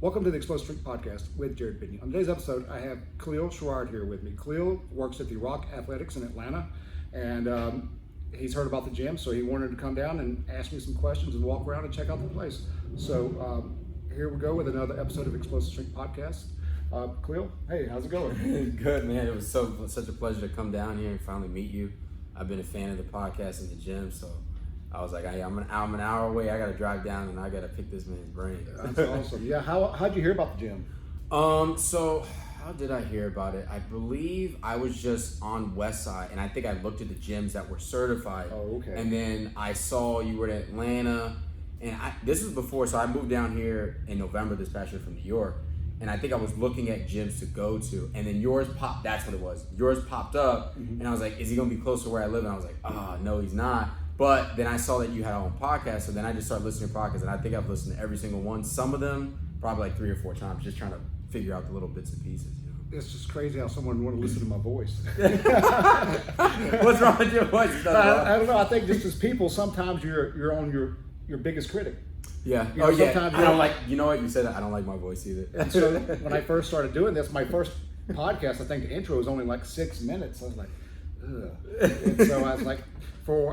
Welcome to the Explosive Strength Podcast with Jared Bidne. On today's episode, I have Kalil Sherrod here with me. Kalil works at the Rock Athletics in Atlanta, and he's heard about the gym, so he wanted to come down and ask me some questions and walk around and check out the place. So here we go with another episode of Explosive Strength Podcast. Kalil, hey, how's it going? Good, man. It was such a pleasure to come down here and finally meet you. I've been a fan of the podcast and the gym, so I was like, hey, I'm an hour away. I got to drive down and I got to pick this man's brain. That's awesome. Yeah, how'd you hear about the gym? So how did I hear about it? I believe I was just on West Side, and I think I looked at the gyms that were certified. Oh, okay. And then I saw you were in Atlanta, and this was before, so I moved down here in November this past year from New York, and I think I was looking at gyms to go to, and then yours popped. That's what it was. Yours popped up, and I was like, is he gonna be close to where I live? And I was like, no, he's not. But then I saw that you had your own podcast, so then I just started listening to podcasts, and I think I've listened to every single one. Some of them probably like 3 or 4 times, just trying to figure out the little bits and pieces. You know? It's just crazy how someone would want to listen to my voice. What's wrong with your voice? I don't know. I think just as people, sometimes you're on your biggest critic. Yeah. You know, yeah. sometimes I don't like. You know what you said? I don't like my voice either. And so when I first started doing this, my first podcast, I think the intro was only like 6 minutes. I was like, ugh. And so I was like,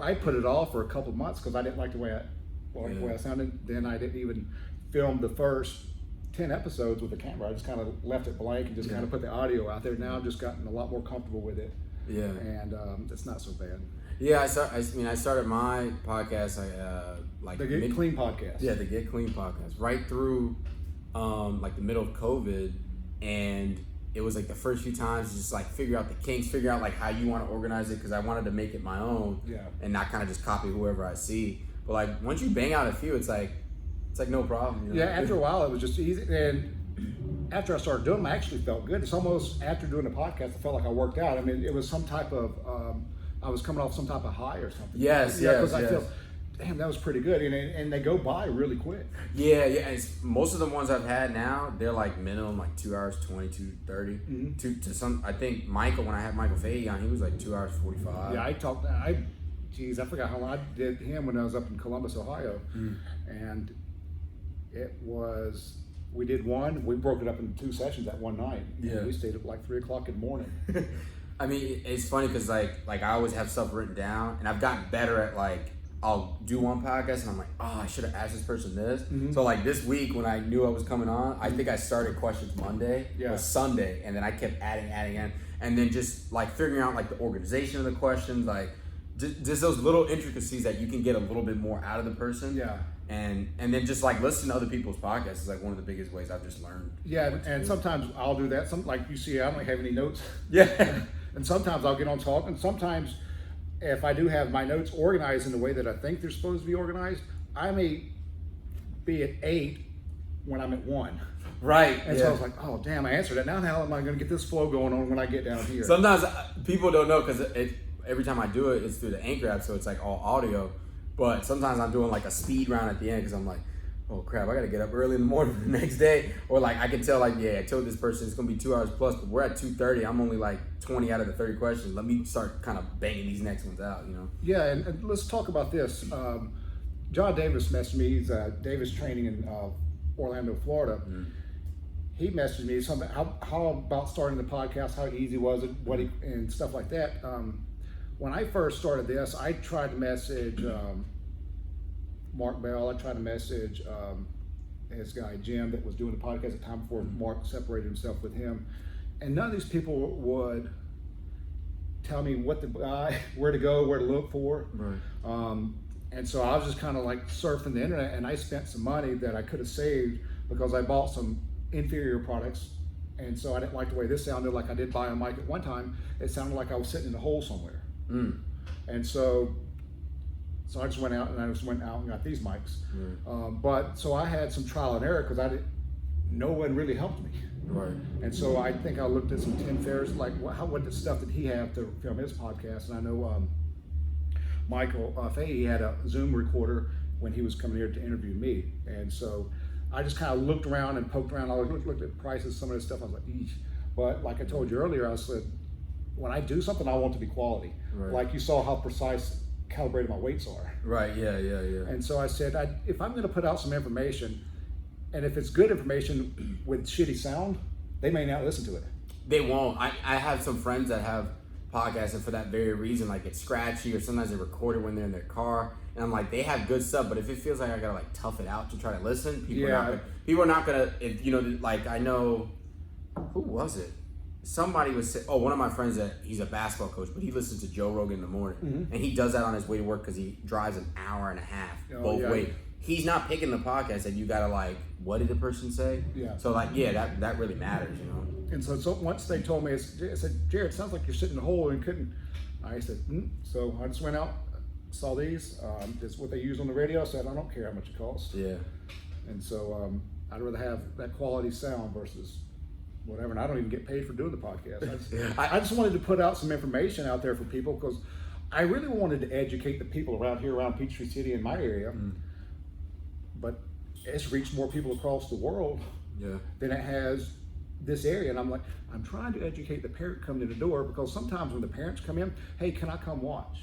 I put it off for a couple of months because I didn't like the way I sounded. Then I didn't even film the first 10 episodes with the camera. I just kind of left it blank and just kind of put the audio out there. Now I've just gotten a lot more comfortable with it. Yeah. And it's not so bad. Yeah, I started my podcast the Get Clean podcast. Yeah, the Get Clean podcast right through like the middle of COVID, and it was like the first few times just like figure out the kinks, figure out like how you want to organize it, because I wanted to make it my own, and not kind of just copy whoever I see. But like once you bang out a few, it's like no problem. You know? Yeah, after a while it was just easy, and after I started doing them, I actually felt good. It's almost after doing the podcast, I felt like I worked out. I mean, it was some type of I was coming off some type of high or something. Yes. I feel, damn, that was pretty good, and they go by really quick. Yeah. Most of the ones I've had now, they're like minimum like 2 hours 20 to 30. To some, I think Michael, when I had Michael Fahey on, he was like 2 hours 45. Yeah, I forgot how long I did him when I was up in Columbus, Ohio, and we did one. We broke it up into 2 sessions at one night. Yeah, we stayed up like 3 o'clock in the morning. I mean, it's funny because like I always have stuff written down, and I've gotten better at like, I'll do one podcast and I'm like, I should have asked this person this. So like this week when I knew I was coming on, I think I started questions Monday or Sunday, and then I kept adding, and then just like figuring out like the organization of the questions, like just those little intricacies that you can get a little bit more out of the person. Yeah. And then just like listening to other people's podcasts is like one of the biggest ways I've just learned. Yeah, and sometimes I'll do that. Like you see, I don't have any notes. Yeah. And sometimes I'll get on talk, and sometimes if I do have my notes organized in the way that I think they're supposed to be organized, I may be at 8 when I'm at 1. Right. And so I was like, oh, damn, I answered it. Now how am I going to get this flow going on when I get down here? Sometimes people don't know, because every time I do it, it's through the Anchor app, so it's like all audio. But sometimes I'm doing like a speed round at the end, because I'm like, oh crap, I got to get up early in the morning for the next day. Or like I can tell like, I told this person it's going to be 2 hours plus, but we're at 2:30. I'm only like 20 out of the 30 questions. Let me start kind of banging these next ones out, you know? Yeah, and let's talk about this. John Davis messaged me. He's Davis training in Orlando, Florida. He messaged me something, how about starting the podcast, how easy was it, and stuff like that. When I first started this, I tried to message Mark Bell. I tried to message his guy Jim that was doing the podcast at the time before Mark separated himself with him, and none of these people would tell me what to buy, where to go, where to look for. Right. And so I was just kind of like surfing the internet, and I spent some money that I could have saved because I bought some inferior products, and so I didn't like the way this sounded. Like I did buy a mic at one time, it sounded like I was sitting in a hole somewhere. And so I just went out and got these mics. But so I had some trial and error because no one really helped me. Right. And so I think I looked at some Tim Ferriss, like what the stuff did he have to film his podcast? And I know Michael Fahey had a Zoom recorder when he was coming here to interview me. And so I just kind of looked around and poked around. I looked at prices, some of this stuff. I was like, eesh. But like I told you earlier, I said, when I do something, I want it to be quality. Right. Like you saw how precise calibrated my weights are. Right, yeah. And so I said, if I'm going to put out some information, and if it's good information with shitty sound, they may not listen to it. They won't. I have some friends that have podcasts, and for that very reason, like it's scratchy, or sometimes they record it when they're in their car, and I'm like, they have good stuff, but if it feels like I gotta like tough it out to try to listen, people are not gonna. If you know, like I know, who was it? Somebody was one of my friends that he's a basketball coach, but he listens to Joe Rogan in the morning, and he does that on his way to work because he drives an hour and a half both ways. He's not picking the podcast that you gotta like, what did the person say? Yeah. So like, that really matters, you know. And so once they told me, I said, Jared, it sounds like you're sitting in a hole and couldn't. I said, So I just went out, saw these. It's what they use on the radio. Said, I don't care how much it costs. Yeah. And so I'd rather have that quality sound versus whatever. And I don't even get paid for doing the podcast. I just wanted to put out some information out there for people because I really wanted to educate the people around here, around Peachtree City in my area. But it's reached more people across the world than it has this area. And I'm like, I'm trying to educate the parent coming in the door, because sometimes when the parents come in, hey, can I come watch?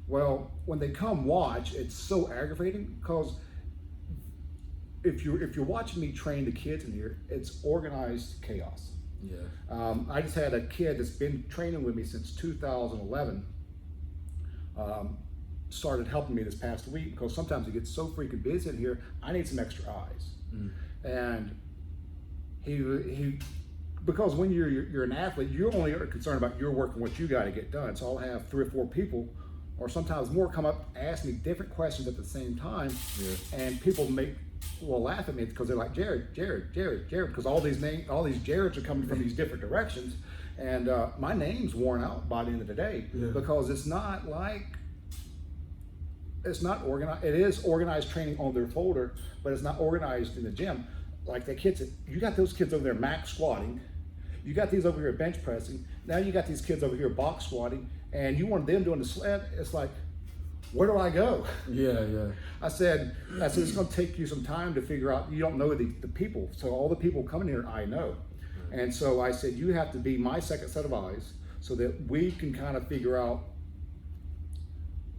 Well, when they come watch, it's so aggravating, because if you're watching me train the kids in here, it's organized chaos. I just had a kid that's been training with me since 2011 started helping me this past week, because sometimes it gets so freaking busy in here, I need some extra eyes. And he because when you're an athlete, you're only concerned about your work and what you got to get done. So I'll have 3 or 4 people, or sometimes more, come up, ask me different questions at the same time, and people will laugh at me because they're like, Jared, because all these Jareds are coming from these different directions, and my name's worn out by the end of the day, because it's not organized. It is organized training on their folder, but it's not organized in the gym. Like the kids, you got those kids over there max squatting, you got these over here bench pressing, now you got these kids over here box squatting, and you want them doing the sled. It's like, where do I go? I said it's going to take you some time to figure out. You don't know the people, so all the people coming here I know, and so I said, you have to be my second set of eyes so that we can kind of figure out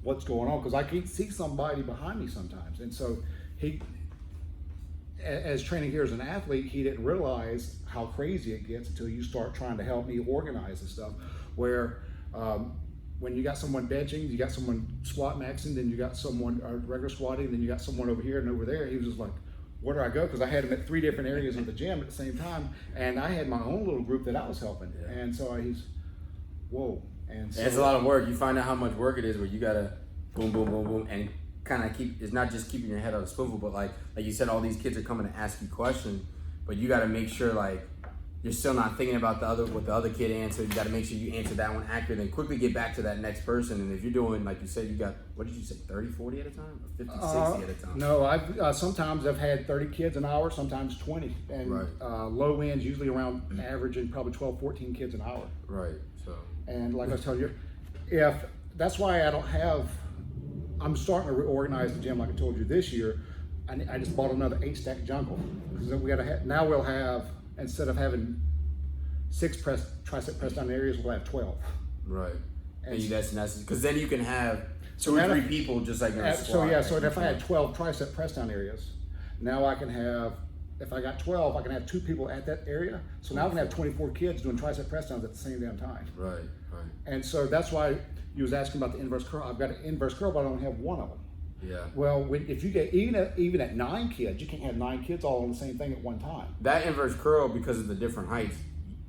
what's going on, because I can't see somebody behind me sometimes. And so he, as training here as an athlete, he didn't realize how crazy it gets until you start trying to help me organize and stuff, where when you got someone benching, you got someone squat maxing, then you got someone regular squatting, then you got someone over here and over there. He was just like, where do I go? Because I had him at 3 different areas of the gym at the same time, and I had my own little group that I was helping. And so he's, whoa. And so, it's a lot of work. You find out how much work it is, where you gotta boom, boom, boom, boom, and kind of keep. It's not just keeping your head on a swivel, but like you said, all these kids are coming to ask you questions, but you got to make sure like you're still not thinking about what the other kid answered. You got to make sure you answer that one accurately, and quickly get back to that next person. And if you're doing, like you said, you got, what did you say, 30, 40 at a time, or 50, 60 at a time? No, I've sometimes I've had 30 kids an hour, sometimes 20, and low ends usually around averaging probably 12, 14 kids an hour. So. And like I was telling you, if that's why I'm starting to reorganize the gym, like I told you this year. I just bought another 8-stack jungle, because now we'll have, instead of having 6 tricep press down areas, we'll have 12. And that's because then you can have 2 or 3 people just like in a squat. So if I had 12 tricep press down areas, now I can have, if I got 12, I can have 2 people at that area. So now I can have 24 kids doing tricep press downs at the same damn time. And so that's why you was asking about the inverse curl. I've got an inverse curl, but I only have 1 of them. Well, if you get even at 9 kids, you can't have 9 kids all on the same thing at one time. That inverse curl, because of the different heights,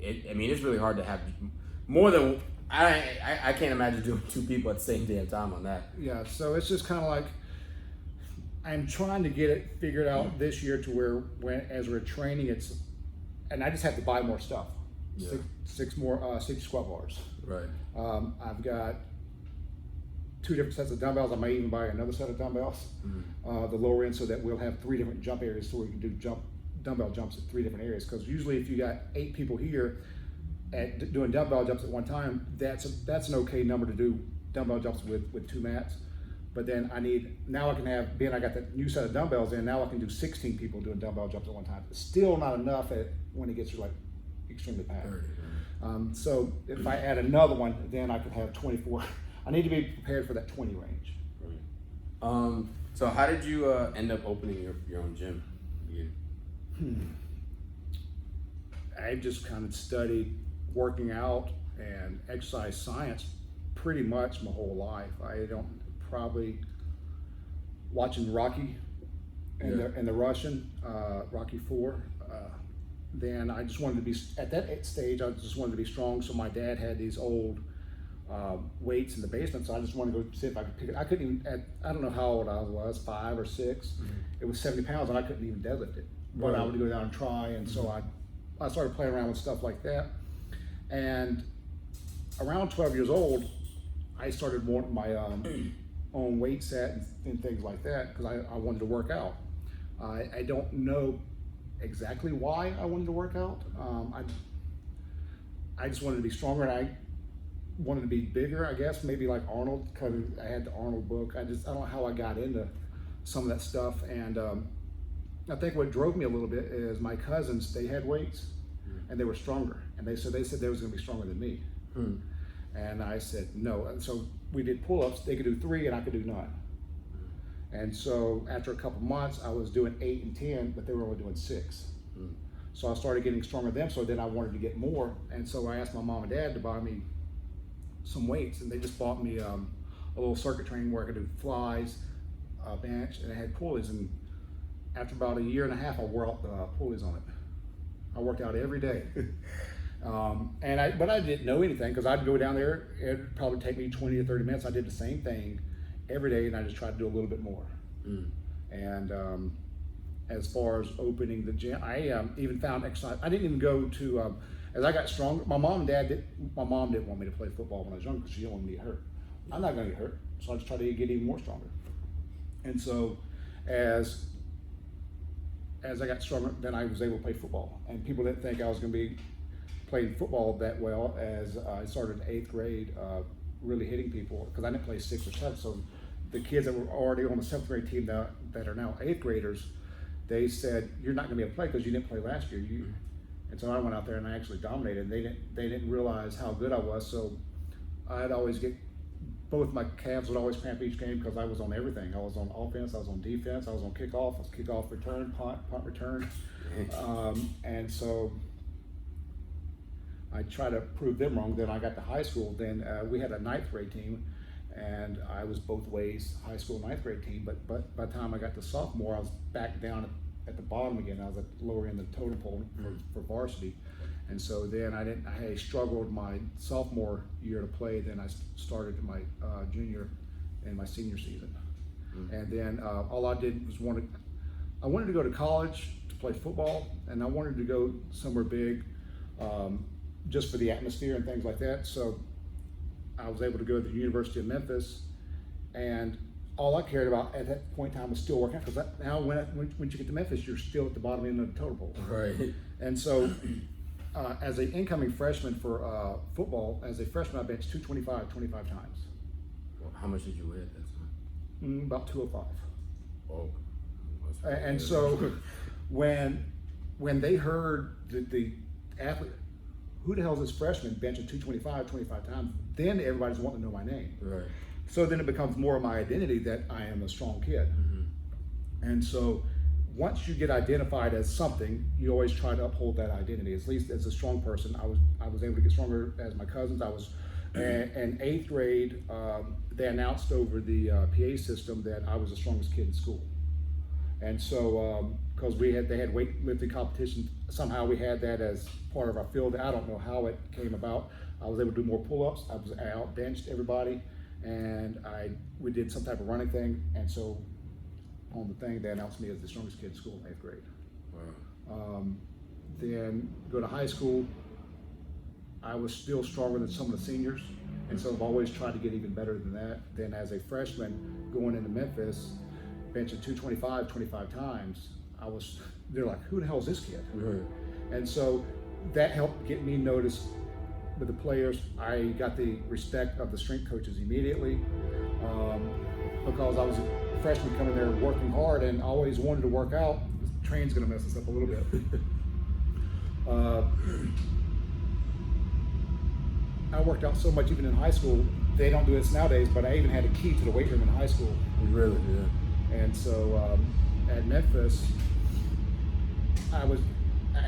it's really hard to have more than. I can't imagine doing 2 people at the same damn time on that. So it's just kind of like, I'm trying to get it figured out this year to where as we're training, and I just have to buy more stuff. 6 more 60 squat bars. I've got 2 different sets of dumbbells. I might even buy another set of dumbbells, the lower end, so that we'll have 3 different jump areas, so we can do dumbbell jumps at 3 different areas. Because usually, if you got 8 people here doing dumbbell jumps at one time, that's an okay number to do dumbbell jumps with 2 mats. But then now I can have, being I got that new set of dumbbells in, now I can do 16 people doing dumbbell jumps at one time. It's still not enough when it gets like extremely packed. So if I add another one, then I could have 24. I need to be prepared for that 20 range. So how did you end up opening your own gym? I just kind of studied working out and exercise science pretty much my whole life. I don't probably watching Rocky and the Russian Rocky 4. Then I just wanted to be at that stage. I just wanted to be strong. So my dad had these old weights in the basement. So I just wanted to go see if I could pick it. I couldn't even. I don't know how old I was, 5 or 6. Mm-hmm. It was 70 pounds, and I couldn't even deadlift it. But I would go down and try, and so I started playing around with stuff like that. And around 12 years old, I started wanting my own weight set and things like that because I wanted to work out. I don't know exactly why I wanted to work out. I just wanted to be stronger, and I wanted to be bigger, I guess, maybe like Arnold, because I had the Arnold book. I don't know how I got into some of that stuff. And I think what drove me a little bit is my cousins, they had weights and they were stronger. And they said they was gonna be stronger than me. And I said no. And so we did pull-ups. They could do 3 and I could do none. And so after a couple months, I was doing 8 and 10, but they were only doing 6. So I started getting stronger than them. So then I wanted to get more. And so I asked my mom and dad to buy me some weights, and they just bought me a little circuit training where I could do flies, bench, and it had pulleys. And after about a year and a half, I wore out the pulleys on it. I worked out every day. But I didn't know anything because I'd go down there. It'd probably take me 20 or 30 minutes. I did the same thing every day, and I just tried to do a little bit more. And as far as opening the gym, I even found exercise. I didn't even go to, as I got stronger, my mom didn't want me to play football when I was younger because she didn't want me to get hurt. I'm not gonna get hurt, so I just tried to get even more stronger. And so as I got stronger, then I was able to play football. And people didn't think I was gonna be playing football that well as I started in 8th grade, really hitting people, because I didn't play 6th or 7th. So the kids that were already on the 7th grade team that are now 8th graders, they said, you're not gonna be able to play because you didn't play last year. And so I went out there and I actually dominated. They didn't realize how good I was. So I'd always both my calves would always cramp each game because I was on everything. I was on offense, I was on defense, I was on kickoff, I was kickoff return, punt return. And so I tried to prove them wrong. Then I got to high school. Then we had a 9th grade team, and I was both ways, high school 9th grade team. But by the time I got to sophomore, I was back down at the bottom again. I was at the lower end of the totem pole for varsity. And so then I struggled my sophomore year to play. Then I started my junior and my senior season. And then all I did was I wanted to go to college to play football, and I wanted to go somewhere big, just for the atmosphere and things like that. So I was able to go to the University of Memphis, and all I cared about at that point in time was still working out, because now when you get to Memphis, you're still at the bottom end of the totem pole. Right. And so as an incoming freshman for football, as a freshman, I benched 225 25 times. Well, how much did you weigh at that time? About 205. Oh. And so when they heard the athlete, who the hell is this freshman benching 225 25 times? Then everybody's wanting to know my name. Right. So then it becomes more of my identity that I am a strong kid. And so once you get identified as something, you always try to uphold that identity. At least as a strong person, I was able to get stronger as my cousins. I was in 8th grade. They announced over the PA system that I was the strongest kid in school. And so, because they had weightlifting competition, somehow we had that as part of our field. I don't know how it came about. I was able to do more pull-ups. I out-benched everybody, and we did some type of running thing. And so, on the thing, they announced me as the strongest kid in school in 8th grade. Wow. Then go to high school. I was still stronger than some of the seniors, and so I've always tried to get even better than that. Then as a freshman going into Memphis, benching 225 25 times, they're like, who the hell is this kid? Right. And so that helped get me noticed with the players. I got the respect of the strength coaches immediately, because I was a freshman coming there working hard and always wanted to work out. The train's gonna mess us up a little bit. I worked out so much even in high school. They don't do this nowadays, but I even had a key to the weight room in high school. Really? Yeah. And so at Memphis,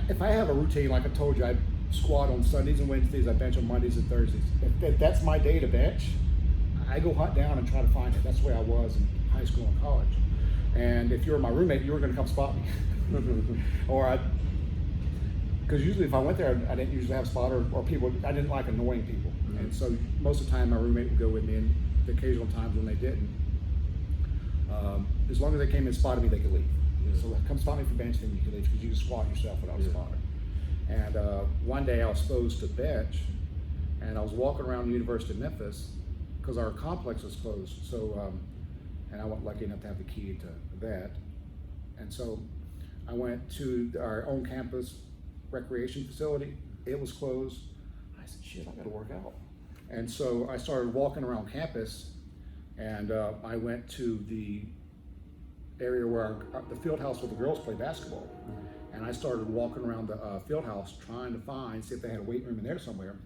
if I have a routine, like I told you, I squat on Sundays and Wednesdays, I bench on Mondays and Thursdays. If that's my day to bench, I go hunt down and try to find it. That's the way I was in high school and college. And if you were my roommate, you were going to come spot me. Because usually if I went there, I didn't usually have a spot or people, I didn't like annoying people. Mm-hmm. And so most of the time my roommate would go with me, and the occasional times when they didn't, as long as they came and spotted me, they could leave. Mm-hmm. So come spot me for bench, then you can leave, because you can squat yourself without a spotter. And one day I was supposed to bench, and I was walking around the University of Memphis because our complex was closed. So, and I wasn't lucky enough to have the key to that. And so I went to our own campus recreation facility. It was closed. I said, shit, I gotta work out. And so I started walking around campus, and I went to the area where the field house where the girls play basketball. Mm-hmm. And I started walking around the field house trying to see if they had a weight room in there somewhere.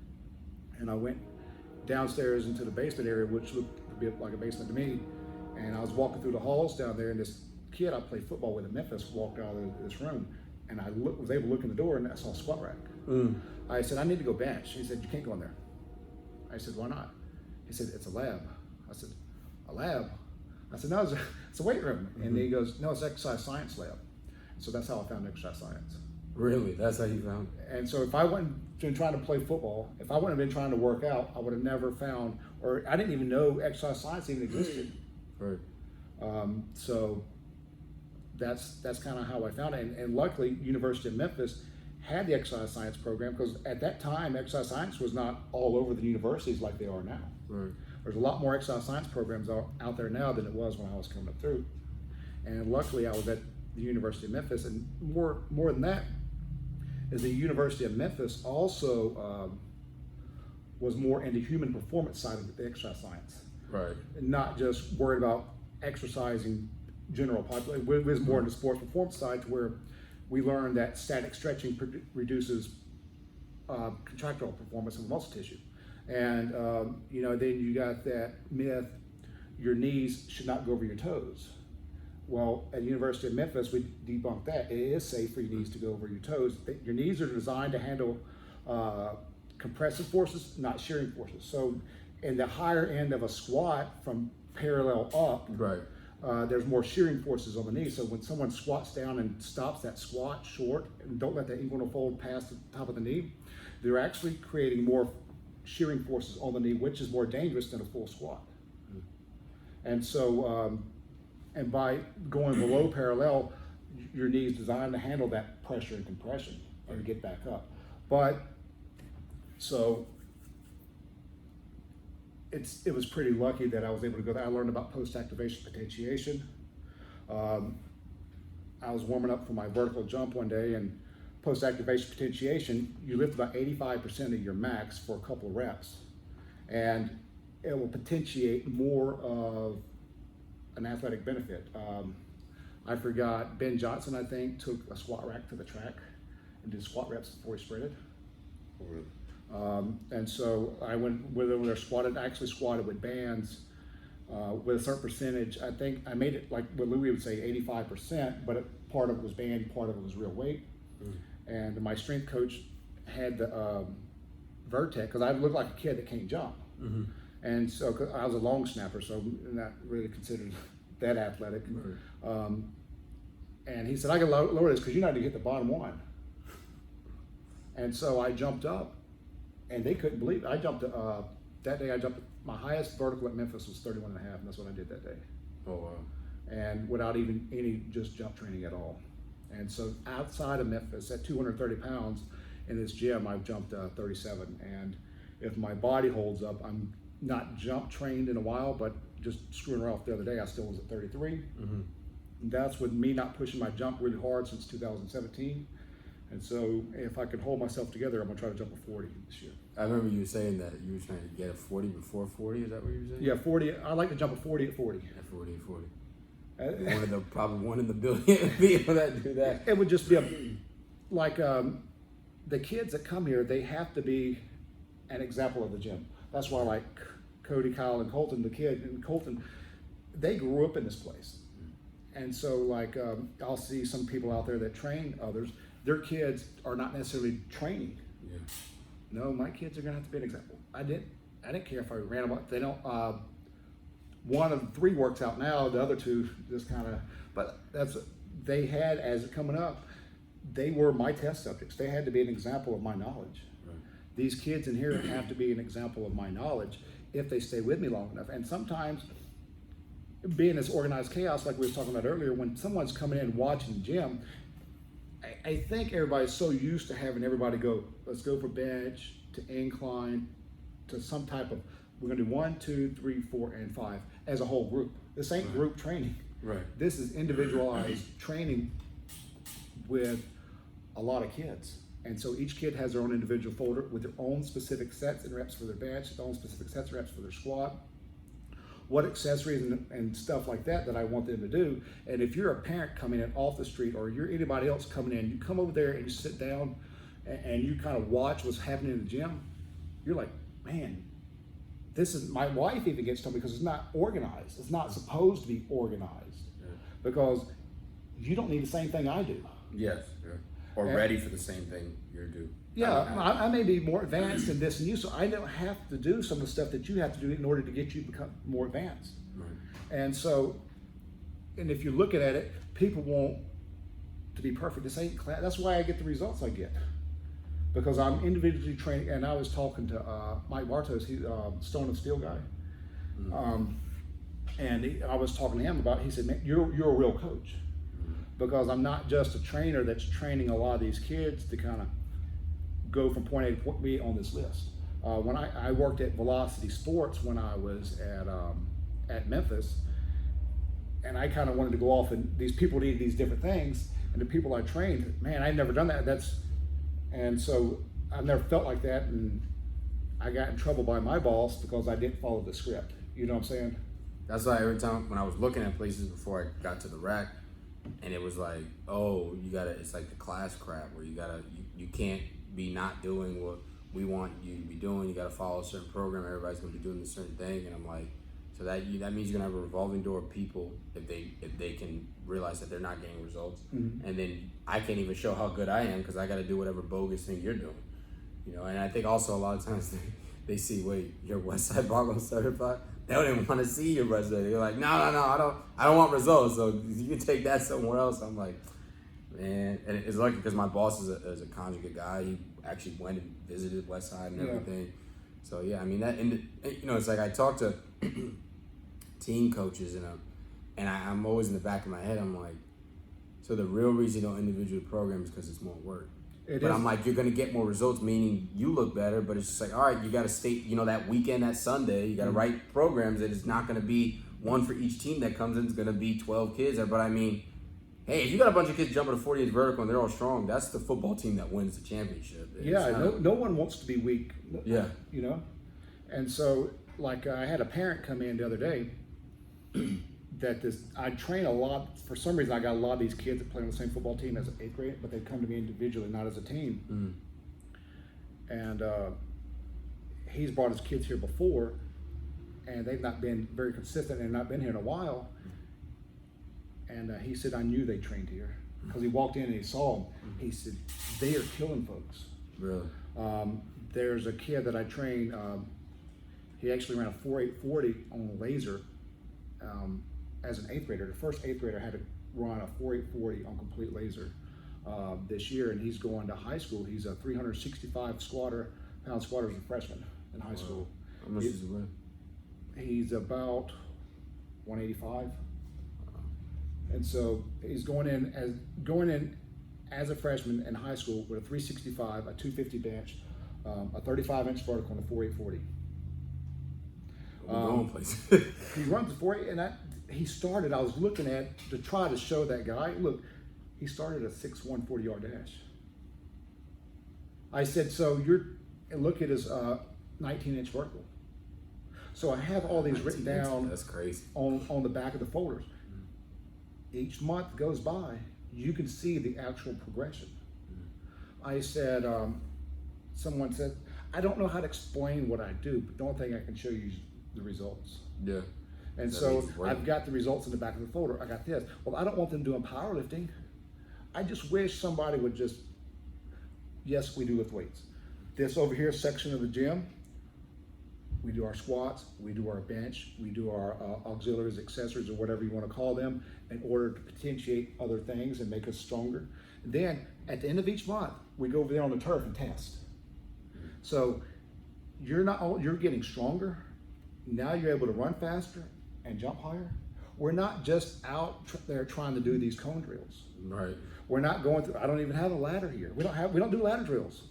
And I went downstairs into the basement area, which looked a bit like a basement to me. And I was walking through the halls down there, and this kid I played football with in Memphis walked out of this room, and I was able to look in the door, and I saw a squat rack. I said, I need to go bench. He said, you can't go in there. I said, why not? He said, it's a lab. I said, a lab? I said, no, it's a weight room. Mm-hmm. And he goes, no, it's exercise science lab. So that's how I found exercise science. Really? That's how you found it? And so if I wouldn't been trying to play football, if I wouldn't have been trying to work out, I would have never found, or I didn't even know exercise science even existed. Right. So that's kind of how I found it. And luckily, University of Memphis had the exercise science program, because at that time, exercise science was not all over the universities like they are now. Right. There's a lot more exercise science programs out there now than it was when I was coming up through. And luckily, I was at the University of Memphis, and more than that, is the University of Memphis also was more into human performance side of the exercise science. Right. Not just worried about exercising general population. It was more into sports performance side, to where we learned that static stretching reduces contractile performance of muscle tissue. And then you got that myth, your knees should not go over your toes. Well, at the University of Memphis, we debunked that. It is safe for your knees to go over your toes. Your knees are designed to handle compressive forces, not shearing forces. So in the higher end of a squat, from parallel up, right, there's more shearing forces on the knee. So when someone squats down and stops that squat short and don't let that inguinal fold past the top of the knee, they're actually creating more shearing forces on the knee, which is more dangerous than a full squat. And so, and by going below parallel, your knee is designed to handle that pressure and compression and get back up. But so it was pretty lucky that I was able to go there. I learned about post-activation potentiation. I was warming up for my vertical jump one day, and post-activation potentiation, you lift about 85% of your max for a couple of reps, and it will potentiate more of an athletic benefit. I forgot, Ben Johnson, I think, took a squat rack to the track and did squat reps before he sprinted. Oh, really? And so I went over there, actually squatted with bands with a certain percentage. I think I made it like what Louis would say 85%, but part of it was band, part of it was real weight. And my strength coach had the Vertec, because I looked like a kid that can't jump. Mm-hmm. And so 'cause I was a long snapper, so not really considered that athletic. Right. And he said, I can lower this because you know how to hit the bottom one. And so I jumped up, and they couldn't believe it. I jumped, that day my highest vertical at Memphis was 31 and a half, and that's what I did that day. Oh, wow. And without even any just jump training at all. And so outside of Memphis, at 230 pounds in this gym, I've jumped 37. And if my body holds up, I'm not jump trained in a while, but just screwing around the other day, I still was at 33. Mm-hmm. And that's with me not pushing my jump really hard since 2017. And so if I could hold myself together, I'm gonna try to jump a 40 this year. I remember you saying that you were trying to get a 40 before 40, is that what you were saying? Yeah, 40, I like to jump a 40 at 40. At 40 at 40. Probably one in the billion people that do that. It would just be like the kids that come here, they have to be an example of the gym. That's why like Cody, Kyle, and Colton, the kid, and Colton, they grew up in this place. And so like I'll see some people out there that train others. Their kids are not necessarily training. Yeah. No, my kids are gonna have to be an example. I didn't care if I ran them. They don't. One of the three works out now. The other two just kind of. But they had as it coming up. They were my test subjects. They had to be an example of my knowledge. Right. These kids in here have to be an example of my knowledge if they stay with me long enough. And sometimes, being this organized chaos like we were talking about earlier, when someone's coming in watching the gym, I think everybody's so used to having everybody go, let's go for bench to incline to some type of, we're gonna do 1, 2, 3, 4, and 5 as a whole group. This ain't group training. Right. This is individualized training with a lot of kids. And so each kid has their own individual folder with their own specific sets and reps for their bench, their own specific sets and reps for their squat, what accessories and stuff like that I want them to do. And if you're a parent coming in off the street or you're anybody else coming in, you come over there and you sit down and you kind of watch what's happening in the gym, you're like, man, this is, my wife even gets to me because it's not organized. It's not supposed to be organized because you don't need the same thing I do. Yes. Yeah. Or ready for the same thing you're due. Yeah, I may be more advanced in this than you, so I don't have to do some of the stuff that you have to do in order to get you to become more advanced. Right. And so, and if you're looking at it, people want to be perfect. This ain't class. That's why I get the results I get. Because I'm individually training, and I was talking to Mike Bartos, he's Stone and Steel guy. And I was talking to him about, he said, man, you're a real coach. Because I'm not just a trainer that's training a lot of these kids to kind of go from point A to point B on this list. When I worked at Velocity Sports when I was at Memphis, and I kind of wanted to go off, and these people needed these different things, and the people I trained, man, I'd never done that. And so I've never felt like that, and I got in trouble by my boss because I didn't follow the script. You know what I'm saying? That's why every time when I was looking at places before I got to the rack, and it was like, oh, you gotta, it's like the class crap where you can't be not doing what we want you to be doing. You gotta follow a certain program. Everybody's gonna be doing a certain thing, and I'm like, so that means you're gonna have a revolving door of people if they can realize that they're not getting results, and then I can't even show how good I am because I gotta do whatever bogus thing you're doing, you know. And I think also a lot of times they see, wait, you're Westside Barbell certified. They don't even want to see your resume. They're like, no, I don't want results. So you can take that somewhere else. I'm like, man, and it's lucky because my boss is a conjugate guy. He actually went and visited Westside and everything. So yeah, I mean that, and you know, it's like I talk to team coaches and I'm always in the back of my head. I'm like, so the real reason you don't individual program is because it's more work. I'm like, you're gonna get more results, meaning you look better, but it's just like, all right, you gotta stay, you know, that weekend, that Sunday, you gotta write programs that it's not gonna be one for each team that comes in, it's gonna be 12 kids. But I mean, hey, if you got a bunch of kids jumping a 40-inch vertical and they're all strong, that's the football team that wins the championship. No one wants to be weak. Yeah. You know? And so, like, I had a parent come in the other day that I train a lot. For some reason, I got a lot of these kids that play on the same football team as an 8th grade, but they come to me individually, not as a team. And he's brought his kids here before, and they've not been very consistent and not been here in a while. And he said, I knew they trained here because he walked in and he saw them. He said, they are killing folks. Really? There's a kid that I trained. He actually ran a 4.840 on a laser. As an 8th grader, the first 8th grader had to run a 4.840 on complete laser this year, and he's going to high school. He's a 365 pound squatter as a freshman in high school. How much does he weigh? He's about 185, and so he's going in as a freshman in high school with a 365, a 250 bench, a 35-inch vertical, and a 4.840. He runs the 4.8, and I was looking at to try to show that guy, look, he started a 6'1", 40-yard dash. I said, so look at his 19-inch vertical. So I have all these written down. That's crazy. On the back of the folders. Each month goes by, you can see the actual progression. I said, someone said, I don't know how to explain what I do, but the only thing I can show you is the results. Yeah. And so I've got the results in the back of the folder. I got this. Well, I don't want them doing powerlifting. I just wish somebody would just, yes, we do lift weights. This over here section of the gym, we do our squats, we do our bench, we do our auxiliaries, accessories, or whatever you want to call them, in order to potentiate other things and make us stronger. Then at the end of each month, we go over there on the turf and test. So you're getting stronger. Now you're able to run faster and jump higher. We're not just out there trying to do these cone drills. Right. We're not going through. I don't even have a ladder here. We don't do ladder drills.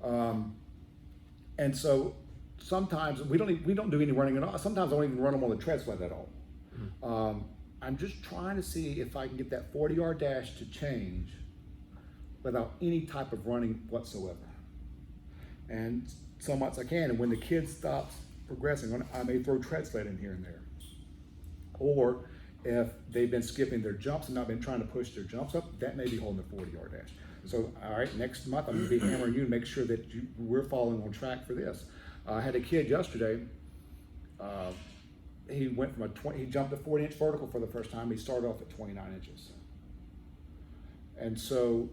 And so sometimes we don't do any running at all. Sometimes I don't even run them on the tread sled at all. I'm just trying to see if I can get that 40-yard dash to change without any type of running whatsoever. And so much I can. And when the kid stops progressing, I may throw tread sled in here and there. Or if they've been skipping their jumps and not been trying to push their jumps up, that may be holding the 40-yard dash. So, all right, next month I'm going to be hammering you to make sure that we're following on track for this. I had a kid yesterday. He went from he jumped a 40-inch vertical for the first time. He started off at 29 inches. And so,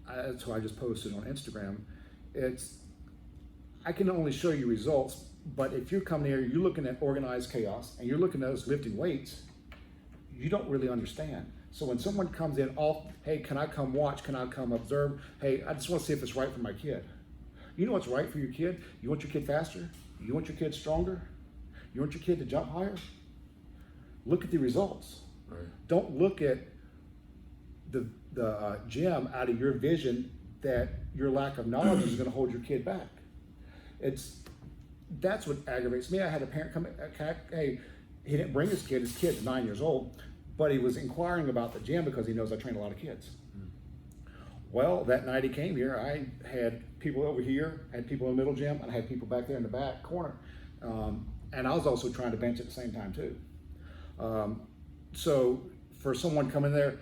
that's why I just posted on Instagram. I can only show you results, but if you're coming here, you're looking at organized chaos, and you're looking at us lifting weights, you don't really understand. So when someone comes in, hey, can I come watch? Can I come observe? Hey, I just want to see if it's right for my kid. You know what's right for your kid? You want your kid faster? You want your kid stronger? You want your kid to jump higher? Look at the results. Right. Don't look at the gym out of your vision that your lack of knowledge is going to hold your kid back. That's what aggravates me. I had a parent come, hey, he didn't bring his kid. His kid's 9 years old, but he was inquiring about the gym because he knows I train a lot of kids. Well, that night he came here, I had people over here, had people in the middle gym, and I had people back there in the back corner. And I was also trying to bench at the same time too. So for someone coming there,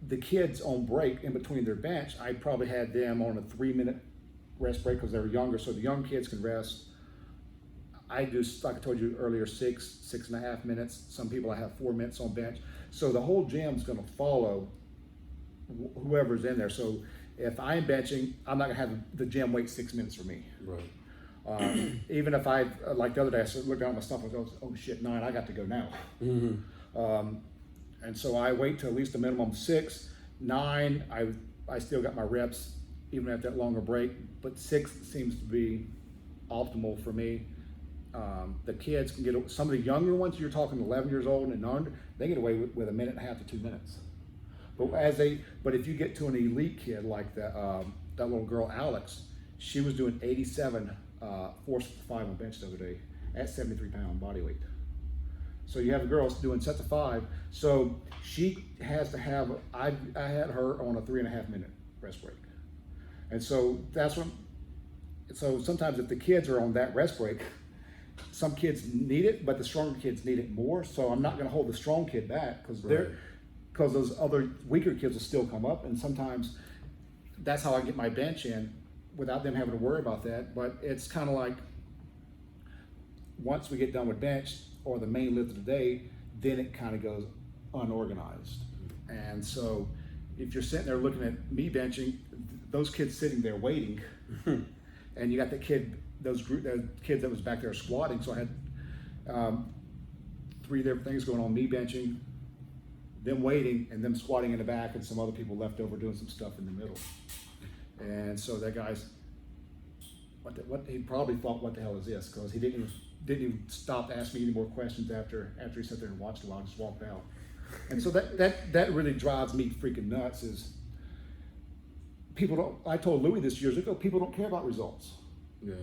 the kids on break in between their bench, I probably had them on a 3-minute rest break because they were younger, so the young kids can rest. I do, like I told you earlier, 6.5 minutes. Some people I have 4 minutes on bench. So the whole gym's going to follow whoever's in there. So if I'm benching, I'm not going to have the gym wait 6 minutes for me. Right. Even if like the other day, I said, look down at my stuff and go, oh shit, 9, I got to go now. And so I wait till at least a minimum 6, 9, I still got my reps even at that longer break, but 6 seems to be optimal for me. The kids can get, some of the younger ones, you're talking 11 years old and under, they get away with 1.5 to 2 minutes. But if you get to an elite kid like that little girl Alex, she was doing 87 force 5 on bench the other day at 73-pound body weight. So you have a girl doing sets of 5, so she has to have. I had her on a 3.5 minute rest break, and so that's when. So sometimes if the kids are on that rest break, some kids need it, but the stronger kids need it more. So I'm not going to hold the strong kid back because those other weaker kids will still come up, and sometimes that's how I get my bench in without them having to worry about that. But it's kind of like once we get done with bench or the main lift of the day, then it kind of goes unorganized. And so if you're sitting there looking at me benching, those kids sitting there waiting, and you got the kid, those kids that was back there squatting. So I had 3 different things going on: me benching, them waiting, and them squatting in the back, and some other people left over doing some stuff in the middle. And so that guy's, what he probably thought, what the hell is this? Because he didn't even stop to ask me any more questions after he sat there and watched a while, just walked out. And so that really drives me freaking nuts. Is people don't. I told Louis this years ago. People don't care about results. Yeah.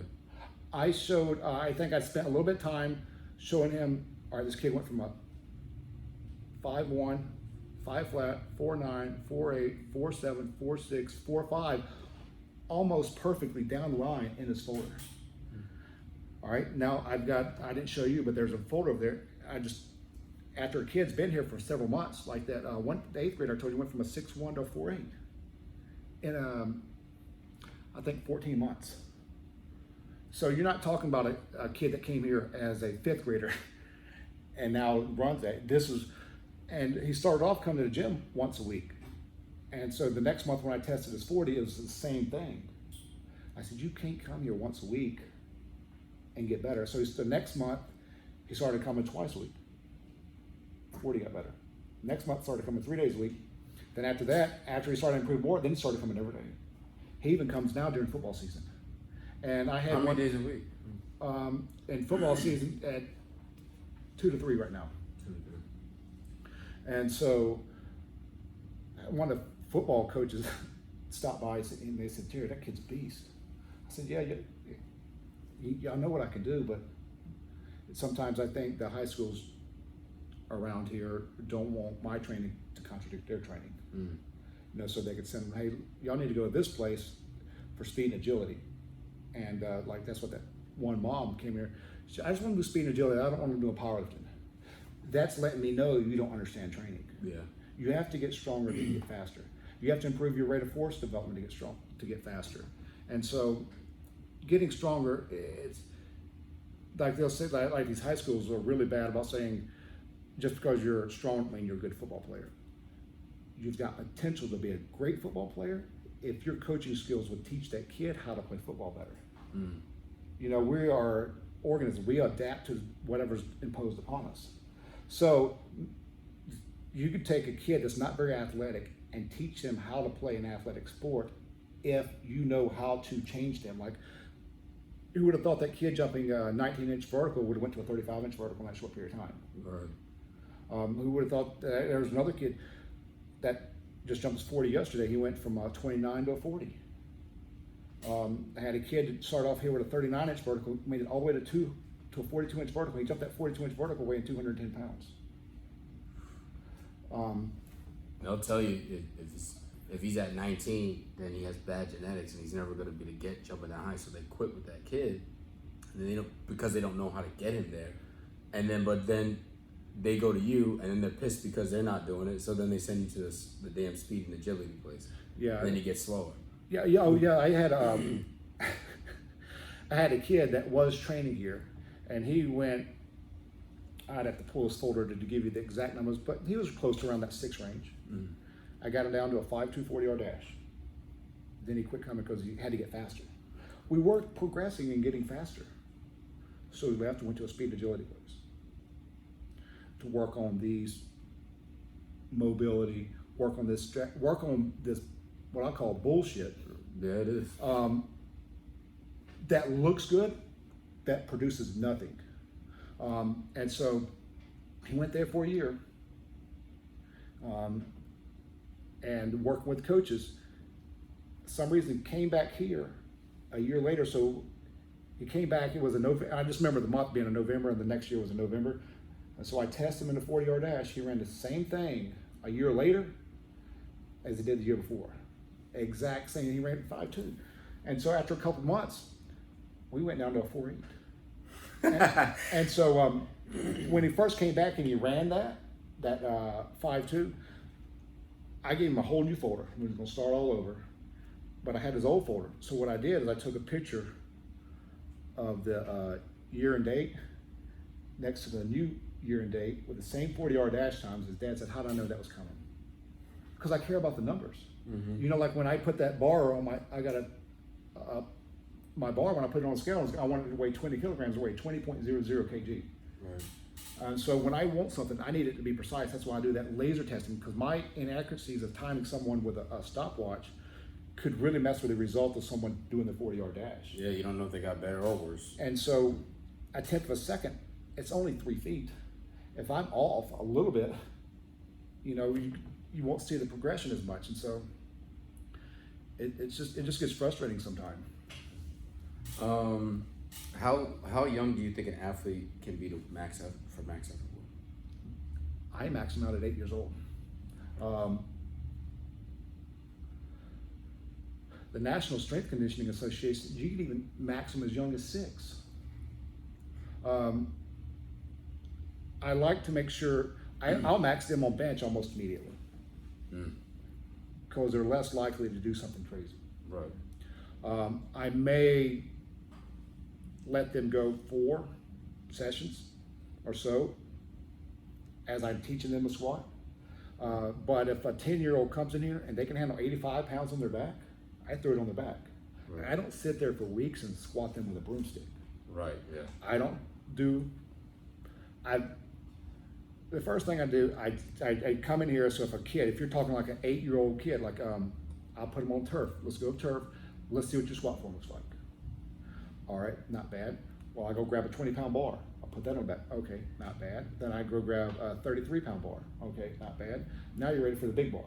I showed. I think I spent a little bit of time showing him. All right, this kid went from a 5'1", 5 flat, 4'9", 4'8", 4'7", 4'6", 4'5", almost perfectly down the line in his folder. All right, now I didn't show you, but there's a folder over there. After a kid's been here for several months, like that the 8th grader I told you went from a 6'1" to a 4'8" in I think 14 months. So you're not talking about a kid that came here as a fifth grader and now runs that. And he started off coming to the gym once a week. And so the next month when I tested his 40, it was the same thing. I said, you can't come here once a week and get better. So the next month, he started coming twice a week. 40 got better. Next month, started coming 3 days a week. Then after that, after he started to improve more, then he started coming every day. He even comes now during football season. And I had how many days a week? In football season, at 2 to 3 right now. 2 to 3. And so one of the football coaches stopped by and they said, Terry, that kid's a beast. I said, yeah, I know what I can do, but sometimes I think the high schools around here don't want my training to contradict their training. So they could send them, hey, y'all need to go to this place for speed and agility. And like that's what that one mom came here. She said, I just want to do speed and agility. I don't want to do a powerlifting. That's letting me know you don't understand training. Yeah. You have to get stronger to get faster. You have to improve your rate of force development to get faster. And so getting stronger, it's like they'll say, like these high schools are really bad about saying just because you're strong doesn't mean you're a good football player. You've got potential to be a great football player if your coaching skills would teach that kid how to play football better. We are organisms. We adapt to whatever's imposed upon us. So you could take a kid that's not very athletic and teach them how to play an athletic sport if you know how to change them. Like, who would have thought that kid jumping a 19-inch vertical would have went to a 35-inch vertical in that short period of time? Right. Who would have thought that there was another kid that just jumped his 40 yesterday. He went from 29 to a 40. I had a kid that started off here with a 39-inch vertical, made it all the way to a 42-inch vertical. He jumped that 42-inch vertical weighing 210 pounds. They'll tell you if he's at 19, then he has bad genetics and he's never going to be jumping that high. So they quit with that kid, and then because they don't know how to get him there. And then they go to you, and then they're pissed because they're not doing it. So then they send you to the damn speed and agility place. Yeah. And then you get slower. Yeah. Oh yeah. I had I had a kid that was training here, and he went. I'd have to pull his folder to give you the exact numbers, but he was close to around that 6 range. I got him down to a 5.2 40-yard dash. Then he quit coming because he had to get faster. We worked progressing and getting faster. So we left and went to a speed agility place to work on these mobility, work on this what I call bullshit. Yeah, it is. That looks good, that produces nothing. And so he went there for a year and worked with coaches. For some reason came back here a year later. So he came back, it was I just remember the month being in November, and the next year was in November. And so I tested him in the 40-yard dash. He ran the same thing a year later as he did the year before. Exact same, he ran 5.2. And so after a couple months, we went down to a 4.8. And so when he first came back and he ran that 5.2, I gave him a whole new folder. We were going to start all over, but I had his old folder. So what I did is I took a picture of the year and date next to the new year and date with the same 40-yard dash times. His dad said, "How did I know that was coming?" Because I care about the numbers. Like when I put that bar on my bar, when I put it on the scale, I wanted it to weigh 20 kilograms, it weighed 20.00 kg. Right. And so when I want something, I need it to be precise. That's why I do that laser testing, because my inaccuracies of timing someone with a stopwatch could really mess with the result of someone doing the 40-yard dash. Yeah, you don't know if they got better or worse. And so a tenth of a second, it's only 3 feet. If I'm off a little bit, you won't see the progression as much. And so it just gets frustrating sometimes. How young do you think an athlete can be to max out for max effort? I maxed him out at 8 years old. The National Strength Conditioning Association, you can even max them as young as 6. I like to make sure I'll max them on bench almost immediately because they're less likely to do something crazy. Right. I may let them go 4 sessions or so as I'm teaching them a squat. But if a 10-year-old comes in here and they can handle 85 pounds on their back, I throw it on their back. Right. I don't sit there for weeks and squat them with a broomstick. Right. Yeah. I don't do. The first thing I do, I come in here. So if you're talking like an 8-year-old kid, like I'll put them on turf. Let's go turf. Let's see what your squat form looks like. All right, not bad. Well, I go grab a 20-pound bar. I'll put that on the back. Okay, not bad. Then I go grab a 33-pound bar. Okay, not bad. Now you're ready for the big bar.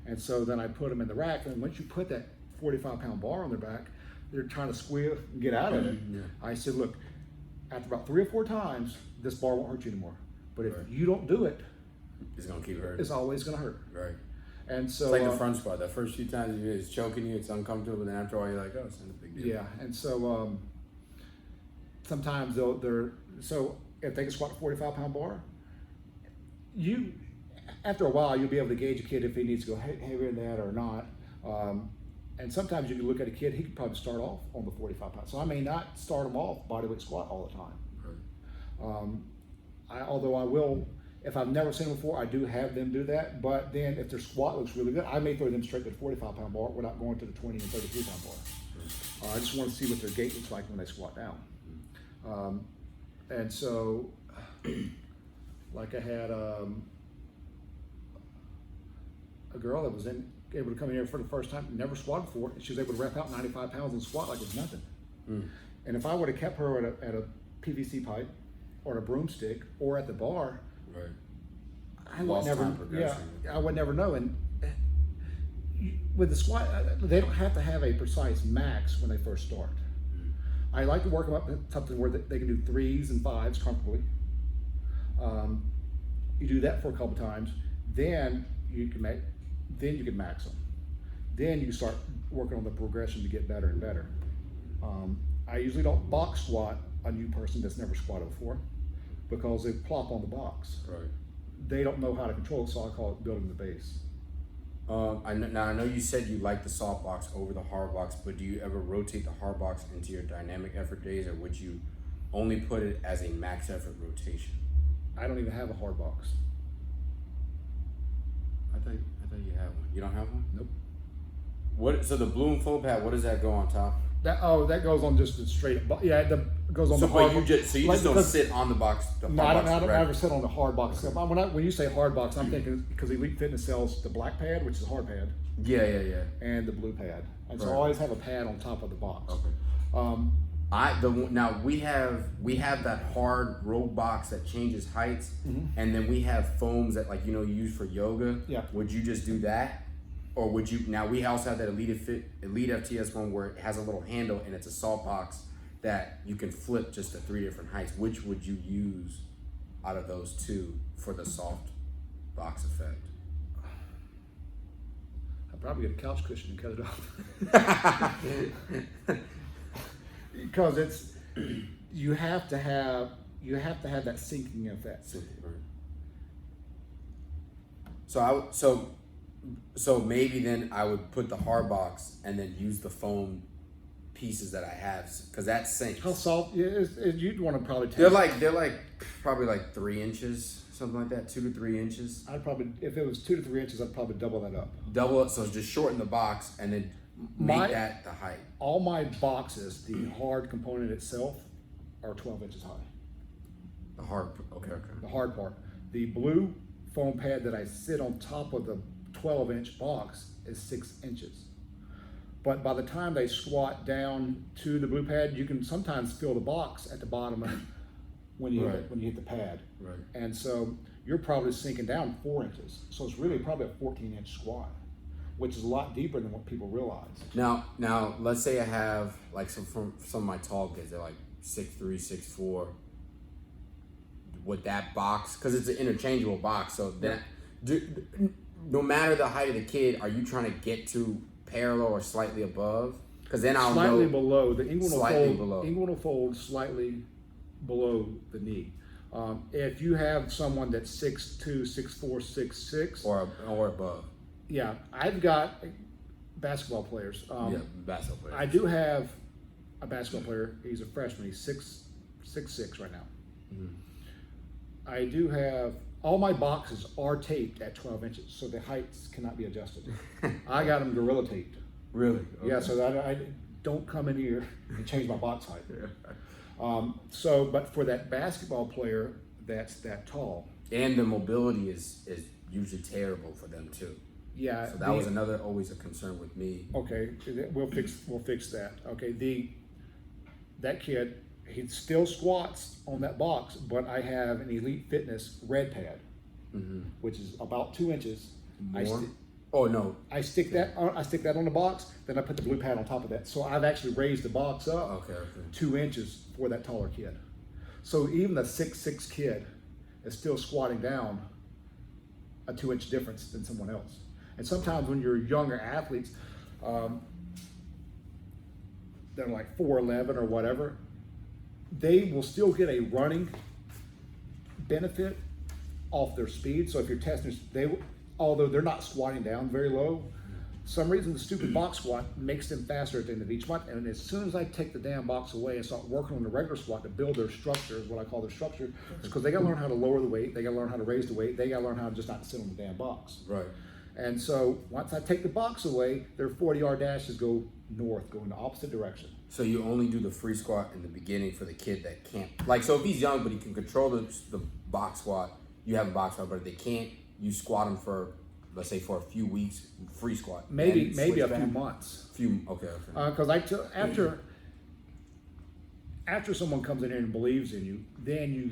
And so then I put them in the rack. And once you put that 45-pound bar on their back, they're trying to squeal and get out of it. Yeah. I said, look, after about 3 or 4 times, this bar won't hurt you anymore. But if you don't do it, it's gonna keep hurting. it's always gonna hurt. Right. And so it's like the front squat. The first few times it's choking you, it's uncomfortable, but then after a while you're like, oh, it's not a big deal. yeah. And so sometimes they're so if they can squat a 45-pound bar, after a while you'll be able to gauge a kid if he needs to go heavier than that or not. And sometimes you can look at a kid, he could probably start off on the 45 pounds. So I may not start him off bodyweight squat all the time. Right. Although I will, if I've never seen them before, I do have them do that. But then if their squat looks really good, I may throw them straight to the 45-pound bar without going to the 20 and 33-pound bar. I just want to see what their gait looks like when they squat down. And so, like I had a girl that was able to come in here for the first time, never squatted before, and she was able to rep out 95 pounds and squat like it was nothing. And if I would have kept her at a PVC pipe or a broomstick or at the bar, right, I would never. Yeah, I would never know. And with the squat, they don't have to have a precise max when they first start. I like to work them up to something where they can do 3s and 5s comfortably. You do that for a couple times, then you can max them. Then you can start working on the progression to get better and better. I usually don't box squat a new person that's never squatted before because they plop on the box. Right. They don't know how to control it, so I call it building the base. I know you said you like the soft box over the hard box, but do you ever rotate the hard box into your dynamic effort days, or would you only put it as a max effort rotation? I don't even have a hard box. I thought you had one. You don't have one? Nope. What? So the Bloom full pad, what does that go on top? That goes on just a straight. Yeah, that goes on So the hard. you just don't sit on the box. No, I don't ever sit on the hard box. When you say hard box, I'm thinking because Elite Fitness sells the black pad, which is a hard pad. Yeah. And the blue pad, and so Right. I always have a pad on top of the box. Okay. Now we have that hard rope box that changes heights, and then we have foams that you use for yoga. Yeah. Would you just do that, or would you? Now we also have that Elite FTS one where it has a little handle and it's a salt box that you can flip just to 3 different heights. Which would you use out of those 2 for the soft box effect? I'd probably get a couch cushion and cut it off. Because you have to have that sinking effect. So maybe then I would put the hard box and then use the foam pieces that I have because that sinks. How soft? You'd want to probably take. They're probably 3 inches, something like that, 2 to 3 inches. I'd probably, if it was 2 to 3 inches, I'd probably double that up. Double it, so just shorten the box and then make that the height. All my boxes, the hard component itself, are 12 inches high. The hard, okay. The hard part. The blue foam pad that I sit on top of the 12-inch box is 6 inches. But by the time they squat down to the blue pad, you can sometimes feel the box at the bottom when you hit the pad. Right. And so you're probably sinking down 4 inches. So it's really probably a 14-inch squat, which is a lot deeper than what people realize. Now let's say I have some of my tall kids, they're 6'3", 6'4". With that box, because it's an interchangeable box, so that no matter the height of the kid, are you trying to get to parallel or slightly above? Because then I'll slightly know below. The inguinal below. will fold slightly below the knee. If you have someone that's 6'2", 6'4", 6'6", or above. Yeah, I've got basketball players. Basketball players. I do have a basketball player. He's a freshman. He's 6'6" right now. Mm-hmm. I do have all my boxes are taped at 12 inches, so the heights cannot be adjusted. I got them gorilla taped. Really? Okay. Yeah, so that I don't come in here and change my box height. But for that basketball player that's that tall, and the mobility is usually terrible for them too. Yeah. So that was another always a concern with me. Okay, we'll fix that. Okay, that kid, he still squats on that box, but I have an Elite Fitness red pad, which is about 2 inches. More? Oh no! I stick that on the box, then I put the blue pad on top of that. So I've actually raised the box up 2 inches for that taller kid. So even a 6'6" kid is still squatting down a 2 inch difference than someone else. And sometimes when you're younger athletes, they're like 4'11" or whatever, they will still get a running benefit off their speed. So if you're testing, although they're not squatting down very low, some reason the stupid box squat makes them faster at the end of each month. And as soon as I take the damn box away and start working on the regular squat to build their structure, is what I call their structure, because they got to learn how to lower the weight, they got to learn how to raise the weight, they got to learn how to just not sit on the damn box. Right. And so once I take the box away, their 40-yard dashes go north, go in the opposite direction. So you only do the free squat in the beginning for the kid that can't, like, so if he's young but he can control the box squat, you have a box squat, but if they can't, you squat them for, let's say, for a few weeks, free squat. Maybe a few months. Okay. Because after someone comes in here and believes in you, then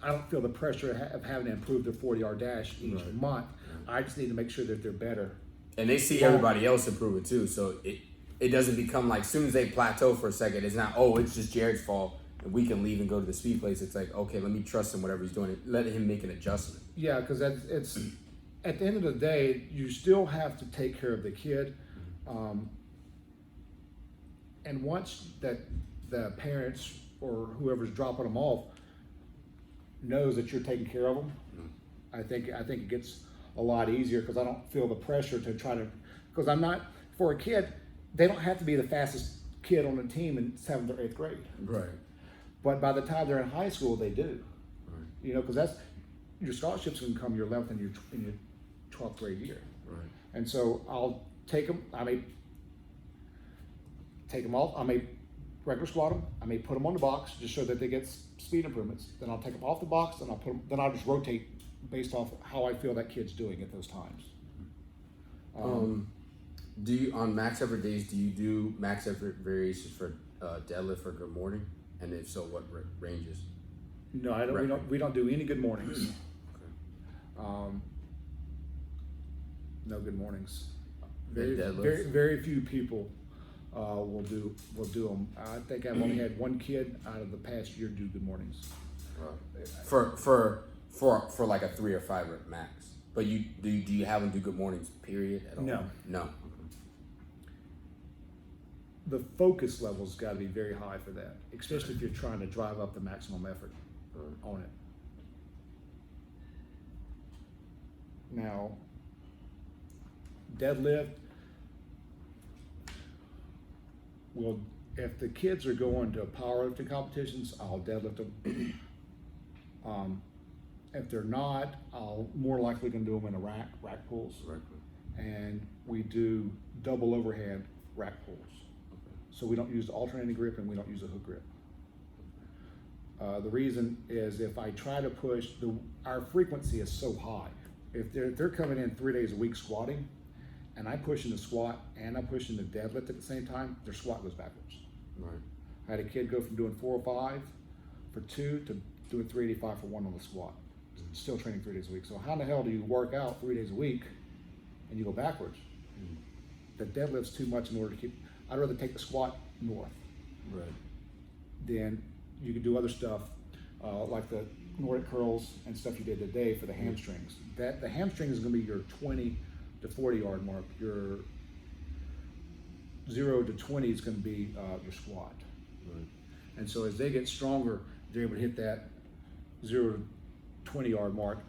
I don't feel the pressure of having to improve their 40-yard dash each month. I just need to make sure that they're better. And they see everybody else improve it too, so it doesn't become like, as soon as they plateau for a second, it's not, oh, it's just Jared's fault and we can leave and go to the speed place. It's like, okay, let me trust him, whatever he's doing, let him make an adjustment. Yeah, because it's at the end of the day, you still have to take care of the kid. And once that the parents or whoever's dropping them off knows that you're taking care of them, I think it gets a lot easier, because I don't feel the pressure to try to, because I'm not, for a kid, they don't have to be the fastest kid on the team in 7th or 8th grade. Right. But by the time they're in high school, they do. Right. You know, because that's, your scholarships can come your 11th and your 12th grade year. Right. And so I'll take them, I may take them off, I may regular squat them, I may put them on the box just so that they get speed improvements. Then I'll take them off the box, then I'll just rotate based off how I feel that kid's doing at those times. Do you, on max effort days, do you do max effort variations for deadlift or good morning? And if so, what ranges? No, I don't. We don't do any good mornings. Okay. No good mornings. Very few people will do them. I think I've only had one kid out of the past year do good mornings. For like a 3 or 5 rep max. But do you have them do good mornings, period, at all? No. The focus level's got to be very high for that, especially if you're trying to drive up the maximum effort on it. Now, deadlift, well, if the kids are going to powerlifting competitions, I'll deadlift them. If they're not, I'll more likely gonna do them in a rack pulls. Right. And we do double overhand rack pulls. Okay. So we don't use the alternating grip and we don't use the hook grip. The reason is if I try to push, our frequency is so high. If they're coming in 3 days a week squatting, and I'm pushing the squat and I'm pushing the deadlift at the same time, their squat goes backwards. Right. I had a kid go from doing 405 for 2 to doing 385 for 1 on the squat. Still training 3 days a week. So how in the hell do you work out 3 days a week and you go backwards? The deadlift's too much in order to keep. I'd rather take the squat north. Right. Then you can do other stuff like the Nordic curls and stuff you did today for the hamstrings. The hamstring is going to be your 20 to 40-yard mark. Your 0 to 20 is going to be your squat. Right. And so as they get stronger, they're able to hit that 0 to 20-yard mark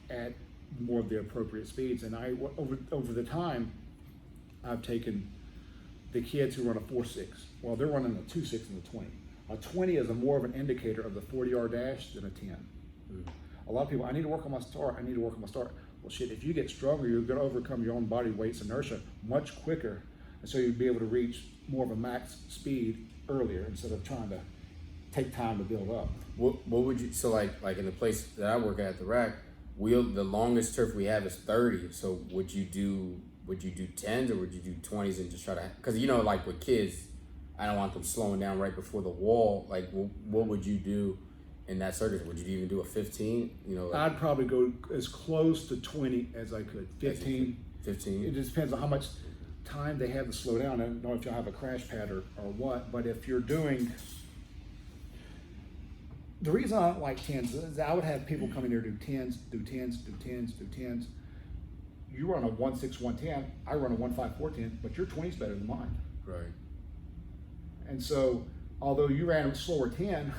at more of the appropriate speeds. And over the time, I've taken the kids who run a 4.6. Well, they're running a 2.6 in the 20. A 20 is more of an indicator of the 40-yard dash than a 10. A lot of people, I need to work on my start. I need to work on my start. Well, shit, if you get stronger, you're going to overcome your own body weight's inertia much quicker. And so you'd be able to reach more of a max speed earlier instead of trying to take time to build up. What would you, so like in the place that I work at the rack, the longest turf we have is 30. So would you do 10s or would you do 20s and just try to, because like with kids, I don't want them slowing down right before the wall. Like what would you do in that circuit? Would you even do a 15? I'd probably go as close to 20 as I could. 15. 15. It just depends on how much time they have to slow down. I don't know if you'll have a crash pad or what, but if you're doing, the reason I don't like 10s is I would have people come in here do 10s, do 10s, do 10s, do 10s. You run a 1.6, 110, I run a 1.5, 410, but your 20's better than mine. Right. And so, although you ran a slower 10,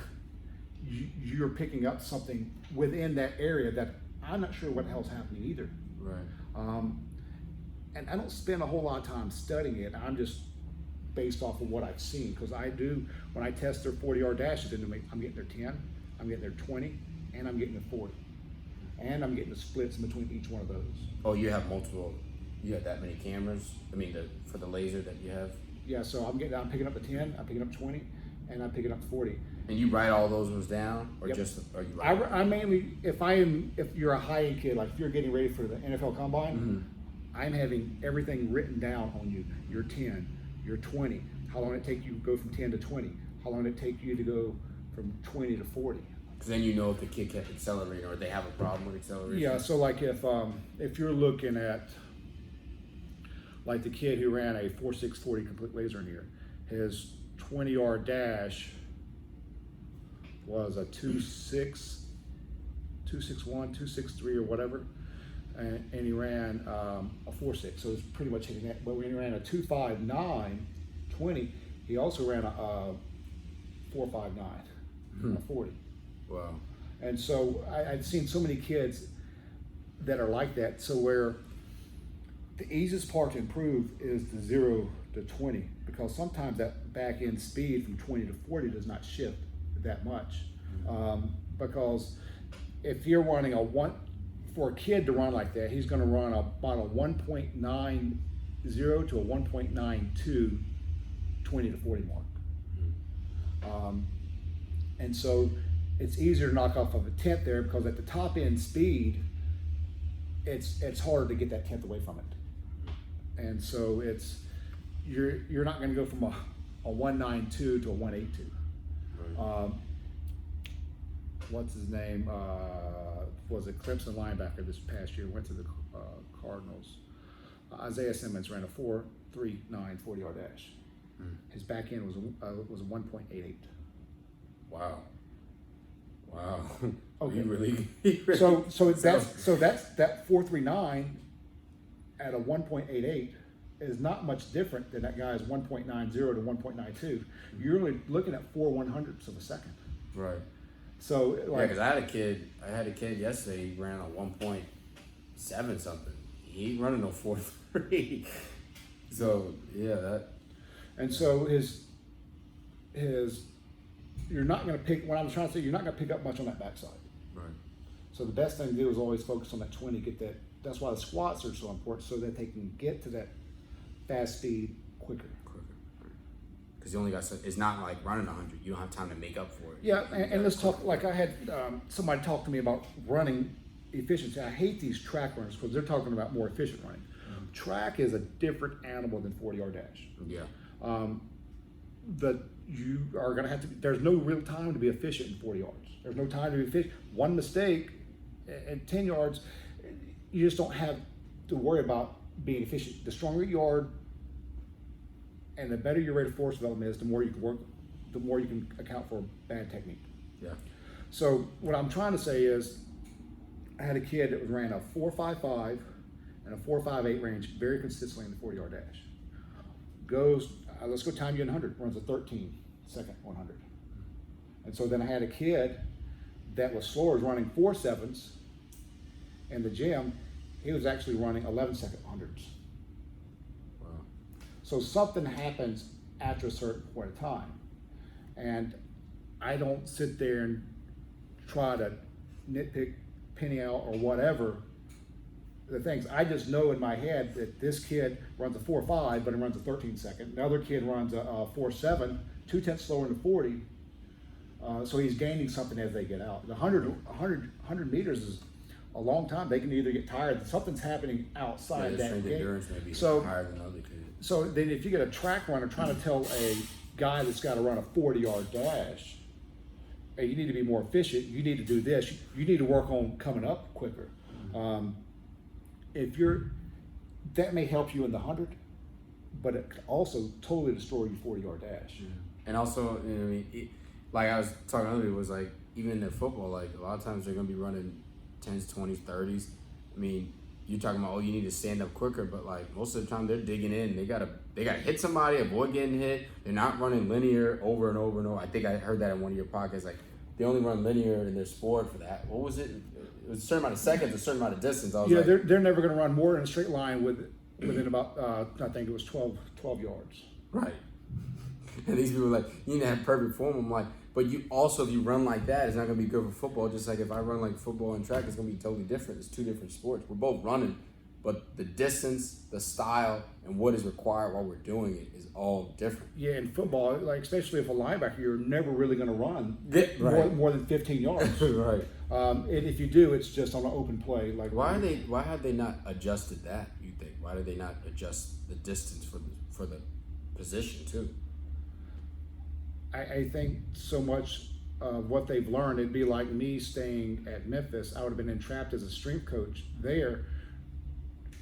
you're picking up something within that area that I'm not sure what the hell's happening either. Right. And I don't spend a whole lot of time studying it. I'm just based off of what I've seen, because I do, when I test their 40-yard dashes, I'm getting their 10, I'm getting their 20, and I'm getting their 40. And I'm getting the splits in between each one of those. Oh, you have that many cameras? I mean, for the laser that you have? Yeah, so I'm picking up the 10, I'm picking up 20, and I'm picking up 40. And you write all those ones down, or Yep. or you write? I mainly, if you're a high-end kid, like if you're getting ready for the NFL Combine, I'm having everything written down on you. Your 10, your 20, how long it take you to go from 10 to 20, how long it take you to go from 20 to 40. Because then if the kid kept accelerating or they have a problem with acceleration. Yeah, so like if you're looking at like the kid who ran a 4.6 40 complete laser in here, his 20-yard dash was a 2.6, 2.61, 2.63 or whatever, and he ran a 4.6, so it's pretty much hitting that. But when he ran a 2.59 20, he also ran a 4.59 a 40. Wow. And so I've seen so many kids that are like that. So where the easiest part to improve is the 0 to 20, because sometimes that back end speed from 20 to 40 does not shift that much. Because if you're running for a kid to run like that, he's going to run about a 1.90 to a 1.92 20 to 40 mark. And so it's easier to knock off of a 10th there, because at the top end speed, it's harder to get that 10th away from it. And so you're not going to go from a 192 to a 182. Right. What's his name? Was a Clemson linebacker this past year, went to the Cardinals. Isaiah Simmons ran a 4.39 40-yard dash. His back end was a 1.88. Wow. Okay. You really So that's that 4.39 at a 1.88 is not much different than that guy's 1.90 to 1.92. You're only looking at 4/100ths of a second. Right. So like, because I had a kid yesterday. He ran a 1.7 something. He ain't running no 4.3. So yeah, that. And so his you're not going to pick. What I'm trying to say, you're not going to pick up much on that backside. Right. So the best thing to do is always focus on that 20. Get that. That's why the squats are so important, so that they can get to that fast speed quicker. Because you only got. It's not like running 100. You don't have time to make up for it. Yeah, and let's talk. Like I had somebody talk to me about running efficiency. I hate these track runners because they're talking about more efficient running. Track is a different animal than 40-yard dash. Yeah. You are going to have to. There's no real time to be efficient in 40 yards. There's no time to be efficient. One mistake at 10 yards, you just don't have to worry about being efficient. The stronger you are, and the better your rate of force development is, the more you can work, the more you can account for bad technique. Yeah. So what I'm trying to say is, I had a kid that ran a 4.55 and a 4.58 range very consistently in the 40-yard dash. Goes, let's go time you in 100, runs a 13 second 100. And so then I had a kid that was slower, was running 4.7s in the gym. He was actually running 11 second 100s. Wow. So something happens after a certain point of time. And I don't sit there and try to nitpick penny out or whatever the things. I just know in my head that this kid runs a 4.5, but he runs a 13 second. Another kid runs a 4.7, 2/10 slower than 40. So he's gaining something as they get out. The 100 meters is a long time. They can either get tired, something's happening outside that gate. So higher than other kids. So then if you get a track runner trying to tell a guy that's got to run a 40-yard dash, hey, you need to be more efficient, you need to do this, you need to work on coming up quicker. That may help you in the 100, but it could also totally destroy your 40-yard dash. Yeah. And also, you know, I mean, like I was talking earlier, was like, even in football, like a lot of times they're going to be running 10s, 20s, 30s. I mean, you're talking about, oh, you need to stand up quicker, but like most of the time they're digging in. They gotta hit somebody, avoid getting hit. They're not running linear over and over and over. I think I heard that in one of your podcasts. Like they only run linear in their sport for that. What was it? It was a certain amount of seconds, a certain amount of distance. I was like, they're never going to run more in a straight line within about I think it was 12 yards. Right. And these people are like, you need to have perfect form. I'm like, but you also, if you run like that, it's not going to be good for football. Just like if I run like football and track, it's going to be totally different. It's two different sports. We're both running, but the distance, the style, and what is required while we're doing it is all different. Yeah, in football, like especially if a linebacker, you're never really going to run Right. more than 15 yards. Right. And if you do, it's just on an open play. Like Why have they not adjusted that? You think? Why did they not adjust the distance for the position too? I think so much of what they've learned, it'd be like me staying at Memphis. I would have been entrapped as a strength coach there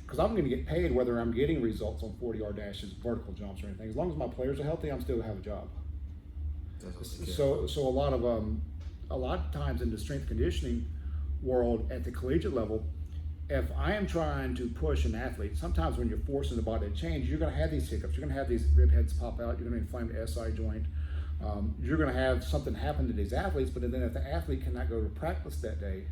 because I'm going to get paid whether I'm getting results on 40-yard dashes, vertical jumps, or anything. As long as my players are healthy, I'm still have a job. So a lot of times in the strength conditioning world at the collegiate level, if I am trying to push an athlete, sometimes when you're forcing the body to change, you're going to have these hiccups. You're going to have these rib heads pop out. You're going to inflame the SI joint. You're going to have something happen to these athletes, but then if the athlete cannot go to practice that day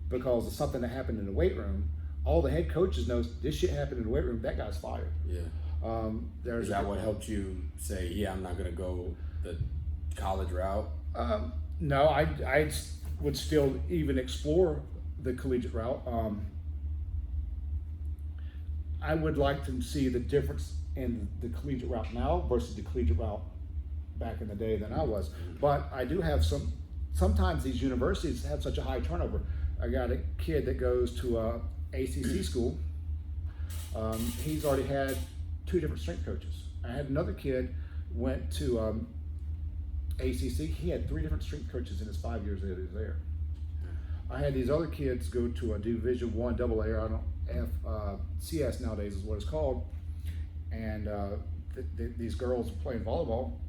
because of something that happened in the weight room, all the head coaches know this shit happened in the weight room, that guy's fired. Yeah. Is that what helped you say, yeah, I'm not going to go the college route? No, I would still even explore the collegiate route. I would like to see the difference in the collegiate route now versus the collegiate route back in the day than I was. But I do have sometimes these universities have such a high turnover. I got a kid that goes to a ACC school. He's already had 2 different strength coaches. I had another kid went to ACC. He had 3 different strength coaches in his 5 years that he was there. I had these other kids go to a Division I AA, I don't CS nowadays is what it's called, and these girls playing volleyball.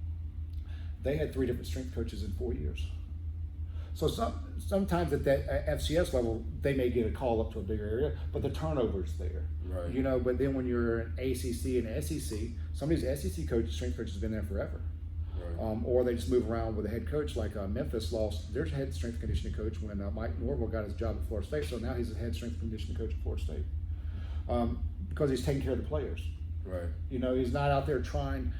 They had 3 different strength coaches in 4 years. So sometimes at that FCS level, they may get a call up to a bigger area, but the turnover's there. Right. You know, but then when you're in ACC and SEC, some of these SEC coaches, strength coaches have been there forever. Right. Or they just move around with a head coach, like Memphis lost their head strength conditioning coach when Mike Norville got his job at Florida State, so now he's the head strength conditioning coach at Florida State. Because he's taking care of the players. Right. You know, he's not out there trying.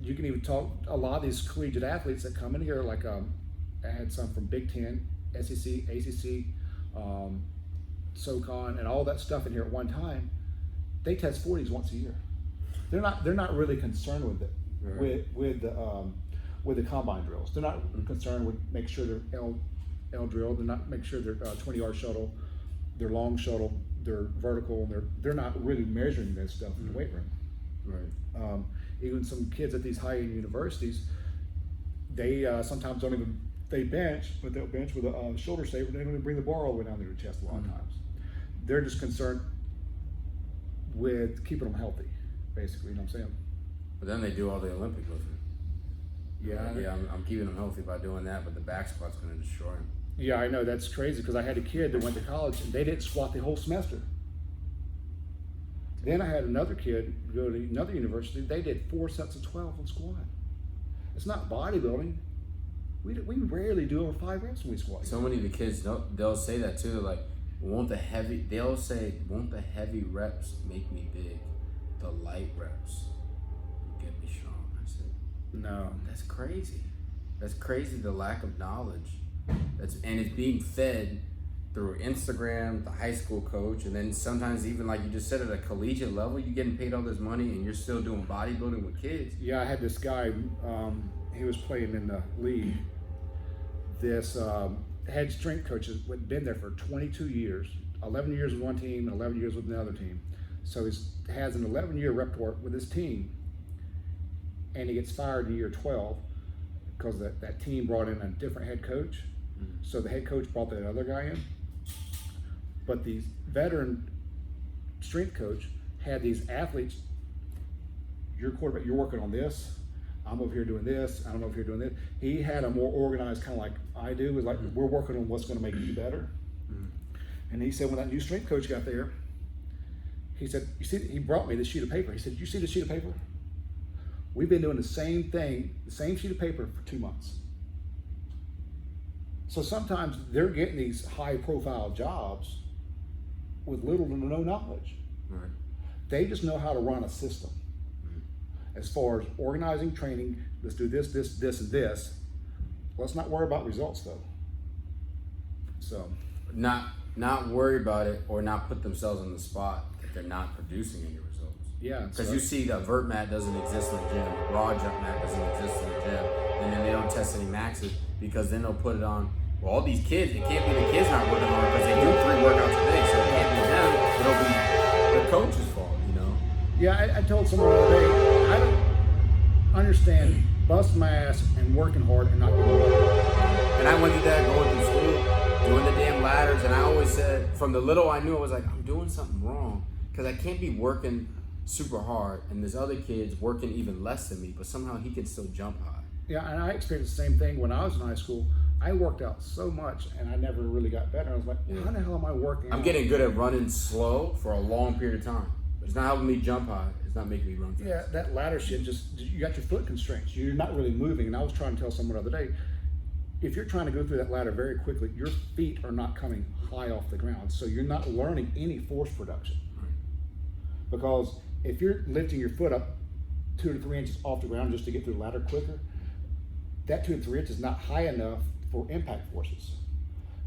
You can even talk a lot of these collegiate athletes that come in here, like I had some from Big Ten, SEC, ACC, SoCon, and all that stuff in here at one time. They test 40s once a year. They're not really concerned with it, right, with the combine drills. They're not concerned with make sure they're L drill. They're not make sure they're 20-yard shuttle, their long shuttle, their vertical. They're not really measuring that stuff in the weight room. Right. Even some kids at these high-end universities, they sometimes don't even, they bench, but they'll bench with a shoulder saver. They don't even bring the bar all the way down to their chest a lot of times. They're just concerned with keeping them healthy, basically, you know what I'm saying? But then they do all the Olympic lifting. Yeah. I'm keeping them healthy by doing that, but the back squat's going to destroy them. Yeah, I know, that's crazy, because I had a kid that went to college and they didn't squat the whole semester. Then I had another kid go to another university. They did 4 sets of 12 on squat. It's not bodybuilding. We rarely do over 5 reps when we squat. So many of the kids, they'll say that too. Like, won't the heavy reps make me big? the light reps will get me strong. I said, No. that's crazy. That's crazy, the lack of knowledge. And it's being fed through Instagram, the high school coach, and then sometimes even like you just said at a collegiate level, you're getting paid all this money and you're still doing bodybuilding with kids. Yeah, I had this guy, he was playing in the league. This head strength coach has been there for 22 years, 11 years with one team and 11 years with another team. So he has an 11-year repertoire with his team, and he gets fired in year 12 because that team brought in a different head coach. So the head coach brought that other guy in. But the veteran strength coach had these athletes, your quarterback, you're working on this, I'm over here doing this, I'm over here doing this. He had a more organized, kind of like I do, was like, we're working on what's gonna make you better. And he said when that new strength coach got there, he said, you see, he brought me this sheet of paper. He said, you see this sheet of paper? We've been doing the same thing, the same sheet of paper for 2 months. So sometimes they're getting these high profile jobs with little to no knowledge. Right. They just know how to run a system. As far as organizing, training, let's do this, this, this, and this. Let's not worry about results though. So. Not worry about it or not put themselves on the spot if they're not producing any results. Yeah. Because you see the vert mat doesn't exist in the gym, the raw jump mat doesn't exist in the gym, and then they don't test any maxes because then they'll put it on. Well, all these kids, it can't be the kids not working on it because they do 3 workouts a day, so it can't be them. It'll be the coach's fault, you know? Yeah, I told someone the other day, I don't understand busting my ass and working hard and not getting better. And I went through that going through school, doing the damn ladders, and I always said, from the little I knew, I was like, I'm doing something wrong because I can't be working super hard and this other kid's working even less than me, but somehow he can still jump high. Yeah, and I experienced the same thing when I was in high school. I worked out so much and I never really got better. I was like, how the hell am I working I'm out? getting good at running slow for a long period of time. But it's not helping me jump high. It's not making me run fast. Yeah, that ladder shit, you got your foot constraints. You're not really moving. And I was trying to tell someone the other day, if you're trying to go through that ladder very quickly, your feet are not coming high off the ground. So you're not learning any force production. Right. Because if you're lifting your foot up 2 to 3 inches off the ground just to get through the ladder quicker, that 2 to 3 inches is not high enough for impact forces.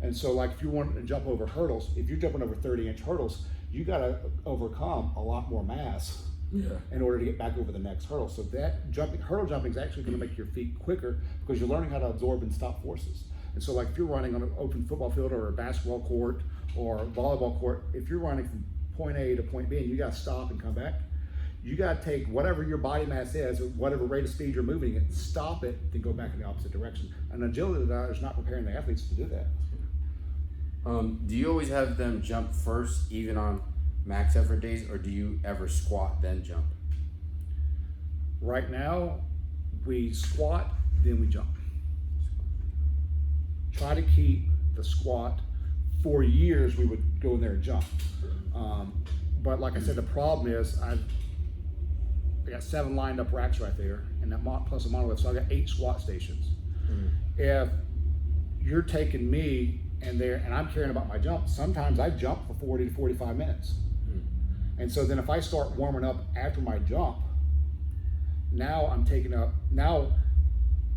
And so like if you want to jump over hurdles, if you're jumping over 30-inch hurdles, you got to overcome a lot more mass in order to get back over the next hurdle. So that hurdle jumping is actually going to make your feet quicker because you're learning how to absorb and stop forces. And so like if you're running on an open football field or a basketball court or a volleyball court, if you're running from point A to point B and you got to stop and come back, you got to take whatever your body mass is, or whatever rate of speed you're moving it, stop it, then go back in the opposite direction. And agility is not preparing the athletes to do that. Do you always have them jump first, even on max effort days, or do you ever squat then jump? Right now, we squat, then we jump. Try to keep the squat. For years, we would go in there and jump. But like I said, the problem is I got 7 lined up racks right there, and that plus a monolift, so I got 8 squat stations. If you're taking me and I'm caring about my jump, sometimes I jump for 40 to 45 minutes. And so then if I start warming up after my jump, now I'm taking up,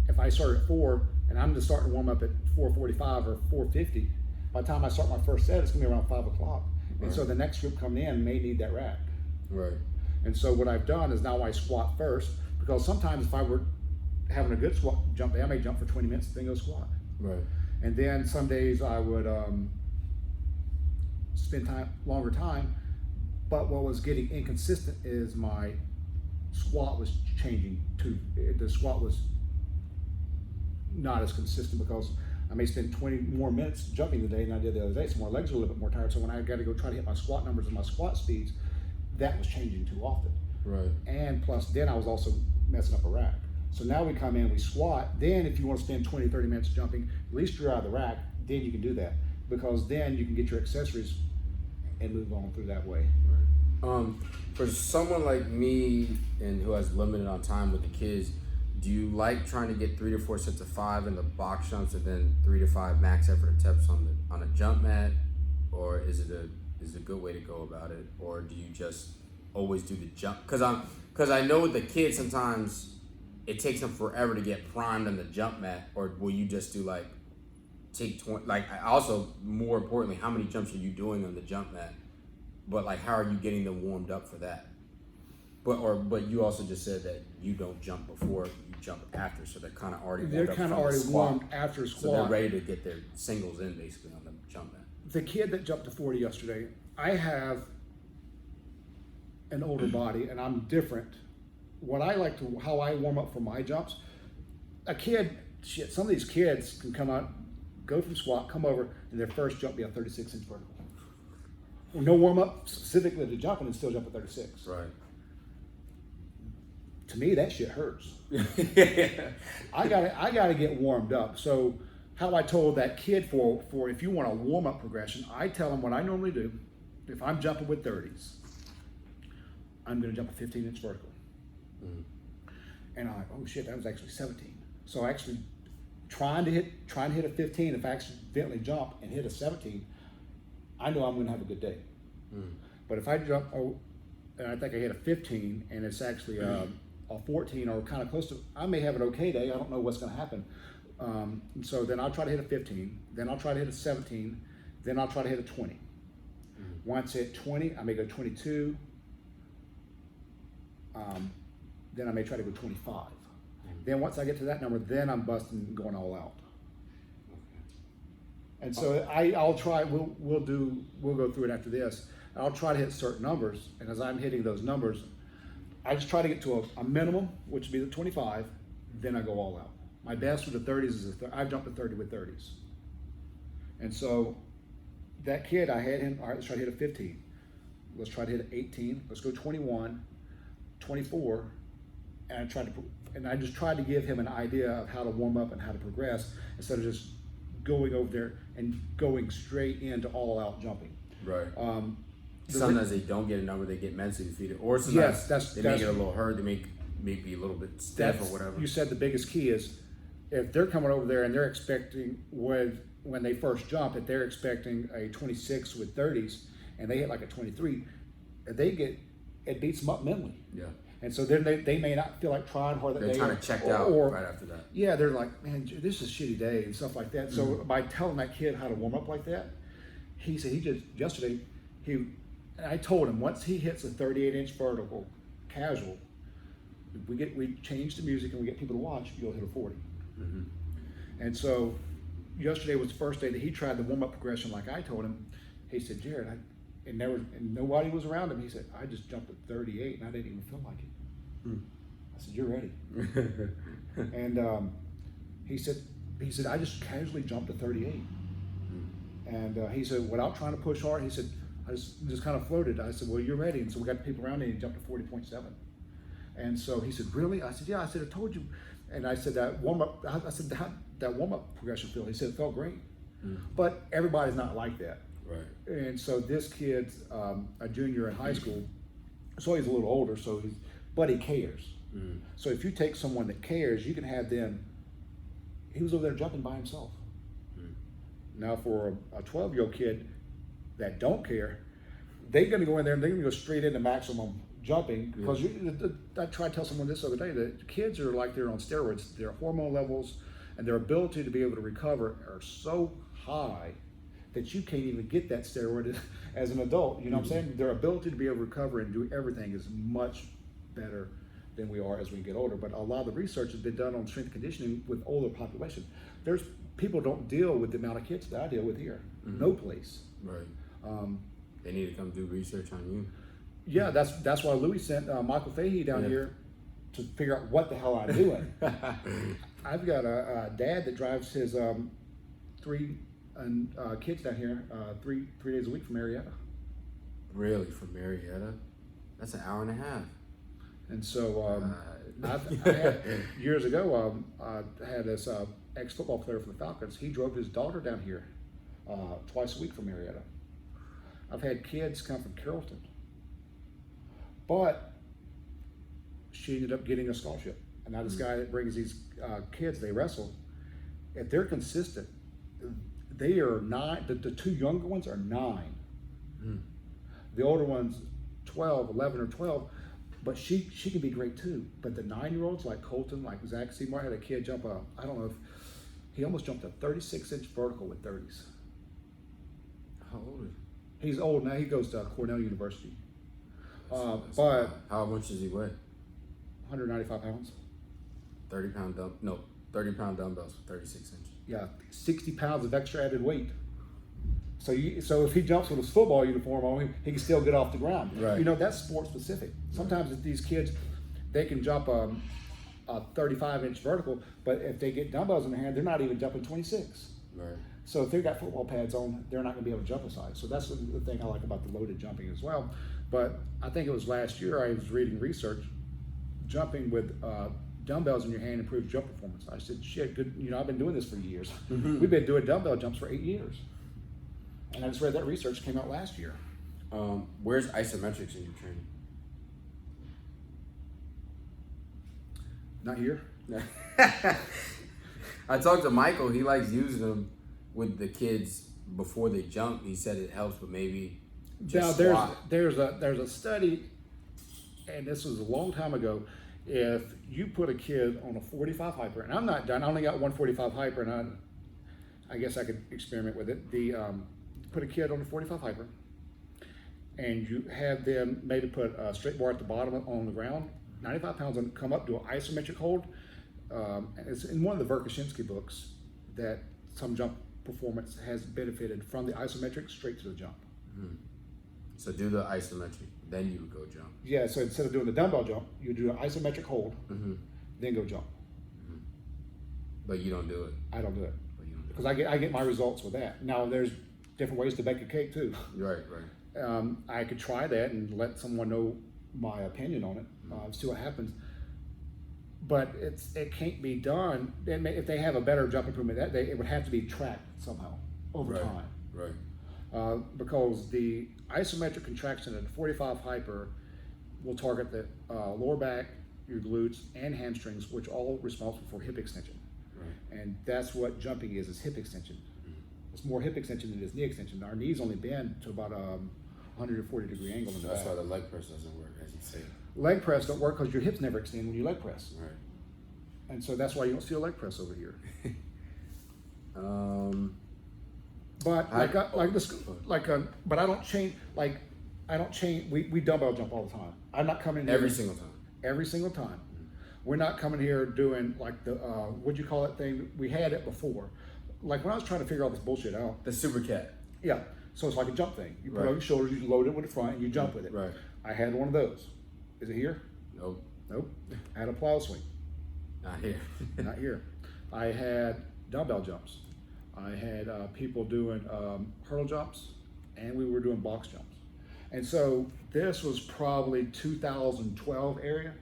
if I start at 4 and I'm just starting to warm up at 4:45 or 4:50, by the time I start my first set, it's gonna be around 5 o'clock. And so the next group coming in may need that rack. Right. And so what I've done is now I squat first, because sometimes if I were having a good squat jump day, I may jump for 20 minutes, then go squat. Right. And then some days I would spend longer time, but what was getting inconsistent is my squat was changing too. The squat was not as consistent because I may spend 20 more minutes jumping today than I did the other day, so my legs were a little bit more tired. So when I got to go try to hit my squat numbers and my squat speeds, that was changing too often. Right. And plus then I was also messing up a rack. So now we come in, we squat, then if you want to spend 20, 30 minutes jumping, at least you're out of the rack, then you can do that. Because then you can get your accessories and move on through that way. Right. For someone like me and who has limited on time with the kids, do you like trying to get 3 to 4 sets of 5 in the box jumps and then 3 to 5 max effort attempts on a jump mat, or is it a good way to go about it, or do you just always do the jump? Because I know with the kids sometimes it takes them forever to get primed on the jump mat, or will you just do like take 20? Like also more importantly, how many jumps are you doing on the jump mat? But like, how are you getting them warmed up for that? But you also just said that you don't jump before, you jump after, so they're kind of already warmed They're up kind of from the already squat. warmed after squat. So they're ready to get their singles in basically on the jump mat. The kid that jumped to 40 yesterday, I have an older body and I'm different. How I warm up for my jumps, some of these kids can come out, go from squat, come over, and their first jump be a 36-inch vertical. No warm up specifically to jumping and still jump at 36. Right. To me, that shit hurts. I gotta get warmed up. So how I told that kid for if you want a warm up progression, I tell him what I normally do. If I'm jumping with 30s, I'm gonna jump a 15-inch vertical. And I'm like, oh shit, that was actually 17. So actually trying to hit a 15, if I accidentally jump and hit a 17, I know I'm gonna have a good day. But if I jump, and I think I hit a 15 and it's actually a 14 or kind of close to, I may have an okay day. I don't know what's going to happen. So then I'll try to hit a 15, then I'll try to hit a 17, then I'll try to hit a 20. Once at 20, I may go 22. Then I may try to go 25. Then once I get to that number, then I'm busting and going all out. And so I'll try. We'll go through it after this. I'll try to hit certain numbers, and as I'm hitting those numbers, I just try to get to a minimum, which would be the 25. Then I go all out. My best with the 30s is I've jumped to 30 with 30s. And so that kid, I had him. All right, let's try to hit a 15. Let's try to hit an 18. Let's go 21, 24, and I just tried to give him an idea of how to warm up and how to progress instead of just going over there and going straight into all out jumping. Right. Sometimes they don't get a number, they get mentally defeated, or sometimes they may get a little hurt, they may be a little bit stiff or whatever. You said the biggest key is if they're coming over there and they're expecting when they first jump, if they're expecting a 26 with 30s and they hit like a 23, it beats them up mentally. Yeah. And so then they may not feel like trying hard that they're day. They're trying to check out right after that. Yeah, they're like, man, this is a shitty day and stuff like that. So by telling that kid how to warm up like that, he said yesterday, I told him once he hits a 38-inch vertical, casual, we change the music and we get people to watch, you'll hit a 40. And so yesterday was the first day that he tried the warm-up progression like I told him. He said, Jared, and nobody was around him. He said, I just jumped at 38 and I didn't even feel like it. I said, you're ready. And he said, I just casually jumped to 38. And he said, without trying to push hard, he said, I just kind of floated. I said, well, you're ready. And so we got people around me and he jumped to 40.7. And so he said, really? I said, yeah. I said, I told you. And I said, that warm-up, that warm-up progression feel? He said, it felt great. But everybody's not like that. Right. And so this kid's a junior in high school, so he's a little older, but he cares. So if you take someone that cares, you can have them, he was over there jumping by himself. Now for a 12-year-old kid that don't care, they're gonna go in there and they're gonna go straight into maximum jumping because I tried to tell someone this other day that kids are like they're on steroids. Their hormone levels and their ability to be able to recover are so high that you can't even get that steroid as an adult. You know what I'm saying? Their ability to be able to recover and do everything is much better than we are as we get older. But a lot of the research has been done on strength conditioning with older population. People don't deal with the amount of kids that I deal with here. No place. Right. They need to come do research on you. Yeah, that's why Louis sent Michael Fahey down here to figure out what the hell I'm doing. I've got a dad that drives his three kids down here 3 days a week from Marietta. Really, from Marietta? That's an hour and a half. And so I had, years ago, I had this ex-football player for the Falcons. He drove his daughter down here twice a week from Marietta. I've had kids come from Carrollton, but she ended up getting a scholarship. And now this guy that brings these kids, they wrestle. If they're consistent, they are 9. The two younger ones are 9. The older ones, 12, 11 or 12, but she can be great too. But the 9-year-olds like Colton, like Zach Seymour, had a kid jump I don't know if he almost jumped a 36-inch vertical with 30s. How old is he? He's old now. He goes to Cornell University. But how much does he weigh? 195 pounds. 30-pound dumbbells for 36 inches. Yeah, 60 pounds of extra added weight. So if he jumps with his football uniform on, he can still get off the ground. Right. You know, that's sport specific. Sometimes these kids, they can jump a 35-inch vertical, but if they get dumbbells in their hand, they're not even jumping 26. Right. So if they've got football pads on, they're not going to be able to jump as high. So that's the thing I like about the loaded jumping as well. But I think it was last year I was reading research, jumping with dumbbells in your hand improves jump performance. I said, shit, good. You know, I've been doing this for years. Mm-hmm. We've been doing dumbbell jumps for 8 years. And I just read that research came out last year. Where's isometrics in your training? Not here. I talked to Michael. He likes using them with the kids before they jump. He said it helps, but maybe just now there's a study, and this was a long time ago. If you put a kid on a 45 hyper, and I'm not done. I only got one 45 hyper, and I guess I could experiment with it. Put a kid on a 45 hyper, and you have them maybe put a straight bar at the bottom on the ground, 95 pounds, and come up to an isometric hold. And it's in one of the Verkhoshansky books that some jump performance has benefited from the isometric straight to the jump. Mm-hmm. So do the isometric, then you would go jump. Yeah, so instead of doing the dumbbell jump, you do an isometric hold, mm-hmm. then go jump. Mm-hmm. But you don't do it. I don't do it because I I get my results with that. Now there's different ways to bake a cake too. Right. I could try that and let someone know my opinion on it, see what happens. But it can't be done. If they have a better jump improvement that day, it would have to be tracked somehow over time. Right. Because the isometric contraction at a 45 hyper will target the lower back, your glutes, and hamstrings, which all responsible for hip extension. Right. And that's what jumping is hip extension. It's more hip extension than it is knee extension. Our knees only bend to about 140-degree angle in the That's back. why the leg press doesn't work, as you say. Leg press don't work because your hips never extend when you leg press. Right. And so that's why you don't see a leg press over here. But but I don't change. We dumbbell jump all the time. I'm not coming in every single time. Every single time. We're not coming here doing like the what'd you call that thing? We had it before. Like when I was trying to figure all this bullshit out. The super cat. Yeah. So it's like a jump thing. You put it on your shoulders, you load it with the front, and you jump with it. Right. I had one of those. Is it here? Nope. I had a plow swing. Not here. Not here. I had dumbbell jumps. I had people doing hurdle jumps, and we were doing box jumps. And so this was probably 2012 area,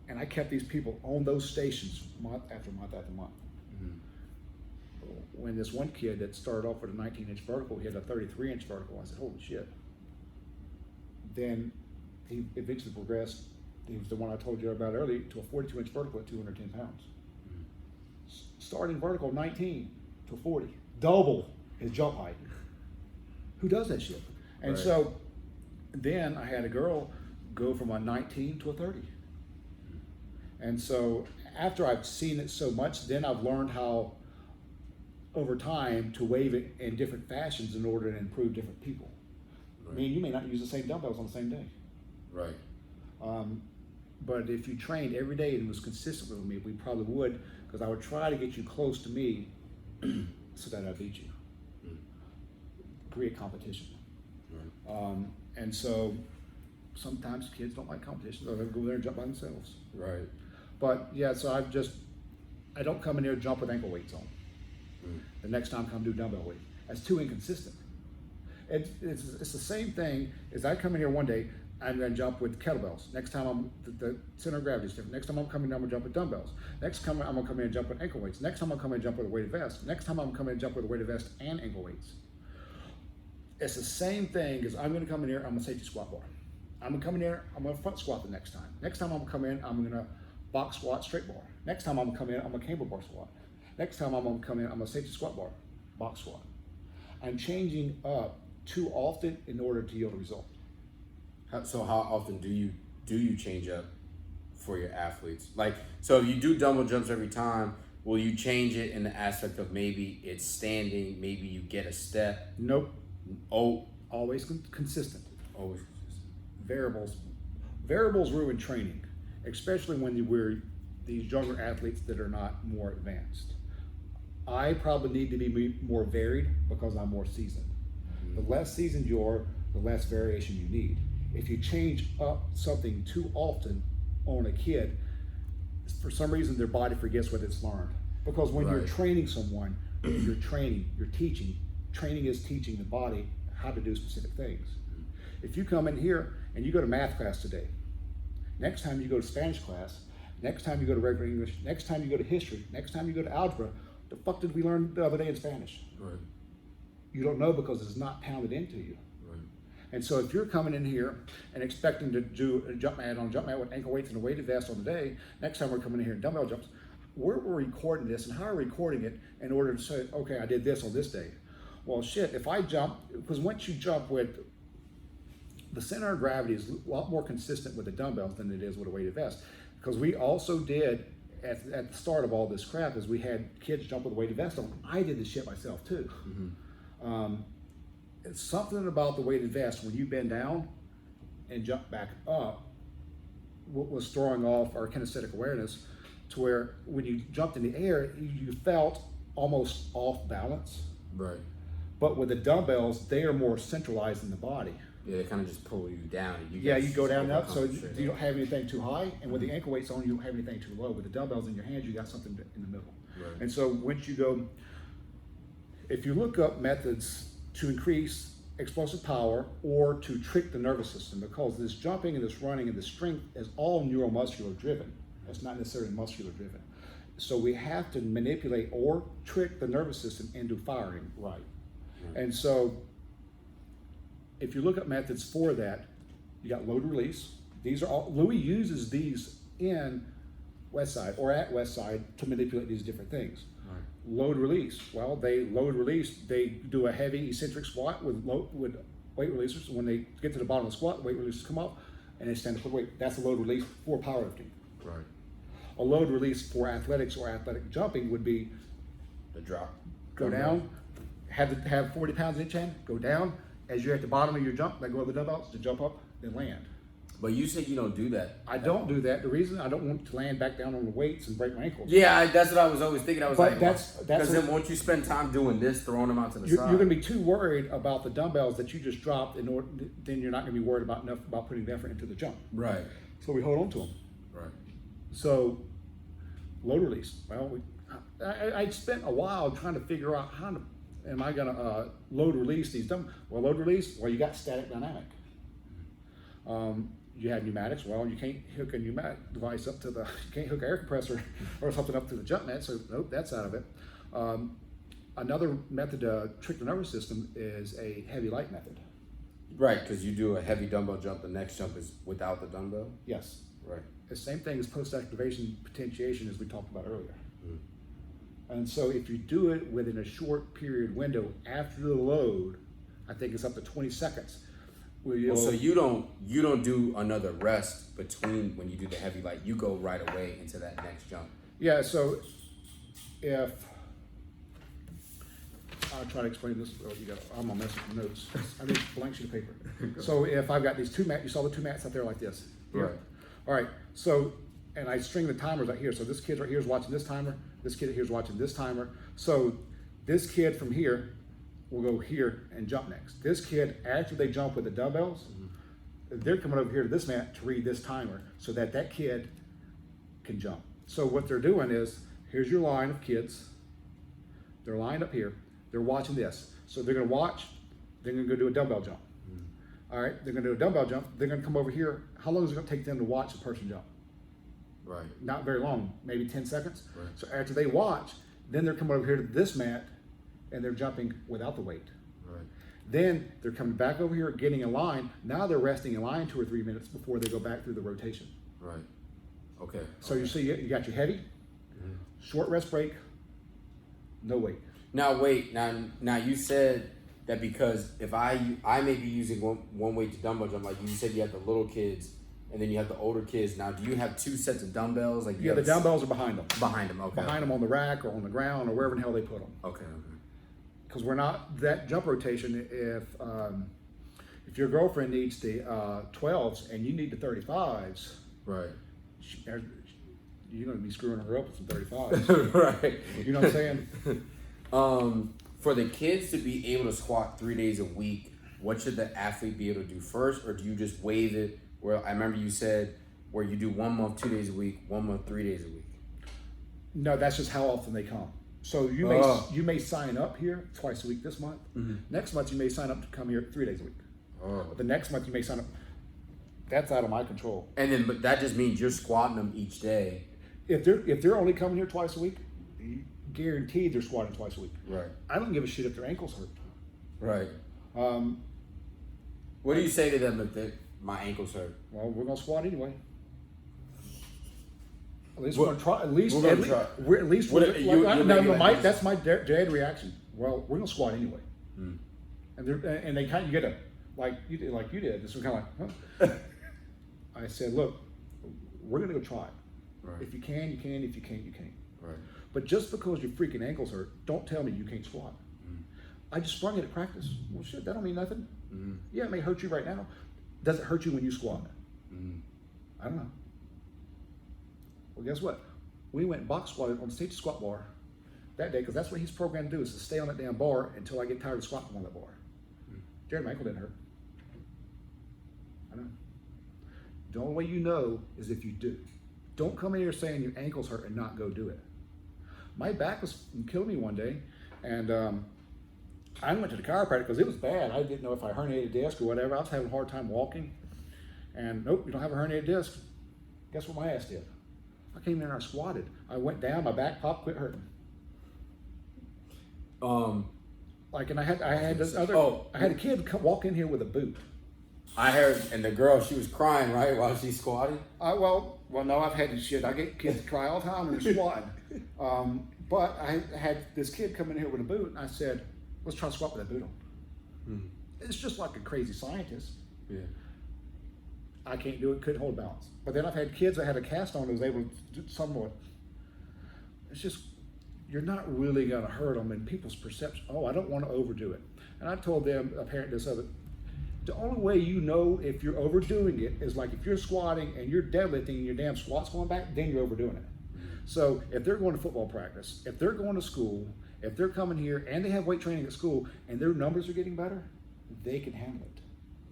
and I kept these people on those stations month after month after month. When this one kid that started off with a 19-inch vertical, he had a 33-inch vertical. I said, holy shit. Then he eventually progressed. He was the one I told you about earlier, to a 42-inch vertical at 210 pounds. Starting vertical 19 to 40, double his jump height. Who does that shit? And so then I had a girl go from a 19 to a 30. And so after I've seen it so much, then I've learned how over time to wave it in different fashions in order to improve different people. Right. I mean, you may not use the same dumbbells on the same day. Right. But if you trained every day and was consistent with me, we probably would, because I would try to get you close to me so that I beat you. Create competition. Right. And so sometimes kids don't like competition, so they'll go there and jump by themselves. Right. But yeah, so I don't come in here and jump with ankle weights on. The next time come do dumbbell weight. That's too inconsistent. It's the same thing as I come in here one day, I'm going to jump with kettlebells. Next time the center of gravity is different. Next time I'm coming in, I'm going to jump with dumbbells. Next time I'm going to come in and jump with ankle weights. Next time I'm coming in and jump with a weighted vest. Next time I'm coming in and jump with a weighted vest and ankle weights. It's the same thing as I'm going to come in here, I'm going to safety squat bar. I'm going to come in here, I'm going to front squat the next time. Next time I'm going to come in, I'm going to box squat, straight bar. Next time I'm going to come in, I'm going to camber bar squat. Next time I'm going to come in, I'm going to safety squat bar, box squat. I'm changing up too often in order to yield a result. So how often do you change up for your athletes? Like, so if you do dumbbell jumps every time, will you change it in the aspect of maybe it's standing, maybe you get a step? Nope. Oh, Always consistent. always. Variables ruin training, especially when we're these younger athletes that are not more advanced. I probably need to be more varied because I'm more seasoned. The less seasoned you are, the less variation you need. If you change up something too often on a kid, for some reason their body forgets what it's learned. Because when you're training someone, you're teaching. Training is teaching the body how to do specific things. If you come in here and you go to math class today, next time you go to Spanish class, next time you go to regular English, next time you go to history, next time you go to algebra, the fuck did we learn the other day in Spanish? Right. You don't know because it's not pounded into you. Right. And so if you're coming in here and expecting to do a jump mat with ankle weights and a weighted vest on the day, next time we're coming in here and dumbbell jumps, we're recording this, and how are we recording it in order to say, okay, I did this on this day? Well, shit, if I jump, because once you jump with, the center of gravity is a lot more consistent with the dumbbells than it is with a weighted vest. Because we also did, at the start of all this crap, is we had kids jump with a weighted vest on. I did this shit myself too. It's something about the weighted vest, when you bend down and jump back up, what was throwing off our kinesthetic awareness, to where when you jumped in the air, you felt almost off balance. Right. But with the dumbbells, they are more centralized in the body. Yeah, they kind of just pull you down. And you go down and up, so you don't have anything too high, and with the ankle weights on, you don't have anything too low. With the dumbbells in your hands, you got something in the middle. Right. And so once you go, if you look up methods to increase explosive power or to trick the nervous system, because this jumping and this running and this strength is all neuromuscular driven. It's not necessarily muscular driven. So we have to manipulate or trick the nervous system into firing right. And so if you look at methods for that, you got load release. These are all, Louis uses these in Westside or at Westside to manipulate these different things. Right. Load release, well, they do a heavy eccentric squat with weight releasers. When they get to the bottom of the squat, weight releasers come up and they stand up with weight. That's a load release for powerlifting. Right. A load release for athletics or athletic jumping would be the drop. Go down, have 40 pounds in each hand, go down. As you're at the bottom of your jump, let go of the dumbbells to jump up, then land. But you said you don't do that. I don't do that. The reason I don't want to land back down on the weights and break my ankles. Yeah, that's what I was always thinking. I was like, that's because then once you spend time doing this, throwing them out to the side, you're going to be too worried about the dumbbells that you just dropped. Then you're not going to be worried about putting the effort into the jump. Right. So we hold on to them. Right. So load release. Well, I spent a while trying to figure out how to. Am I going to load release these dumbbells? Well, load release. Well, you got static dynamic. You have pneumatics. Well, you can't hook a pneumatic device up to the. You can't hook an air compressor or something up to the jump mat. So nope, that's out of it. Another method to trick the nervous system is a heavy light method. Right, because you do a heavy dumbbell jump. The next jump is without the dumbbell. Yes. Right. The same thing as post-activation potentiation as we talked about earlier. And so if you do it within a short period window after the load, I think it's up to 20 seconds. So you don't do another rest between when you do the heavy light. You go right away into that next jump. Yeah. So if I'll try to explain this. I'm gonna mess with the notes. I need a blank sheet of paper. So if I've got these two mats, you saw the two mats out there like this. Here. Right. All right. So and I string the timers right here. So this kid right here is watching this timer. This kid here is watching this timer. So this kid from here will go here and jump next. This kid, after they jump with the dumbbells, they're coming over here to this mat to read this timer so that kid can jump. So what they're doing is, here's your line of kids. They're lined up here. They're watching this. So they're gonna watch, they're gonna go do a dumbbell jump. All right, they're gonna do a dumbbell jump. They're gonna come over here. How long is it gonna take them to watch a person jump? Right. Not very long, maybe 10 seconds. Right. So after they watch, then they're coming over here to this mat and they're jumping without the weight. Right. Then they're coming back over here, getting in line. Now they're resting in line 2 or 3 minutes before they go back through the rotation. Right. Okay. So you see, you got your heavy, short rest break, no weight. Now wait. Now you said that because if I may be using one weight to dumbbell jump, like you said, you have the little kids and then you have the older kids. Now, do you have 2 sets of dumbbells? Like the dumbbells are behind them. Behind them, okay. Behind them on the rack or on the ground or wherever in the hell they put them. Okay. Because we're not that jump rotation. If your girlfriend needs the 12s and you need the 35s, right? You're going to be screwing her up with some 35s, right? You know what I'm saying? For the kids to be able to squat 3 days a week, what should the athlete be able to do first, or do you just waive it? Where I remember you said where you do 1 month 2 days a week, 1 month 3 days a week. No, that's just how often they come. So you may sign up here twice a week this month. Mm-hmm. Next month you may sign up to come here 3 days a week. The next month you may sign up. That's out of my control. And then, but that just means you're squatting them each day. If they're only coming here twice a week, guaranteed they're squatting twice a week. Right. I don't give a shit if their ankles hurt. Right. What do you say to them if my ankles hurt? Well, we're gonna squat anyway. At least we're gonna try. At least Mike. That's my dead reaction. Well, we're gonna squat anyway. Mm. And they kind of get a like you did. This was kind of like, huh? I said, look, we're gonna go try it. Right. If you can, you can. If you can't, you can't. Right. But just because your freaking ankles hurt, don't tell me you can't squat. Mm. I just sprung it at practice. Well, shit, that don't mean nothing. Mm. Yeah, it may hurt you right now. Does it hurt you when you squat? Mm. I don't know. Well, guess what? We went box squatted on the stage squat bar that day because that's what he's programmed to do is to stay on that damn bar until I get tired of squatting on that bar. Mm. Jared, my ankle didn't hurt. I know. The only way you know is if you do. Don't come in here saying your ankles hurt and not go do it. My back was killing me one day, and I went to the chiropractor because it was bad. I didn't know if I herniated disc or whatever. I was having a hard time walking, and nope, you don't have a herniated disc. Guess what my ass did? I came in and I squatted. I went down, my back popped, quit hurting. And I had this other. I had a kid walk in here with a boot. I heard, and the girl, she was crying, right, while she's squatting? Well, no, I've had this shit. I get kids to cry all the time when they're squatting. But I had this kid come in here with a boot, and I said, let's try to squat with that boot on. Mm-hmm. It's just like a crazy scientist. Yeah. I can't do it, couldn't hold balance. But then I've had kids that had a cast on that was able to do somewhat. It's just, you're not really going to hurt them, and people's perception, I don't want to overdo it. And I told them, a parent this other, the only way you know if you're overdoing it is like if you're squatting and you're deadlifting and your damn squat's going back, then you're overdoing it. So if they're going to football practice, if they're going to school, if they're coming here and they have weight training at school and their numbers are getting better, they can handle it.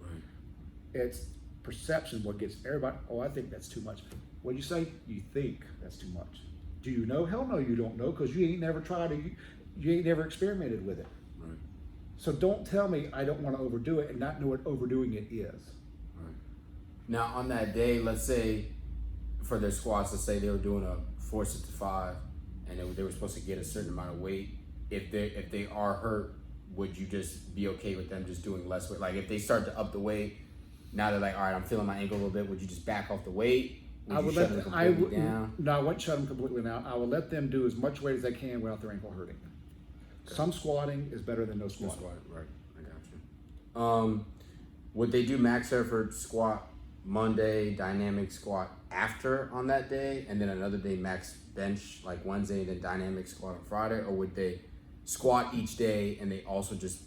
Right. It's perception what gets everybody, I think that's too much. What'd you say? You think that's too much. Do you know? Hell no, you don't know because you ain't never tried it. You ain't never experimented with it. Right. So don't tell me I don't want to overdo it and not know what overdoing it is. Right. Now on that day, let's say for their squats, let's say they were doing a 4 sets to 5 and they were supposed to get a certain amount of weight. If they are hurt, would you just be okay with them just doing less weight? Like if they start to up the weight, now they're like, all right, I'm feeling my ankle a little bit. Would you just back off the weight? I would let them completely down. No, I wouldn't shut them completely down. I would let them do as much weight as they can without their ankle hurting. Okay. Some squatting is better than no squatting. Right, I got you. Would they do max effort squat Monday, dynamic squat after on that day, and then another day max bench like Wednesday, and then dynamic squat on Friday, or would they squat each day and they also just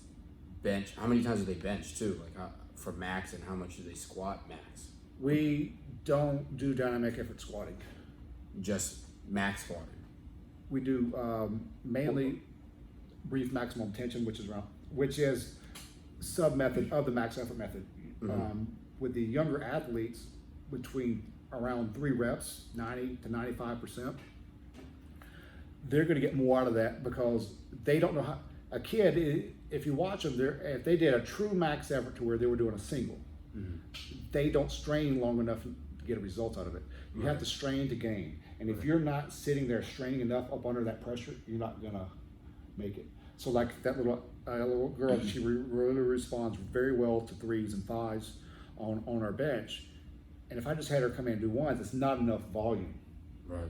bench? How many times do they bench too, like for max, and how much do they squat max? We don't do dynamic effort squatting. Just max squatting. We do mainly brief maximum tension, which is sub method of the max effort method. Mm-hmm. With the younger athletes, between around 3 reps, 90 to 95%, they're going to get more out of that because they don't know how. A kid, if you watch them, if they did a true max effort to where they were doing a single, mm-hmm. they don't strain long enough to get a result out of it. You have to strain to gain. And if you're not sitting there straining enough up under that pressure, you're not going to make it. So like that little girl, she really responds very well to 3s and 5s on our bench. And if I just had her come in and do 1s, it's not enough volume. Right.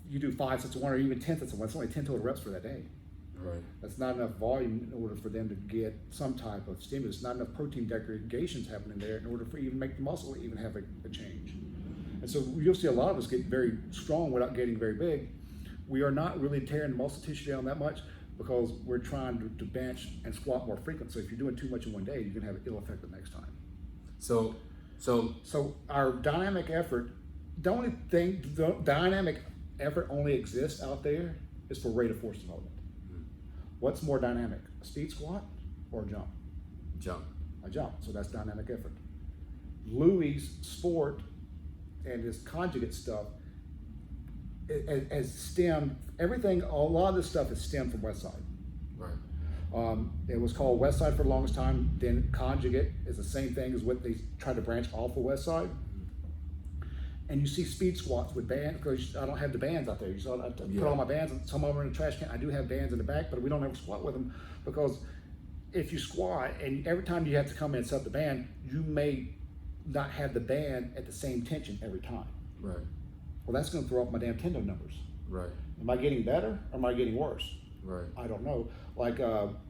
You do 5 sets of 1 or even 10 sets of 1, it's only 10 total reps for that day. Right. That's not enough volume in order for them to get some type of stimulus. Not enough protein degradations happening there in order for even make the muscle even have a change. And so you'll see a lot of us get very strong without getting very big. We are not really tearing the muscle tissue down that much because we're trying to bench and squat more frequent. So if you're doing too much in one day, you're gonna have an ill effect the next time. So our dynamic effort, the dynamic effort only exists out there is for rate of force development. What's more dynamic, a speed squat or a jump? Jump. A jump, so that's dynamic effort. Louis' sport and his conjugate stuff has stemmed, everything, a lot of this stuff is stemmed from Westside. Right. It was called Westside for the longest time, then conjugate is the same thing as what they tried to branch off of Westside. And you see speed squats with bands, because I don't have the bands out there. You saw I put all my bands, and some of them are in the trash can. I do have bands in the back, but we don't ever squat with them, because if you squat and every time you have to come in and set the band, you may not have the band at the same tension every time. Right. Well, that's going to throw off my damn tendon numbers. Right. Am I getting better or am I getting worse? Right. I don't know. Like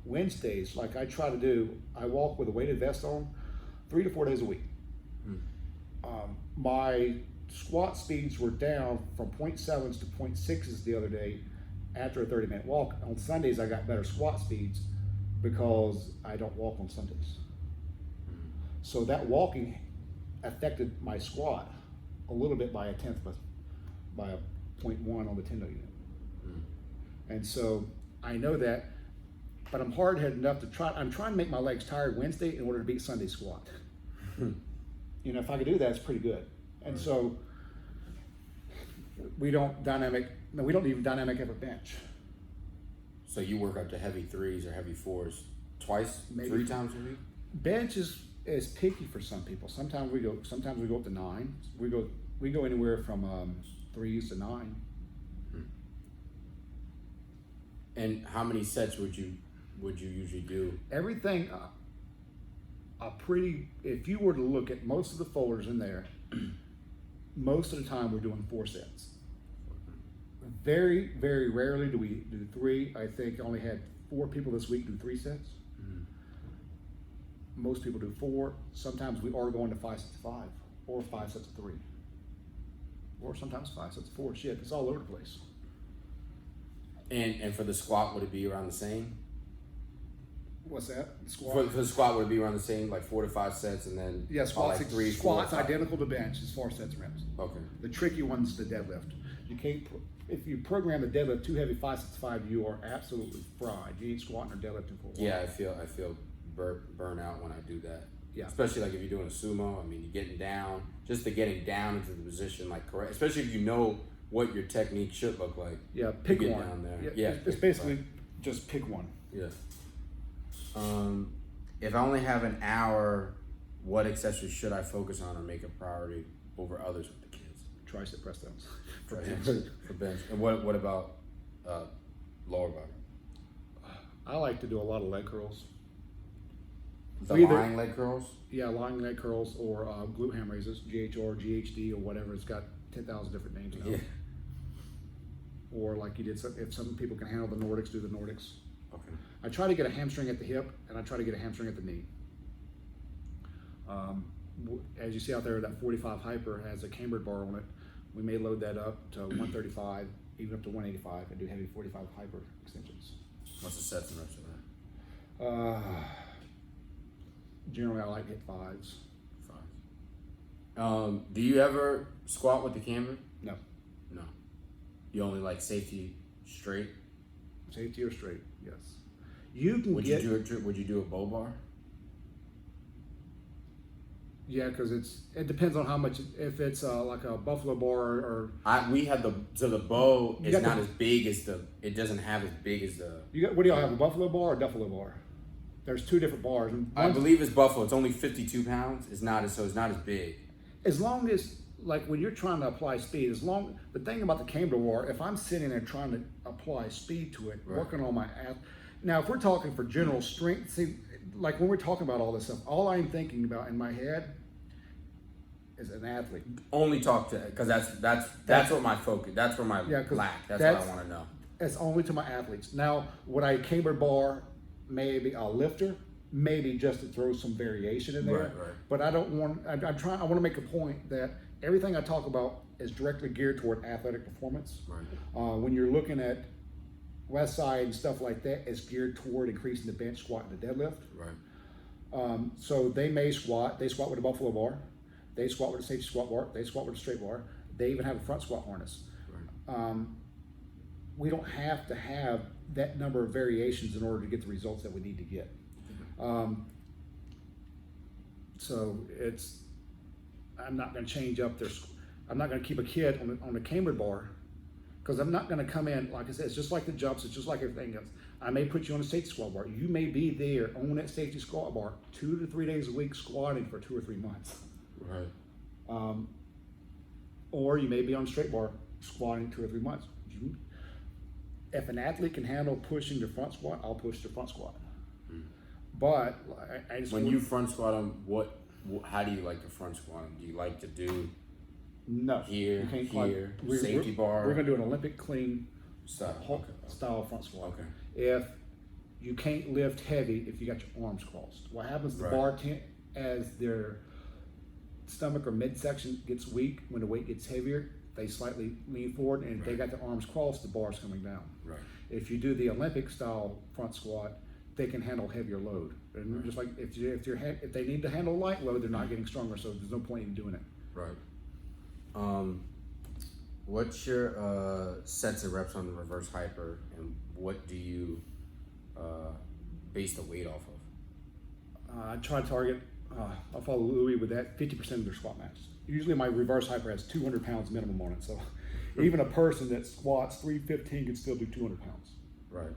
Wednesdays, like I try to do, I walk with a weighted vest on 3 to 4 days a week. My squat speeds were down from 0.7s to 0.6s the other day after a 30-minute walk. On Sundays, I got better squat speeds because I don't walk on Sundays. So that walking affected my squat a little bit by a 0.1 on the tendo unit. And so I know that, but I'm hard-headed enough I'm trying to make my legs tired Wednesday in order to beat Sunday squat. You know, if I could do that, it's pretty good. And so we don't even dynamic effort bench. So you work up to heavy 3s or heavy 4s twice, Maybe 3 times a week? Bench is picky for some people. Sometimes we go up to 9. We go anywhere from 3s to 9. And how many sets would you usually do? Everything if you were to look at most of the folders in there, most of the time we're doing 4 sets. Very, very rarely do we do 3. I think I only had 4 people this week do 3 sets. Most people do 4. Sometimes we are going to 5 sets of 5 or 5 sets of 3. Or sometimes 5 sets of 4. Shit, it's all over the place. And for the squat, would it be around the same? What's that? Squat? For the squat, would it be around the same, like 4 to 5 sets, and then squats, like 3, 4, squats 5? Identical to bench is 4 sets of reps. Okay. The tricky one's the deadlift. You can't, if you program the deadlift too heavy, 5 sets of 5, you are absolutely fried. You ain't squatting or deadlifting for a while. Yeah, I feel burn out when I do that. Yeah. Especially like if you're doing a sumo. I mean, you're getting down, just the getting down into the position, like correct. Especially if you know what your technique should look like. Yeah, pick you get one. Down there. Yeah, it's basically just pick one. Yeah. If I only have an hour, what accessories should I focus on or make a priority over others with the kids? Tricep press downs. For bench. And what about lower body? I like to do a lot of leg curls. Lying leg curls? Yeah, lying leg curls or glute ham raises, GHR, GHD, or whatever. It's got 10,000 different names now. Yeah. Or like you did, if some people can handle the Nordics, do the Nordics. Okay. I try to get a hamstring at the hip, and I try to get a hamstring at the knee. As you see out there, that 45 hyper has a cambered bar on it. We may load that up to 135, even up to 185, and do heavy 45 hyper extensions. What's the sets and reps of that? Generally, I like to hit 5s. 5s. Do you ever squat with the camber? No. No. You only like safety straight? Safety or straight, yes. You can would you do a bow bar? Yeah, because it depends on how much. If it's like a buffalo bar or we had the bow is not as big as it doesn't have as big as the. What do y'all have, a buffalo bar or a duffalo bar? There's 2 different bars. I believe it's buffalo. It's only 52 pounds. It's not as big. As long as, like when you're trying to apply speed, the thing about the camber bar, if I'm sitting there trying to apply speed to it, working on my ass. Now, if we're talking for general strength, see, like when we're talking about all this stuff, all I'm thinking about in my head is an athlete. Only talk to, because that's what my focus. That's where my lack. That's what I want to know. It's only to my athletes. Now, would I camber bar maybe a lifter? Maybe just to throw some variation in there. Right. But I don't want, I want to make a point that everything I talk about is directly geared toward athletic performance. Right. When you're looking at West Side and stuff like that, it's geared toward increasing the bench, squat, and the deadlift. Right. So they may squat. They squat with a buffalo bar. They squat with a safety squat bar. They squat with a straight bar. They even have a front squat harness. Right. We don't have to have that number of variations in order to get the results that we need to get. So I'm not going to change up I'm not going to keep a kid on the cambered bar, because I'm not going to come in, like I said, it's just like the jumps, it's just like everything else. I may put you on a safety squat bar. You may be there on that safety squat bar 2 to 3 days a week squatting for 2 or 3 months. Right. Or you may be on a straight bar squatting 2 or 3 months. If an athlete can handle pushing the front squat, I'll push the front squat. But I just when you front squat them, how do you like to front squat them? Do you like to do here, safety bar? We're going to do an Olympic clean style front squat. Okay. If you can't lift heavy, if you got your arms crossed, what happens? The Right. bar as their stomach or midsection gets weak, when the weight gets heavier, they slightly lean forward, and if they got their arms crossed, the bar's coming down. Right. If you do the Olympic style front squat, they can handle heavier load. And just like if they need to handle light load, they're not getting stronger, so there's no point in doing it. Right. What's your sets of reps on the reverse hyper, and what do you base the weight off of? I try to target, I'll follow Louis with that, 50% of their squat max. Usually my reverse hyper has 200 pounds minimum on it, so even a person that squats 315 can still do 200 pounds. Right.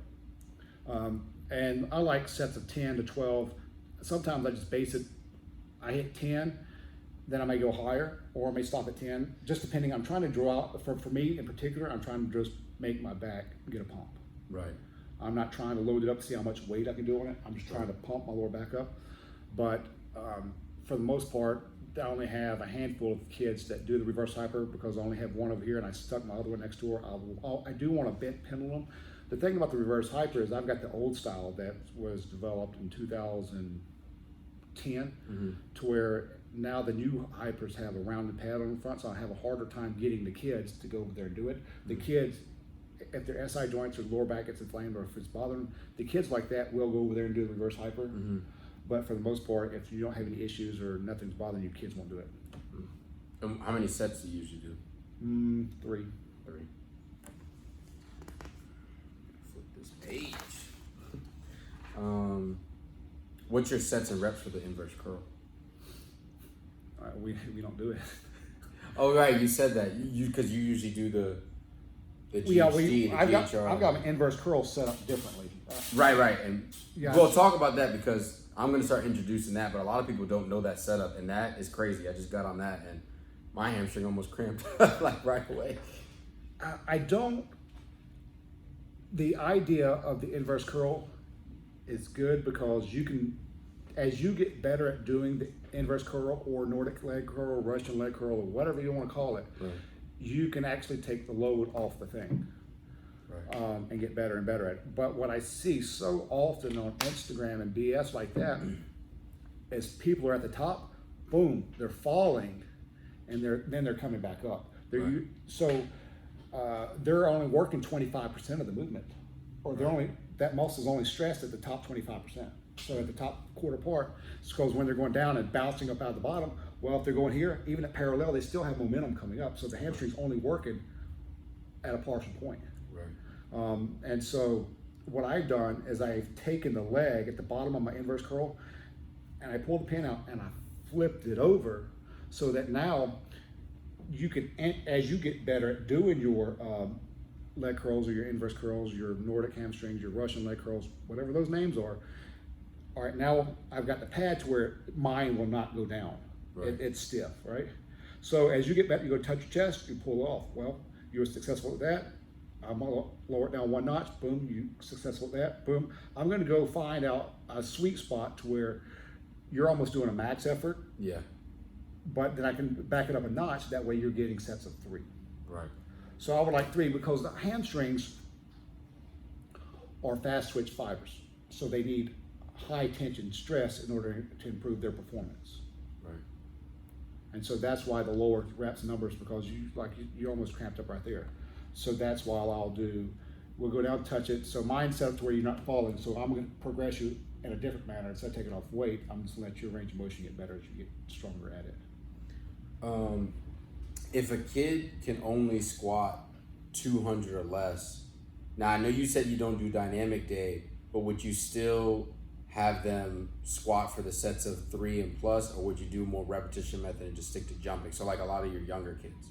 And I like sets of 10 to 12. Sometimes I just base it, I hit 10, then I may go higher, or I may stop at 10, just depending. I'm trying to draw out, for me in particular, I'm trying to just make my back get a pump. Right. I'm not trying to load it up to see how much weight I can do on it. I'm just trying to pump my lower back up. But for the most part, I only have a handful of kids that do the reverse hyper, because I only have one over here and I stuck my other one next door. I do want a bent pendulum. The thing about the reverse hyper is I've got the old style that was developed in 2010, to where now the new hypers have a rounded pad on the front, so I have a harder time getting the kids to go over there and do it. The kids, if their SI joints or lower back gets inflamed, or if it's bothering them, the kids like that will go over there and do the reverse hyper. But for the most part, if you don't have any issues or nothing's bothering you, kids won't do it. How many sets do you usually do? 3. Flip this page. What's your sets and reps for the inverse curl? We don't do it. Oh right, you said that. Because you usually do the GHD, the I've GHR. got my inverse curl set up differently. Right, and yeah. We'll talk about that, because I'm gonna start introducing that, but a lot of people don't know that setup, and that is crazy. I just got on that, and my hamstring almost cramped like right away. I don't. The idea of the inverse curl is good, because you can, as you get better at doing the inverse curl or Nordic leg curl, Russian leg curl, or whatever you want to call it, Right. you can actually take the load off the thing. Right. And get better and better at it. But what I see so often on Instagram and BS like that is people are at the top, boom, they're falling, and then they're coming back up. They're only working 25% of the movement, or that muscle is only stressed at the top 25%. So at the top quarter part, it's because when they're going down and bouncing up out of the bottom, well, if they're going here, even at parallel, they still have momentum coming up. So the hamstring's only working at a partial point. Right. And so what I've done is I've taken the leg at the bottom of my inverse curl, and I pulled the pin out and I flipped it over, so that now you can, as you get better at doing your leg curls or your inverse curls, your Nordic hamstrings, your Russian leg curls, whatever those names are, all right, now I've got the pad to where mine will not go down. Right. It's stiff, right? So as you get better, you go touch your chest, you pull it off. Well, you were successful with that. I'm gonna lower it down 1 notch, boom, you successful with that, boom. I'm gonna go find out a sweet spot to where you're almost doing a max effort, Yeah. but then I can back it up a notch, that way you're getting sets of 3. Right. So I would like 3, because the hamstrings, are fast twitch fibers. So they need high tension stress in order to improve their performance. Right. And so that's why the lower reps numbers, because you're almost cramped up right there. So that's why we'll go down, touch it. So mine's set up to where you're not falling. So I'm going to progress you in a different manner. Instead of taking off weight, I'm just going to let your range of motion get better as you get stronger at it. If a kid can only squat 200 or less, now I know you said you don't do dynamic day, but would you still have them squat for the sets of 3 and plus, or would you do more repetition method and just stick to jumping? So like a lot of your younger kids.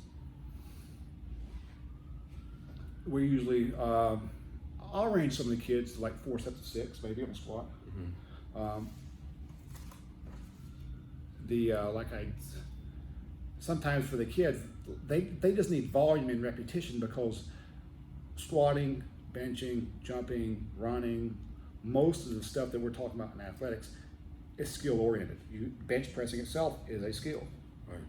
We usually, I'll range some of the kids to like 4 sets of 6, maybe on a squat. Sometimes for the kids, they just need volume and repetition, because squatting, benching, jumping, running, most of the stuff that we're talking about in athletics is skill oriented. Bench pressing itself is a skill. Right.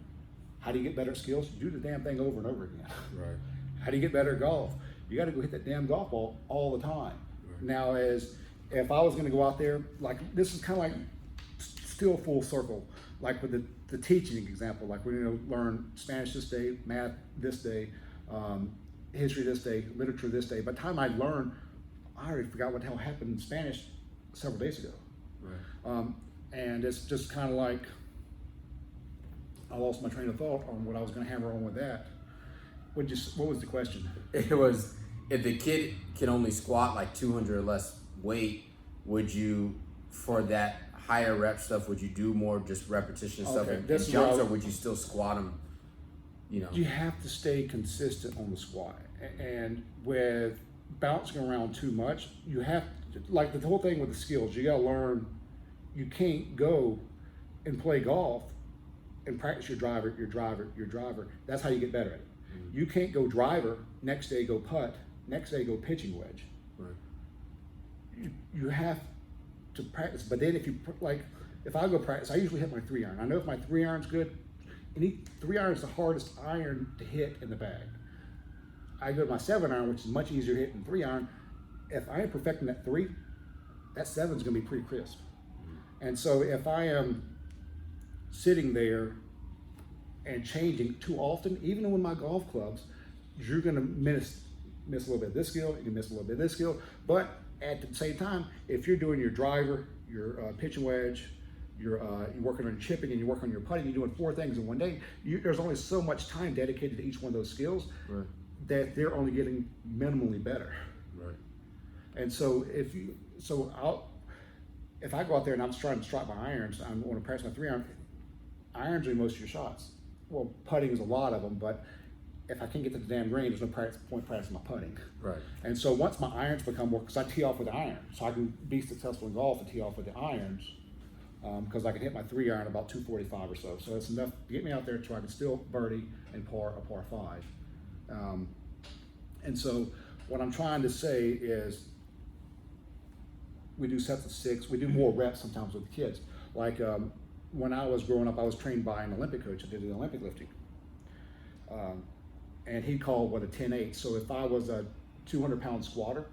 How do you get better at skills? You do the damn thing over and over again. Right. How do you get better at golf? You got to go hit that damn golf ball all the time. Right. Now, if I was going to go out there, like this is kind of like still full circle, like with the teaching example, like we're going to learn Spanish this day, math this day, history this day, literature this day. By the time I learn, I already forgot what the hell happened in Spanish several days ago. Right. And it's just kind of like I lost my train of thought on what I was going to hammer on with that. What was the question? It was, if the kid can only squat like 200 or less weight, would you, for that higher rep stuff, would you do more just repetition stuff and jumps, or would you still squat them? You have to stay consistent on the squat, and with bouncing around too much, you have to, like the whole thing with the skills, you got to learn. You can't go and play golf and practice your driver. That's how you get better at it. Mm-hmm. You can't go driver, next day go putt, next day go pitching wedge. Right. You have to practice, but then if I go practice, I usually hit my 3-iron. I know if my 3-iron's good. 3-iron is the hardest iron to hit in the bag. I go to my 7-iron, which is much easier to hit than 3-iron. If I am perfecting that 3, that 7's going to be pretty crisp. And so if I am sitting there and changing too often, even with my golf clubs, you're going to miss a little bit of this skill, you can miss a little bit of this skill. But at the same time, if you're doing your driver, your pitch and wedge, you're working on chipping, and you work on your putting, you're doing 4 things in one day, there's only so much time dedicated to each one of those skills. Right. That they're only getting minimally better. Right. And so if I go out there and I'm trying to strike my irons, I'm going to practice my 3-iron. Irons are most of your shots. Well, putting is a lot of them, but if I can't get to the damn green, there's no point practicing my putting. Right. And so once my irons become more, because I tee off with the iron, so I can be successful in golf and tee off with the irons, because I can hit my 3-iron about 245 or so. So it's enough to get me out there so I can still birdie and par a par 5. And so what I'm trying to say is we do sets of 6. We do more reps sometimes with the kids. Like when I was growing up, I was trained by an Olympic coach. I did the Olympic lifting. And he called a 10-8. So if I was a 200-pound squatter,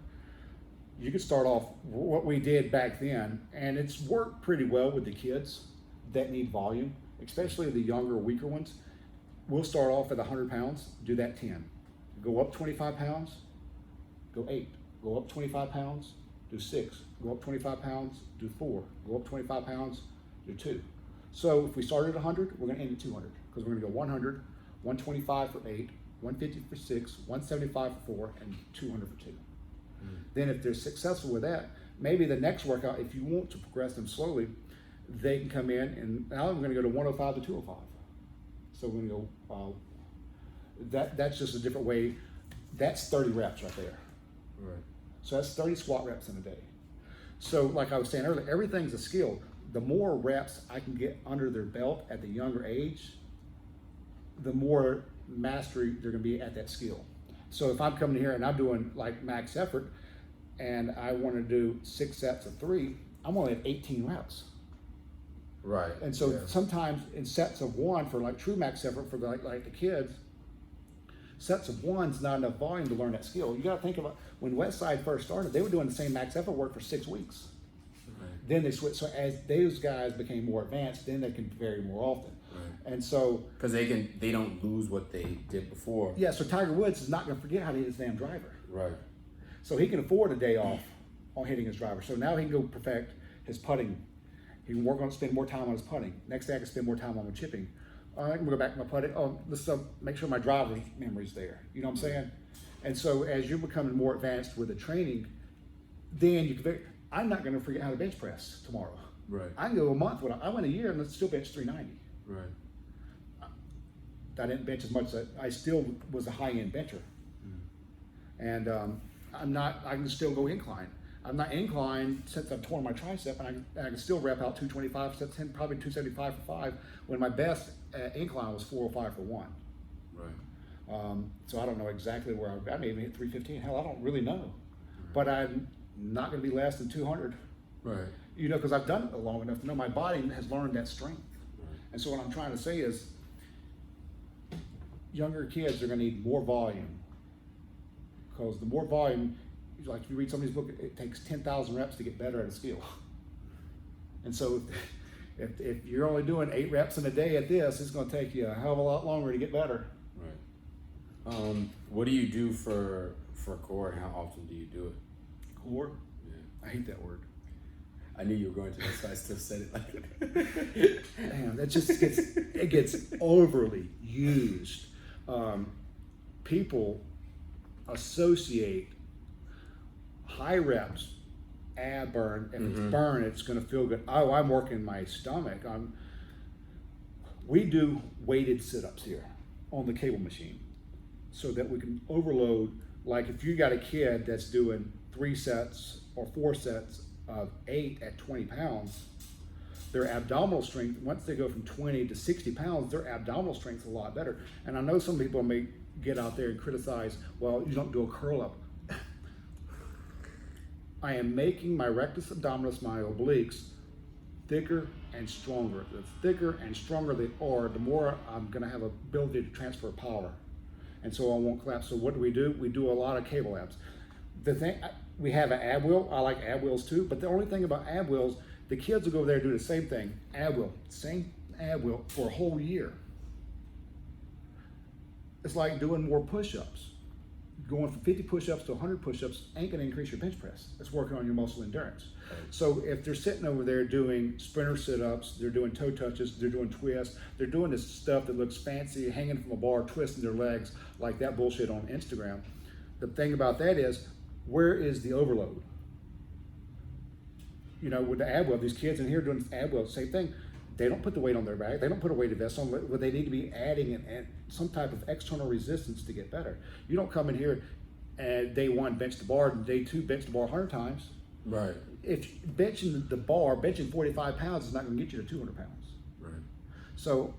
you could start off what we did back then, and it's worked pretty well with the kids that need volume, especially the younger, weaker ones. We'll start off at 100 pounds, do that 10. Go up 25 pounds, go 8. Go up 25 pounds, do 6. Go up 25 pounds, do 4. Go up 25 pounds, do 2. So if we started at 100, we're going to end at 200, because we're going to go 100, 125 for 8, 150 for 6, 175 for 4, and 200 for 2. Mm-hmm. Then if they're successful with that, maybe the next workout, if you want to progress them slowly, they can come in, and now I'm going to go to 105 to 205. So we're going to go, that's just a different way. That's 30 reps right there. Right. So that's 30 squat reps in a day. So like I was saying earlier, everything's a skill. The more reps I can get under their belt at the younger age, the more mastery they're going to be at that skill. So if I'm coming here and I'm doing like max effort and I want to do 6 sets of 3, I'm only at 18 reps. Right. And so sometimes in sets of 1 for like true max effort for like the kids, sets of one's not enough volume to learn that skill. You got to think about when Westside first started, they were doing the same max effort work for 6 weeks. Right. Then they switched. So as those guys became more advanced, then they can vary more often. Right. And so because they don't lose what they did before. yeah. So Tiger Woods is not going to forget how to hit his damn driver. Right. So he can afford a day off on hitting his driver. So now he can go perfect his putting. He can work on spend more time on his putting. Next day I can spend more time on my chipping. I can go back to my putting. Oh, let's make sure my driver's memory's there. You know what I'm saying? And so as you're becoming more advanced with the training, then you can. I'm not going to forget how to bench press tomorrow. Right. I can go a month. I went a year and still bench 390. Right. I didn't bench as much. I still was a high-end bencher. And I can still go incline. I'm not inclined since I've torn my tricep, and I can still rep out 225, probably 275 for 5, when my best incline was 405 for 1. Right. So I don't know exactly where I may even hit 315. Hell, I don't really know. But I'm not going to be less than 200. Right. You know, because I've done it long enough to know my body has learned that strength. Right. And so what I'm trying to say is, younger kids are going to need more volume. Because the more volume, like if you read somebody's book, it takes 10,000 reps to get better at a skill. And so if you're only doing 8 reps in a day at this, it's going to take you a hell of a lot longer to get better. Right. What do you do for core, and how often do you do it? Core? Yeah. I hate that word. I knew you were going to, that's why I still said it like that. Damn, that just gets overly used. People associate high reps, ab burn. If it's burn, it's going to feel good. Oh, I'm working my stomach. We do weighted sit-ups here on the cable machine so that we can overload. Like if you got a kid that's doing 3 sets or 4 sets of 8 at 20 pounds, their abdominal strength, once they go from 20 to 60 pounds, their abdominal strength is a lot better. And I know some people may get out there and criticize, well, you don't do a curl up. I am making my rectus abdominis, my obliques, thicker and stronger. The thicker and stronger they are, the more I'm going to have ability to transfer power. And so I won't collapse. So what do? We do a lot of cable abs. The thing, we have an ab wheel. I like ab wheels too. But the only thing about ab wheels, the kids will go over there and do the same thing. Ab wheel, same ab wheel for a whole year. It's like doing more push-ups. Going from 50 push-ups to 100 push-ups ain't gonna increase your bench press. It's working on your muscle endurance. So if they're sitting over there doing sprinter sit-ups, they're doing toe touches, they're doing twists, they're doing this stuff that looks fancy, hanging from a bar, twisting their legs like that bullshit on Instagram. The thing about that is, where is the overload? You know, with the ab wheel, these kids in here doing ab wheel, same thing. They don't put the weight on their back. They don't put a weighted vest on, but they need to be adding some type of external resistance to get better. You don't come in here and day 1 bench the bar, and day 2 bench the bar 100 times. Right. If benching the bar, benching 45 pounds is not going to get you to 200 pounds. Right. So,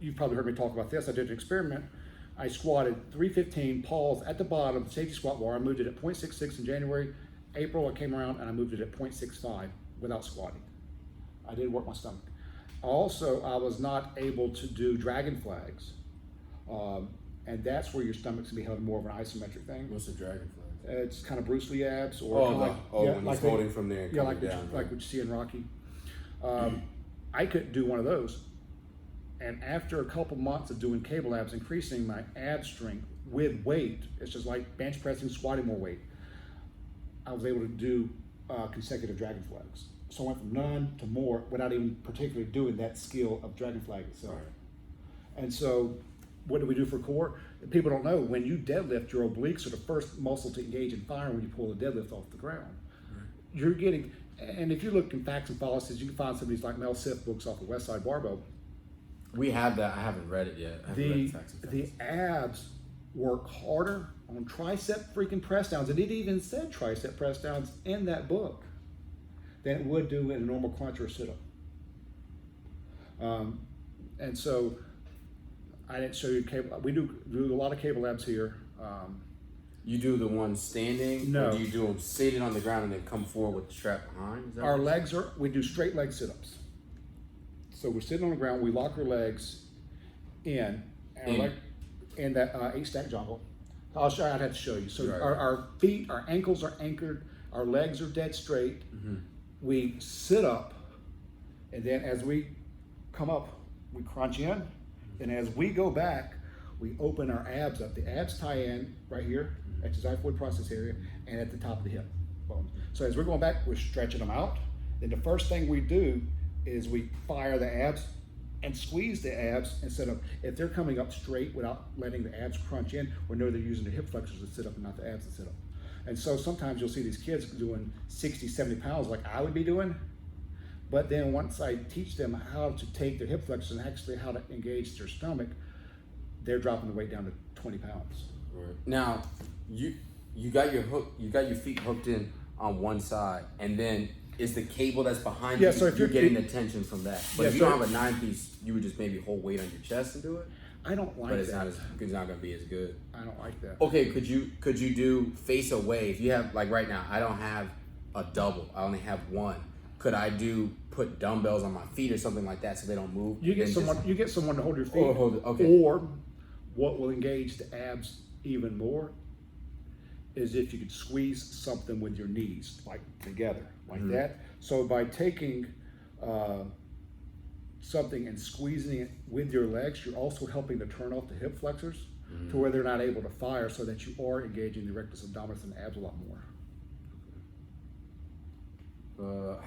you've probably heard me talk about this. I did an experiment. I squatted 315, pause at the bottom, safety squat bar. I moved it at 0.66 in January. April, I came around and I moved it at 0.65 without squatting. I did work my stomach. Also, I was not able to do dragon flags. And that's where your stomach's gonna be held more of an isometric thing. What's a dragon flag? It's kind of Bruce Lee abs, or when he's holding from there. Yeah, like down, what you see in Rocky. I couldn't do one of those. And after a couple months of doing cable abs, increasing my ab strength with weight, it's just like bench pressing, squatting more weight, I was able to do consecutive dragon flags. So I went from none to more without even particularly doing that skill of dragon flag itself. Right. And so what do we do for core? People don't know, when you deadlift, your obliques are the first muscle to engage in fire when you pull the deadlift off the ground. Right. You're getting, and if you look in Facts and Fallacies, you can find some of these like Mel Siff books off the Westside Barbell. We have that. I haven't read it yet. The abs work harder on tricep freaking press downs, and it even said tricep press downs in that book, than it would do in a normal crunch or a sit-up. And so I didn't show you cable. We do a lot of cable abs here. You do the one standing? No. Or do you do them sitting on the ground and then come forward with the strap behind? Our legs we do straight leg sit-ups. So we're sitting on the ground, we lock our legs in, And that 8-stack joggle. I'd have to show you. So Right. our feet, our ankles are anchored, our legs are dead straight. We sit up, and then as we come up, we crunch in, and as we go back, we open our abs up. The abs tie in right here at the xiphoid process area and at the top of the hip bones. So as we're going back, we're stretching them out. Then the first thing we do is we fire the abs and squeeze the abs instead of, if they're coming up straight without letting the abs crunch in, we know they're using the hip flexors to sit up and not the abs to sit up. And so sometimes you'll see these kids doing 60, 70 pounds like I would be doing. But then once I teach them how to take their hip flexors and actually how to engage their stomach, they're dropping the weight down to 20 pounds. Right. Now, you got your feet hooked in on one side, and then is the cable that's behind you, so if you're getting the tension from that. But if you don't have a 9-piece, you would just maybe hold weight on your chest and do it. I don't like but it's that. It's not gonna be as good. I don't like that. Okay, could you do face away? If you have, like right now, I don't have a double. I only have one. Could I put dumbbells on my feet or something like that so they don't move? You get someone to hold your feet. Or hold it, okay. Or what will engage the abs even more is if you could squeeze something with your knees, like together, like that. So by taking something and squeezing it with your legs, you're also helping to turn off the hip flexors to where they're not able to fire, so that you are engaging the rectus abdominis and abs a lot more.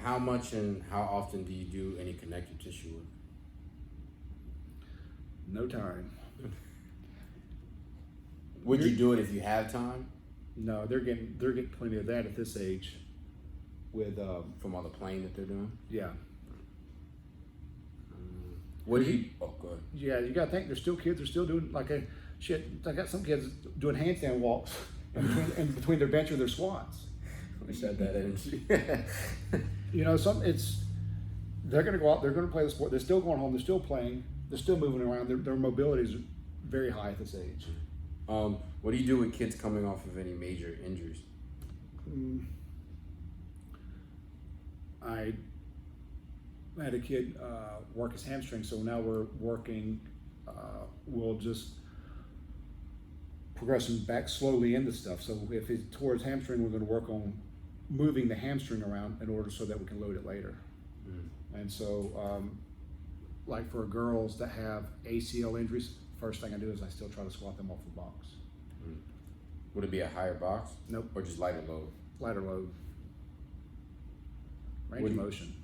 How much and how often do you do any connective tissue work? No time. Would you do it if you have time? No, they're getting plenty of that at this age. With from all the playing that they're doing? Yeah. What do you? Oh, go ahead. Yeah, you gotta think. There's still kids. They're still doing shit. I got some kids doing handstand walks in between their bench or their squats. I wish I had that energy. They're gonna go out. They're gonna play the sport. They're still going home. They're still playing. They're still moving around. Their mobility is very high at this age. What do you do with kids coming off of any major injuries? I had a kid work his hamstring, so now we're working. We'll just progress him back slowly into stuff. So if he tore his hamstring, we're going to work on moving the hamstring around in order so that we can load it later. And so, like for girls that have ACL injuries, first thing I do is I still try to squat them off the box. Would it be a higher box? Nope. Or just lighter load? Lighter load. Range of motion.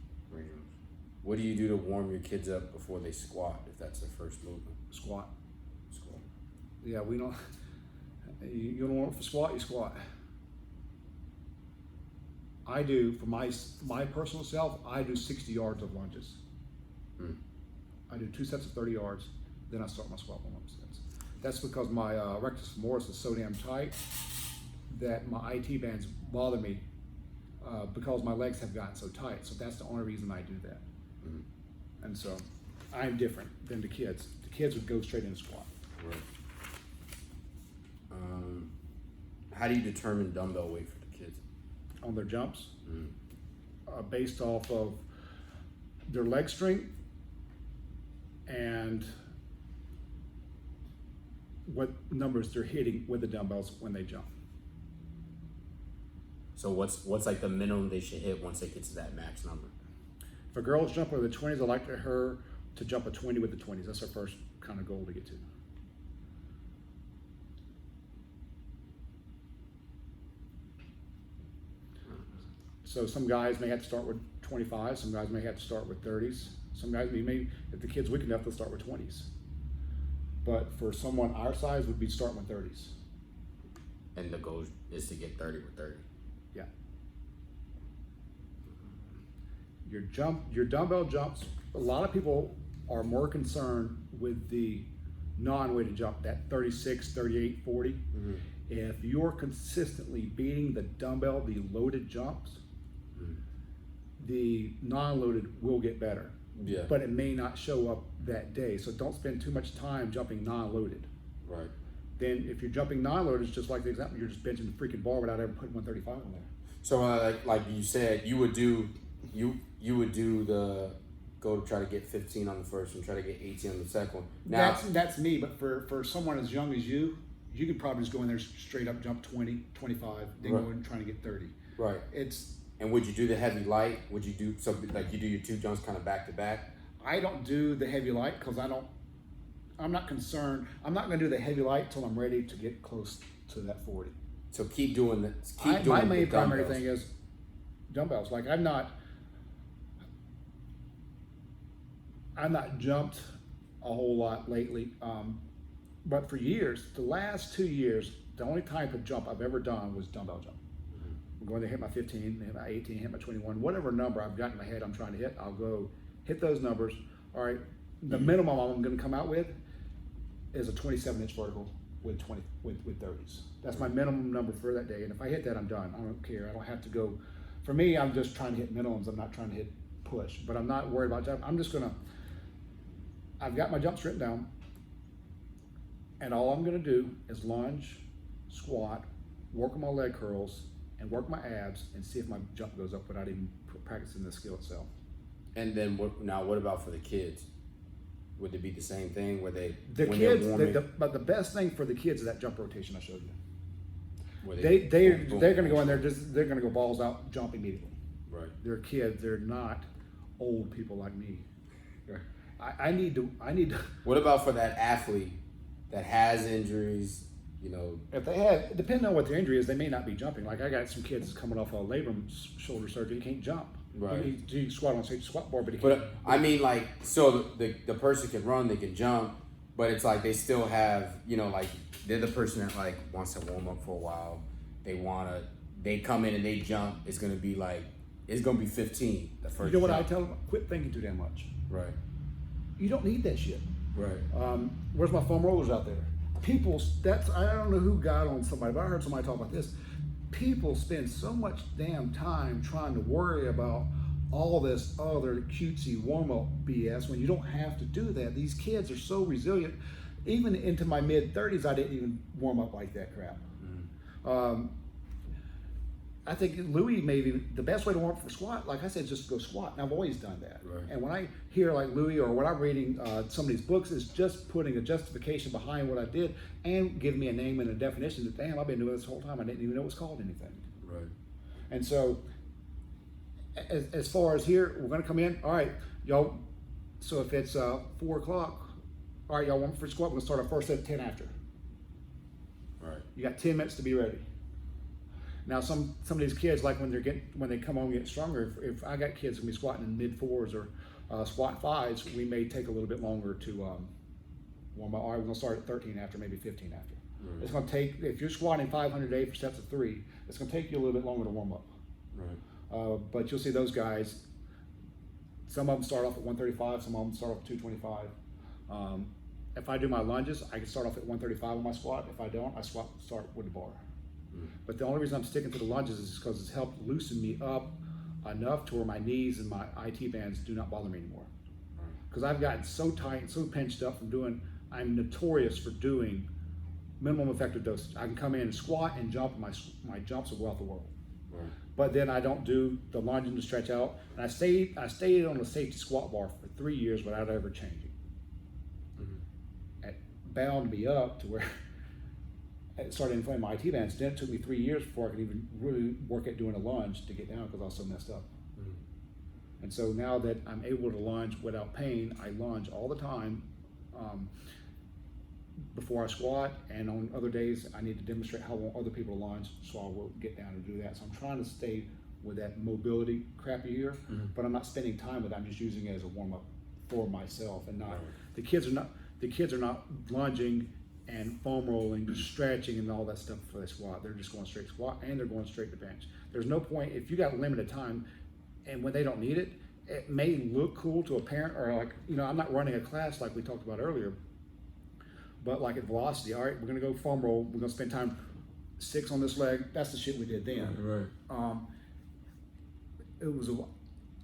What do you do to warm your kids up before they squat, if that's their first movement? Squat. Yeah, we don't. You don't want to squat, you squat. I do, for my personal self, I do 60 yards of lunges. I do 2 sets of 30 yards, then I start my squat warm-up sets. That's because my rectus femoris is so damn tight that my IT bands bother me because my legs have gotten so tight. So that's the only reason I do that. And so I'm different than the kids. The kids would go straight into squat. Right. How do you determine dumbbell weight for the kids? On their jumps, based off of their leg strength and what numbers they're hitting with the dumbbells when they jump. So what's like the minimum they should hit once they get to that max number? If a girl's jumping with the 20s, I like her to jump a 20 with the 20s. That's her first kind of goal to get to. So some guys may have to start with 25, some guys may have to start with 30s. Some guys may, if the kid's weak enough, they'll start with 20s. But for someone our size, would be starting with 30s. And the goal is to get 30 with 30. Yeah. Your dumbbell jumps, a lot of people are more concerned with the non-weighted jump, that 36, 38, 40. If you're consistently beating the dumbbell, the loaded jumps, the non-loaded will get better. Yeah. But it may not show up that day. So don't spend too much time jumping non-loaded. Right. Then if you're jumping non-loaded, it's just like the example, you're just benching the freaking bar without ever putting 135 on there. So like you said, you would do the go to try to get 15 on the first one, try to get 18 on the second one. Now That's me, but for someone as young as you could probably just go in there straight up, jump 20, 25, then Right. go and trying to get 30. right. And would you do the heavy light? Would you do something like you do your 2 jumps kind of back to back? I don't do the heavy light because I'm not concerned. I'm not going to do the heavy light till I'm ready to get close to that 40. So keep doing that. My main primary thing is dumbbells. Like I've not jumped a whole lot lately, but for years, the last 2 years, the only type of jump I've ever done was dumbbell jump. I'm going to hit my 15, hit my 18, hit my 21, whatever number I've got in my head I'm trying to hit, I'll go hit those numbers. All right, the minimum I'm going to come out with is a 27-inch vertical with 30s. That's my minimum number for that day, and if I hit that, I'm done. I don't care. I don't have to go. For me, I'm just trying to hit minimums. I'm not trying to hit push, but I'm not worried about jump. I'm just gonna. I've got my jumps written down, and all I'm gonna do is lunge, squat, work on my leg curls, and work my abs, and see if my jump goes up without even practicing the skill itself. And then what about for the kids? Would it be the same thing where but the best thing for the kids is that jump rotation I showed you. They're going to go in there, they're going to go balls out, jump immediately. Right. They're kids. They're not old people like me. I need to. What about for that athlete that has injuries? You know, if they have, depending on what their injury is, they may not be jumping. Like I got some kids coming off a labrum shoulder surgery, he can't jump. Right. He squat on stage squat bar, but he can't. But I mean, like, so the person can run, they can jump, but it's like they still have, you know, like they're the person that like wants to warm up for a while. They come in and they jump. It's gonna be 15 the first. You know what jump. I tell them? Quit thinking too damn much. Right. You don't need that shit. Right. Where's my foam rollers out there? I don't know who got on somebody, but I heard somebody talk about this. People spend so much damn time trying to worry about all this other cutesy warm-up BS when you don't have to do that. These kids are so resilient. Even into my mid-30s, I didn't even warm up like that crap. Mm. I think Louis maybe the best way to warm up for squat, like I said, just go squat. And I've always done that. Right. And when I hear like Louis or when I'm reading some of these books, is just putting a justification behind what I did and giving me a name and a definition that, damn, I've been doing this whole time. I didn't even know it was called anything. Right. And so as far as here, we're going to come in. All right, y'all. So if it's 4 o'clock, all right, y'all want for squat, we're going to start our first set at 10 after. Right. You got 10 minutes to be ready. Now, some of these kids, like when they come on and get stronger, if I got kids who be squatting in mid-4s or squatting 5s, we may take a little bit longer to warm up. All right, we're going to start at 13 after, maybe 15 after. Right. It's going to take, if you're squatting 500 a day for sets of 3, it's going to take you a little bit longer to warm up. Right. But you'll see those guys, some of them start off at 135, some of them start off at 225. If I do my lunges, I can start off at 135 on my squat. If I don't, I start with the bar. But the only reason I'm sticking to the lunges is because it's helped loosen me up enough to where my knees and my IT bands do not bother me anymore. Because I've gotten so tight and so pinched up from I'm notorious for doing minimum effective dosage. I can come in and squat and jump, and my jumps are well off the world. Right. But then I don't do the lunging to stretch out. And I stayed on the safety squat bar for 3 years without ever changing. Mm-hmm. It bound me up to where it started inflaming my IT bands. Then it took me 3 years before I could even really work at doing a lunge to get down because I was so messed up. Mm-hmm. And so now that I'm able to lunge without pain, I lunge all the time before I squat, and on other days I need to demonstrate how I want other people to lunge, so I will get down and do that. So I'm trying to stay with that mobility crap here, but I'm not spending time with it. I'm just using it as a warm-up for myself, and not the kids are not lunging and foam rolling, stretching, and all that stuff for the squat. They're just going straight squat, and they're going straight to bench. There's no point, if you got limited time, and when they don't need it, it may look cool to a parent, or like, I'm not running a class like we talked about earlier, but like at Velocity, all right, we're gonna go foam roll, we're gonna spend time 6 on this leg. That's the shit we did then. Right.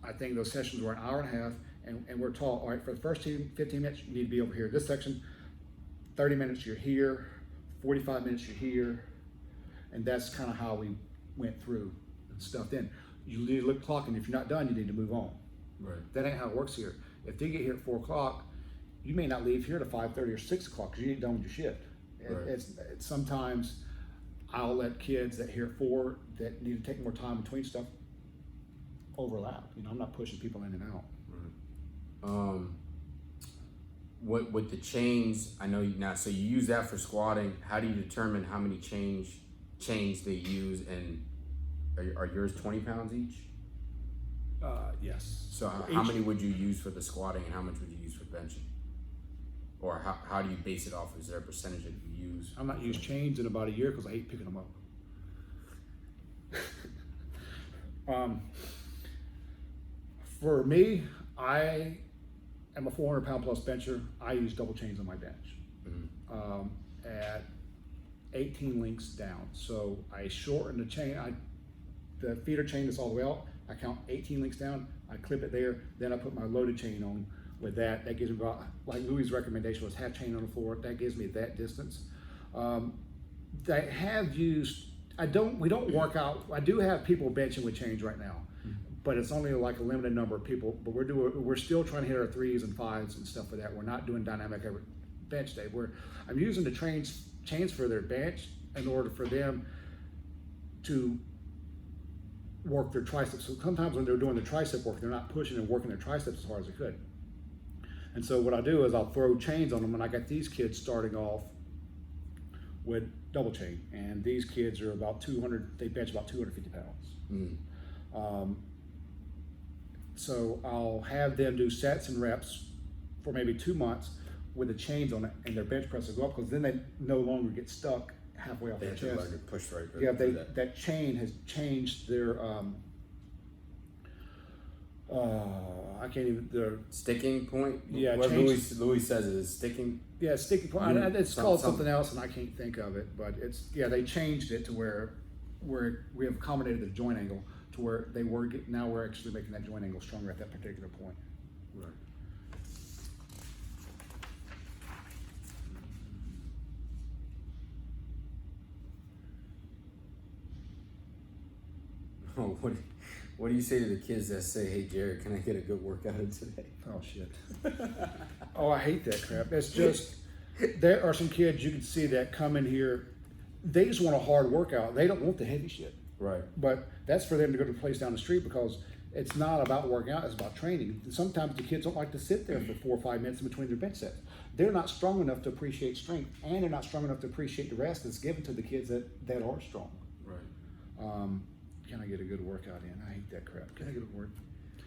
I think those sessions were an hour and a half, and we're taught, all right, for the first 15 minutes, you need to be over here. This section, 30 minutes, you're here, 45 minutes, you're here. And that's kind of how we went through stuff then. You need to look clock, and if you're not done, you need to move on. Right. That ain't how it works here. If they get here at 4 o'clock, you may not leave here to 5:30 or 6 o'clock because you ain't done with your shift. Right. It's sometimes I'll let kids that here at 4 that need to take more time between stuff overlap. You know, I'm not pushing people in and out. Right. What with the chains? I know you now. So you use that for squatting. How do you determine how many chains they use? And are yours 20 pounds each? Yes. So how many would you use for the squatting, and how much would you use for benching? Or how do you base it off? Is there a percentage that you use? I'm not used chains in about a year because I hate picking them up. For me, I am a 400-pound plus bencher. I use double chains on my bench at 18 links down. So I shorten the chain. The feeder chain is all the way out. I count 18 links down. I clip it there. Then I put my loaded chain on. With that gives me about, like Louis' recommendation was half chain on the floor. That gives me that distance. They have used. We don't work out. I do have people benching with chains right now, but it's only like a limited number of people. But we're still trying to hit our 3s and 5s and stuff like that. We're not doing dynamic every bench day. I'm using the chains for their bench in order for them to work their triceps. So sometimes when they're doing the tricep work, they're not pushing and working their triceps as hard as they could. And so what I do is I'll throw chains on them, and I got these kids starting off with double chain, and these kids are about 200. They bench about 250 pounds. So I'll have them do sets and reps for maybe 2 months with the chains on it, and their bench press will go up because then they no longer get stuck halfway off their chest. Push right. Yeah, that chain has changed their. I can't even the sticking point. Yeah, what Louis says is sticking. Yeah, sticking point. It's called something else, and I can't think of it. But they changed it to where we have accommodated the joint angle to where now we're actually making that joint angle stronger at that particular point. Right. Oh, what do you say to the kids that say, "Hey, Jared, can I get a good workout in today?" Oh shit! Oh, I hate that crap. It's just there are some kids you can see that come in here. They just want a hard workout. They don't want the heavy shit. Right. But that's for them to go to the place down the street because it's not about working out. It's about training. Sometimes the kids don't like to sit there for 4 or 5 minutes in between their bench sets. They're not strong enough to appreciate strength, and they're not strong enough to appreciate the rest that's given to the kids that are strong. Right. Can I get a good workout in? I hate that crap. Can I get a work?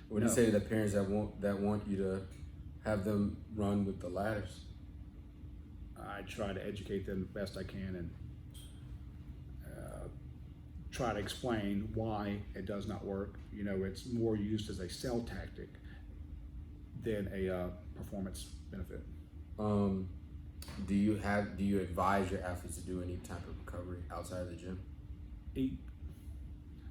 What do you say to the parents that want you to have them run with the ladders? I try to educate them the best I can and try to explain why it does not work. You know, it's more used as a sell tactic than a performance benefit. Do you advise your athletes to do any type of recovery outside of the gym? Eat.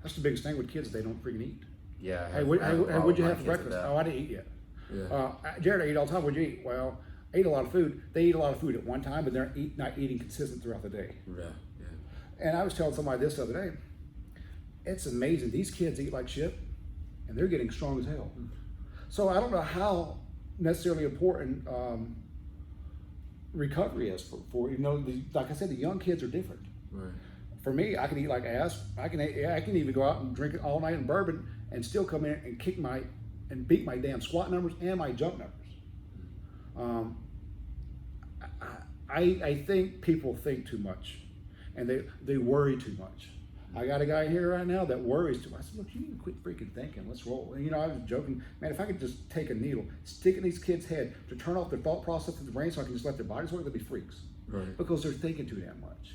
That's the biggest thing with kids, they don't freaking eat. Yeah. Hey, what'd you have for breakfast? Oh, I didn't eat yet. Yeah. Jared, I eat all the time. What'd you eat? Well, I eat a lot of food. They eat a lot of food at one time, but they're not eating consistent throughout the day. Yeah. And I was telling somebody this the other day. It's amazing. These kids eat like shit, and they're getting strong as hell. So I don't know how necessarily important recovery is for like I said, the young kids are different. Right. For me, I can eat like ass. I can even go out and drink it all night in bourbon and still come in and beat my damn squat numbers and my jump numbers. I think people think too much, and they worry too much. I got a guy here right now that worries too much. I said, look, you need to quit freaking thinking. Let's roll. And, I was joking, man, if I could just take a needle, stick it in these kids' head to turn off their thought process of the brain so I can just let their bodies work, they'd be freaks. Right. Because they're thinking too damn much.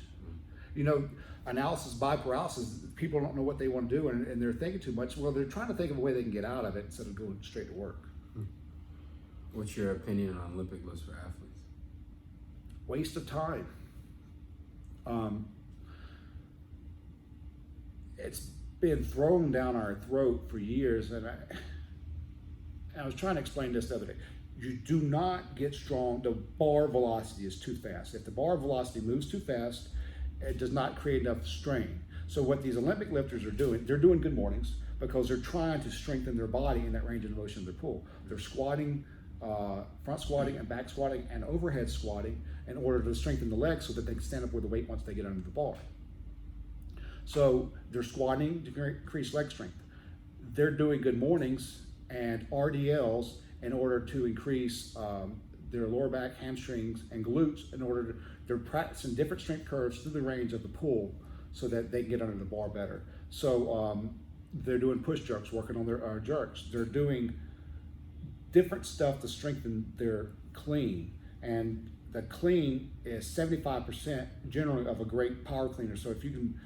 Analysis by paralysis, people don't know what they want to do and they're thinking too much. Well, they're trying to think of a way they can get out of it instead of going straight to work. What's your opinion on Olympic lifts for athletes? Waste of time. It's been thrown down our throat for years, and I was trying to explain this the other day. You do not get strong. The bar velocity is too fast. If the bar velocity moves too fast, it does not create enough strain. So what these Olympic lifters are doing, they're doing good mornings because they're trying to strengthen their body in that range of motion of their pull. They're squatting front squatting and back squatting and overhead squatting in order to strengthen the legs so that they can stand up with the weight once they get under the bar. So they're squatting to increase leg strength. They're doing good mornings and RDLs in order to increase their lower back, hamstrings, and glutes they're practicing different strength curves through the range of the pull so that they can get under the bar better. So they're doing push jerks, working on their jerks. They're doing different stuff to strengthen their clean. And the clean is 75% generally of a great power cleaner. So if you can,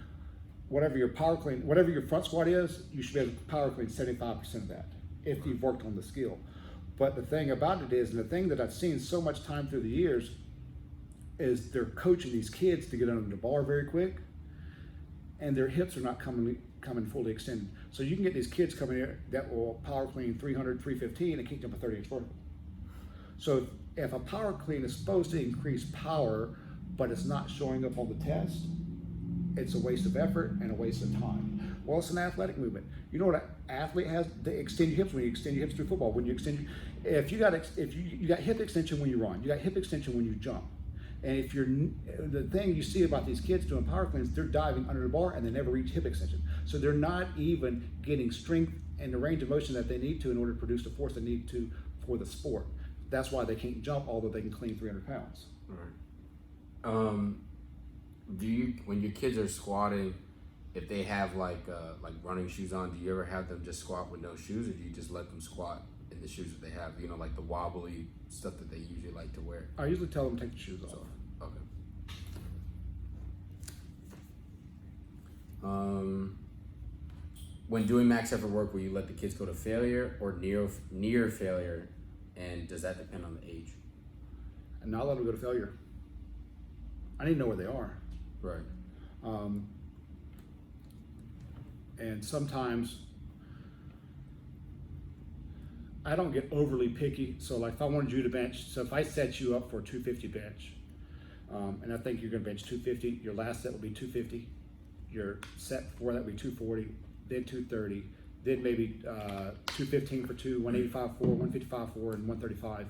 whatever your front squat is, you should be able to power clean 75% of that if you've worked on the skill. But the thing about it is, and the thing that I've seen so much time through the years, is they're coaching these kids to get under the bar very quick, and their hips are not coming fully extended. So you can get these kids coming here that will power clean 300, 315 and can't jump a 30-inch vertical. So if a power clean is supposed to increase power, but it's not showing up on the test, it's a waste of effort and a waste of time. Well, it's an athletic movement. You know what an athlete has? They extend your hips when you extend your hips through football. When you extend, if you got hip extension when you run, you got hip extension when you jump. And the thing you see about these kids doing power cleans, they're diving under the bar and they never reach hip extension. So they're not even getting strength and the range of motion that they need to in order to produce the force they need to for the sport. That's why they can't jump, although they can clean 300 pounds. Right. When your kids are squatting, if they have like running shoes on, do you ever have them just squat with no shoes, or do you just let them squat in the shoes that they have? You know, like the wobbly stuff that they usually like to wear. I usually tell them to take the shoes off. Okay. When doing max effort work, will you let the kids go to failure or near failure, and does that depend on the age? And not let them go to failure. I need to know where they are. Right. And sometimes I don't get overly picky. So like if I wanted you to bench, so if I set you up for a 250 bench, and I think you're gonna bench 250, your last set will be 250, your set before that will be 240, then 230, then maybe 215 for 185 for, 155 for, and 135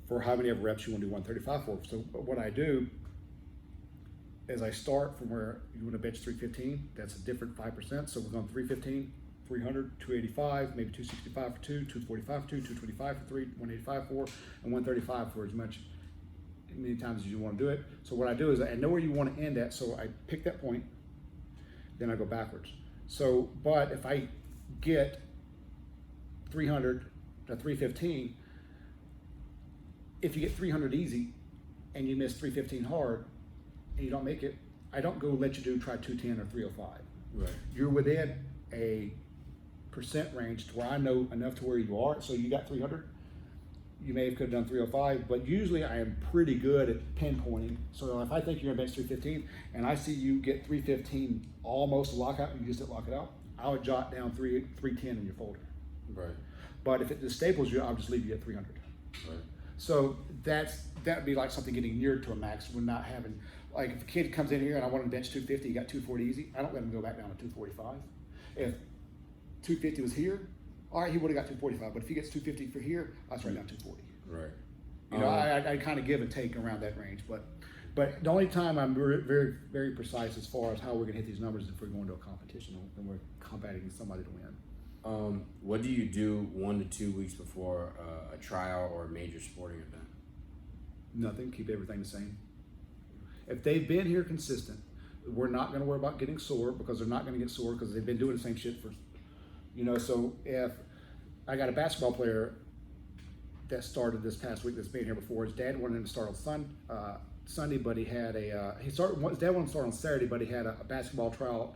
for how many of reps you want to do 135 for. So what I do is I start from where you want to bench 315, that's a different 5%. So we're going 315, 300, 285, maybe 265 for 2, 245 for 2, 225 for 3, 185 for, and 135 for as many times as you want to do it. So what I do is I know where you want to end at, so I pick that point, then I go backwards. So, but if I get 300 to 315, if you get 300 easy and you miss 315 hard and you don't make it, I don't go let you try 210 or 305. Right. You're within a percent range to where I know enough to where you are. So you got 300, you may have could have done 305, but usually I am pretty good at pinpointing. So if I think you're gonna bench 315 and I see you get 315 almost lockout, you just didn't lock it out, I would jot down 310 in your folder. Right. But if it disables you, I'll just leave you at 300. Right. So that'd be like something getting near to a max. We're not having, like if a kid comes in here and I want to bench 250, you got 240 easy, I don't let him go back down to 245. If 250 was here, all right, he would have got 245. But if he gets 250 for here, I start down 240. Right. You know, I kind of give and take around that range. But the only time I'm very, very precise as far as how we're going to hit these numbers is if we're going to a competition and we're combating somebody to win. What do you do 1 to 2 weeks before a trial or a major sporting event? Nothing. Keep everything the same. If they've been here consistent, we're not going to worry about getting sore because they're not going to get sore because they've been doing the same shit for, you know. So if I got a basketball player that started this past week that's been here before, his dad wanted him to start on Sunday, but he had his dad wanted to start on Saturday, but he had a basketball trial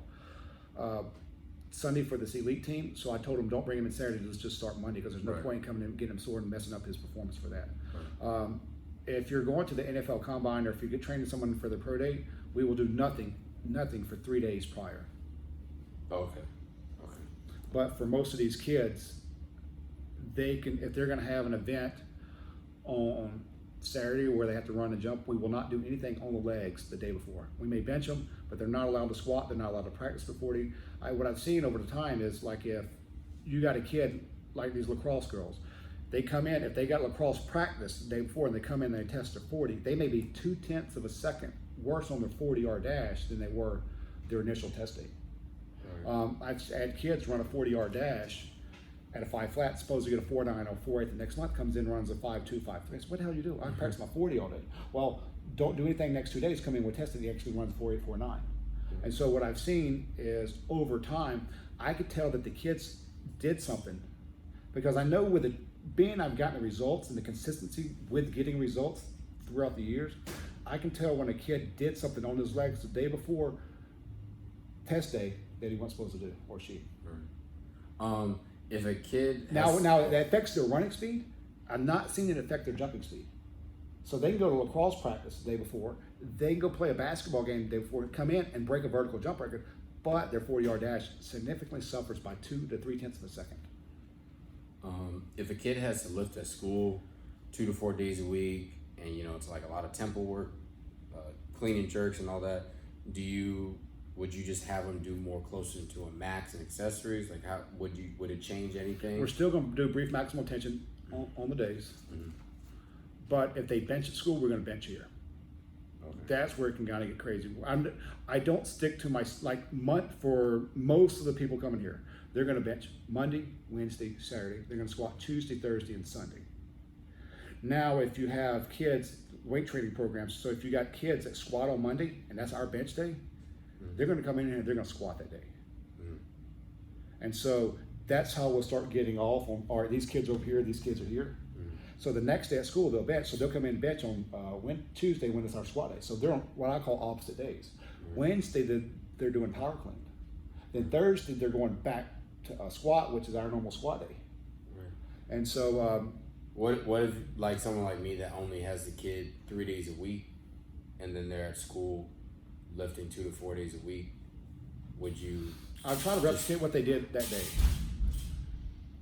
Sunday for this elite team. So I told him, don't bring him in Saturday, let's just start Monday because there's no point in coming in and getting him sore and messing up his performance for that. Right. If you're going to the NFL Combine or if you get training someone for the pro day, we will do nothing for 3 days prior. Okay. But for most of these kids, they can, if they're going to have an event on Saturday where they have to run and jump, we will not do anything on the legs the day before. We may bench them, but they're not allowed to squat. They're not allowed to practice for 40. What I've seen over the time is like if you got a kid like these lacrosse girls, They come in, if they got lacrosse practice the day before and they come in and they test their 40, they may be 0.2 of a second worse on their 40-yard dash than they were their initial test date. Right. I've had kids run a 40-yard dash at a 5 flat, supposed to get a 4.9 or 4.8 the next month, comes in, runs a 5.2, 5.3. What the hell you do? I practice my 40 all day. Well, don't do anything next 2 days, come in with testing, he actually runs 4.8, 4.9. And so what I've seen is over time, I could tell that the kids did something, because I know with it being I've gotten the results and the consistency with getting results throughout the years, I can tell when a kid did something on his legs the day before test day that he wasn't supposed to do, or she. Right. If a kid now that affects their running speed, I'm not seeing it affect their jumping speed. So they can go to lacrosse practice the day before, they can go play a basketball game the day before, come in and break a vertical jump record, but their 40-yard dash significantly suffers by 2 to 0.3 of a second. If a kid has to lift at school 2 to 4 days a week, and it's like a lot of temple work, cleaning jerks and all that, would you just have them do more closer to a max and accessories? Like, how would it change anything? We're still going to do brief maximal tension on the days, but if they bench at school, we're going to bench here. Okay. That's where it can kind of get crazy. I don't stick to my month for most of the people coming here. They're going to bench Monday, Wednesday, Saturday. They're going to squat Tuesday, Thursday, and Sunday. Now, if you have kids, weight training programs, so if you got kids that squat on Monday, and that's our bench day, they're going to come in here and they're going to squat that day. And so that's how we'll start getting off on, all right, these kids over here, these kids are here. So the next day at school, they'll bench. So they'll come in and bench on Tuesday when it's our squat day. So they're on what I call opposite days. Wednesday, they're doing power clean. Then Thursday, they're going back to a squat, which is our normal squat day. And so what if like someone like me that only has the kid 3 days a week, and then they're at school lifting 2 to 4 days a week? Would you? I'll try to replicate what they did that day.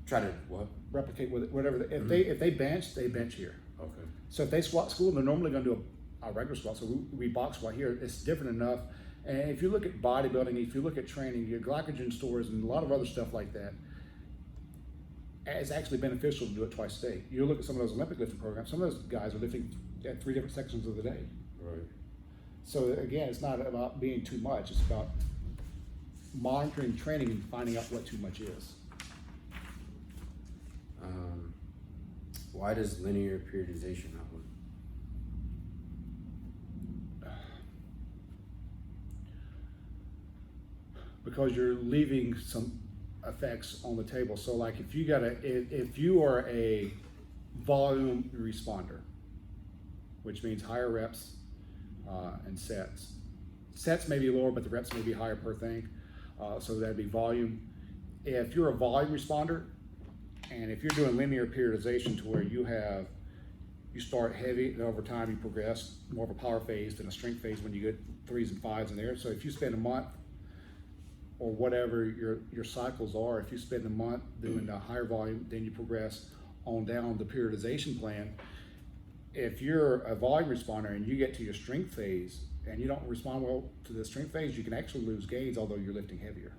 Try to what? Replicate with whatever. If they bench, they bench here. Okay. So if they squat school, they're normally going to do a regular squat. So we box squat here. It's different enough. And if you look at bodybuilding, if you look at training, your glycogen stores and a lot of other stuff like that, it's actually beneficial to do it twice a day. You look at some of those Olympic lifting programs, some of those guys are lifting at 3 different sections of the day. Right. So again, it's not about being too much. It's about monitoring training and finding out what too much is. Why does linear periodization not work? Because you're leaving some effects on the table. So like if you are a volume responder, which means higher reps and sets. Sets may be lower, but the reps may be higher per thing. So that'd be volume. If you're a volume responder, and if you're doing linear periodization to where you start heavy, and over time you progress more of a power phase than a strength phase when you get 3s and 5s in there. So if you spend a month or whatever your cycles are, if you spend a month doing a higher volume, then you progress on down the periodization plan. If you're a volume responder and you get to your strength phase and you don't respond well to the strength phase, you can actually lose gains although you're lifting heavier.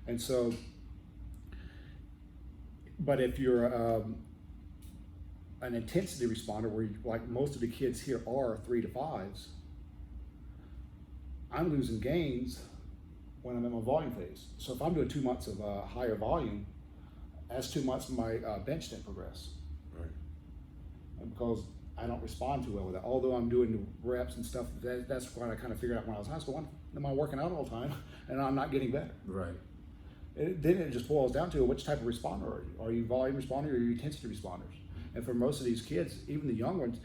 And so, but if you're an intensity responder, where like most of the kids here are 3 to 5s, I'm losing gains when I'm in my volume phase. So if I'm doing 2 months of higher volume, that's 2 months my bench didn't progress. Right. Because I don't respond too well with that. Although I'm doing the reps and stuff, that's what I kind of figured out when I was in high school. Am I working out all the time and I'm not getting better? Right. Then it just boils down to which type of responder are you? Are you volume responder or are you intensity responders? And for most of these kids, even the young ones,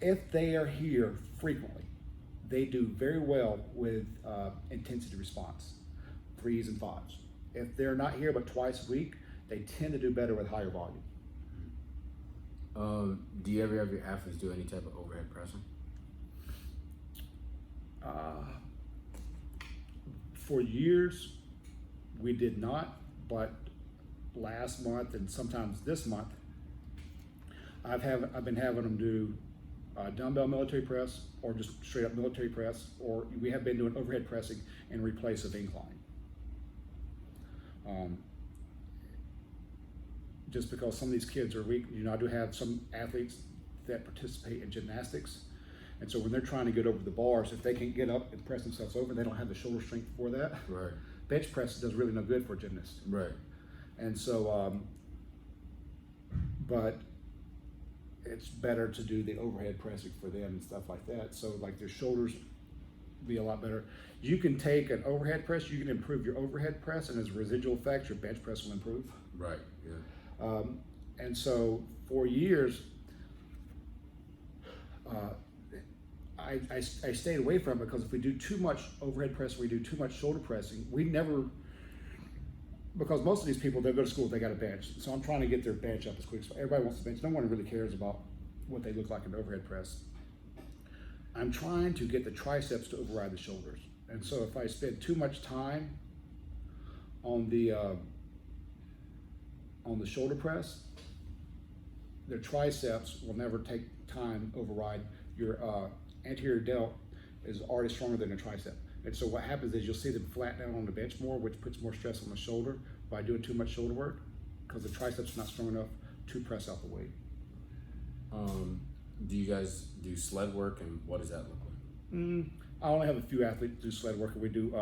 if they are here frequently, they do very well with intensity response, 3s and 5s. If they're not here but twice a week, they tend to do better with higher volume. Do you ever have your athletes do any type of overhead pressing? For years, we did not, but last month and sometimes this month, I've been having them do dumbbell military press or just straight up military press, or we have been doing overhead pressing in replace of incline. just because some of these kids are weak. You know, I do have some athletes that participate in gymnastics. And so when they're trying to get over the bars, if they can't get up and press themselves over, they don't have the shoulder strength for that. Right. Bench press does really no good for a gymnast. Right. And so, but it's better to do the overhead pressing for them and stuff like that. So like their shoulders be a lot better. You can take an overhead press, you can improve your overhead press, and as a residual effect, your bench press will improve. Right, yeah. And so for years, I stayed away from it because if we do too much overhead press, we do too much shoulder pressing, we never, because most of these people, they'll go to school, they got a bench. So I'm trying to get their bench up as quick as possible. Everybody wants a bench. No one really cares about what they look like in overhead press. I'm trying to get the triceps to override the shoulders. And so if I spend too much time on the shoulder press, the triceps will never take time override. Your anterior delt is already stronger than the tricep. And so what happens is you'll see them flat down on the bench more, which puts more stress on the shoulder by doing too much shoulder work because the triceps are not strong enough to press out the weight. Do you guys do sled work, and what does that look like? I only have a few athletes do sled work, and we do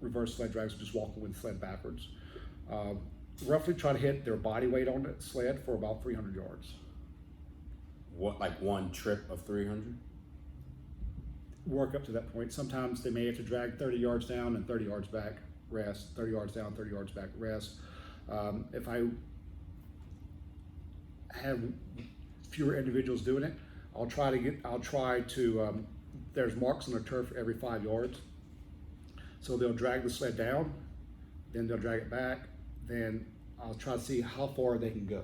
reverse sled drags, just walking with the sled backwards. Roughly try to hit their body weight on the sled for about 300 yards. What, like one trip of 300? Work up to that point. Sometimes they may have to drag 30 yards down and 30 yards back, rest, 30 yards down, 30 yards back, rest. If I have fewer individuals doing it, I'll try to, there's marks on the turf every 5 yards. So they'll drag the sled down, then they'll drag it back, then I'll try to see how far they can go.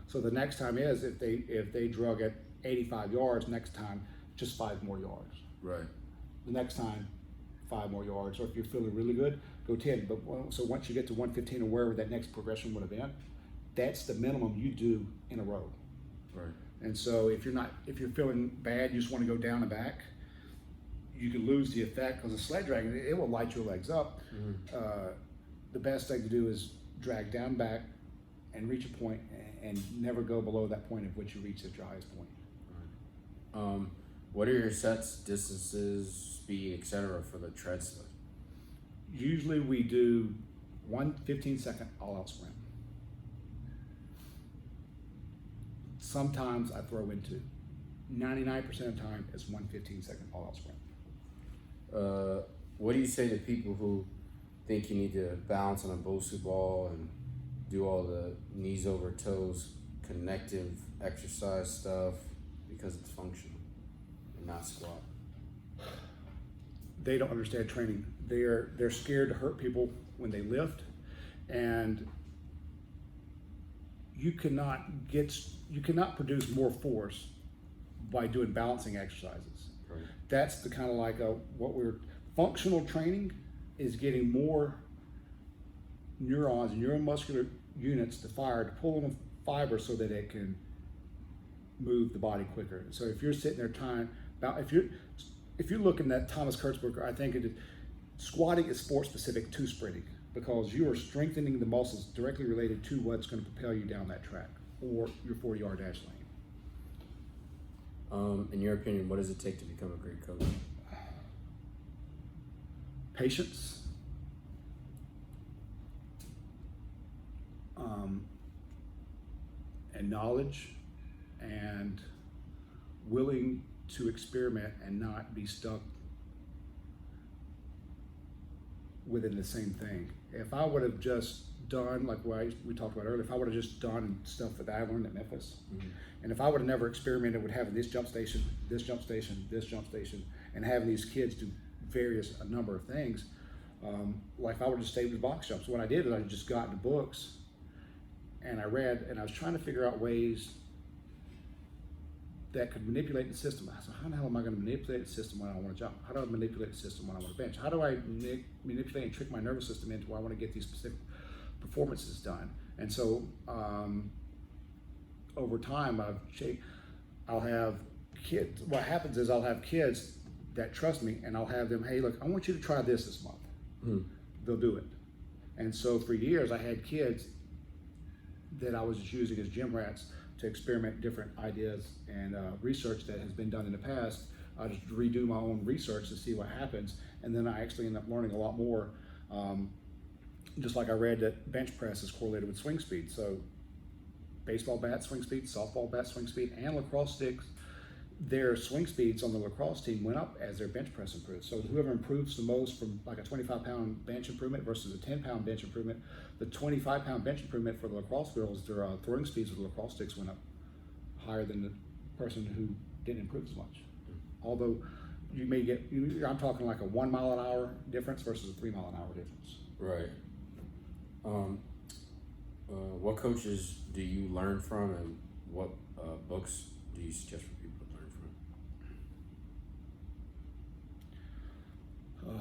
So the next time is, if they drug at 85 yards, next time, just 5 more yards. Right. The next time, 5 more yards. Or if you're feeling really good, go 10. But so once you get to 115 or wherever that next progression would have been, that's the minimum you do in a row. Right. And so if you're feeling bad, you just want to go down and back, you can lose the effect because the sled dragging, it will light your legs up. The best thing to do is drag down, back, and reach a point, and never go below that point at which you reach at your highest point. Right. What are your sets, distances, speed, etc. for the tread sled? Usually we do 1 15-second all-out sprint. Sometimes I throw in 2. 99% of the time is 1 15-second all-out sprint. What do you say to people who think you need to balance on a Bosu ball and do all the knees over toes connective exercise stuff because it's functional and not squat? They don't understand training. They're scared to hurt people when they lift, and you cannot produce more force by doing balancing exercises. Right. That's the kind of like functional training is getting more neurons and neuromuscular units to fire to pull on fiber so that it can move the body quicker. So if you're sitting there if you're looking at Thomas Kurtzberger, I think squatting is sport specific to sprinting because you are strengthening the muscles directly related to what's going to propel you down that track or your 40-yard dash lane. In your opinion, what does it take to become a great coach? Patience. And knowledge, and willing to experiment and not be stuck within the same thing. If I would have just done, like we talked about earlier, if I would have just done stuff that I learned at Memphis, and if I would have never experimented with having this jump station, this jump station, this jump station, and having these kids do a number of things, like if I would have just stayed with box jumps, what I did is I just got into books and I read, and I was trying to figure out ways that could manipulate the system. I said, how the hell am I going to manipulate the system when I want to jump? How do I manipulate the system when I want to bench? How do I manipulate and trick my nervous system into where I want to get these specific performances done? And so over time, I'll have kids. What happens is I'll have kids that trust me, and I'll have them, hey, look, I want you to try this month. They'll do it. And so for years, I had kids that I was just using as gym rats to experiment different ideas and research that has been done in the past. I just redo my own research to see what happens, and then I actually end up learning a lot more. Just like I read that bench press is correlated with swing speed. So baseball bat swing speed, softball bat swing speed, and lacrosse sticks, their swing speeds on the lacrosse team went up as their bench press improved. So whoever improves the most from like a 25-pound bench improvement versus a 10-pound bench improvement, the 25-pound bench improvement for the lacrosse girls, their throwing speeds with the lacrosse sticks went up higher than the person who didn't improve as much. Although you may get, I'm talking like a 1 mile an hour difference versus a 3 mile an hour difference. Right. What coaches do you learn from, and what books do you suggest for people to learn from?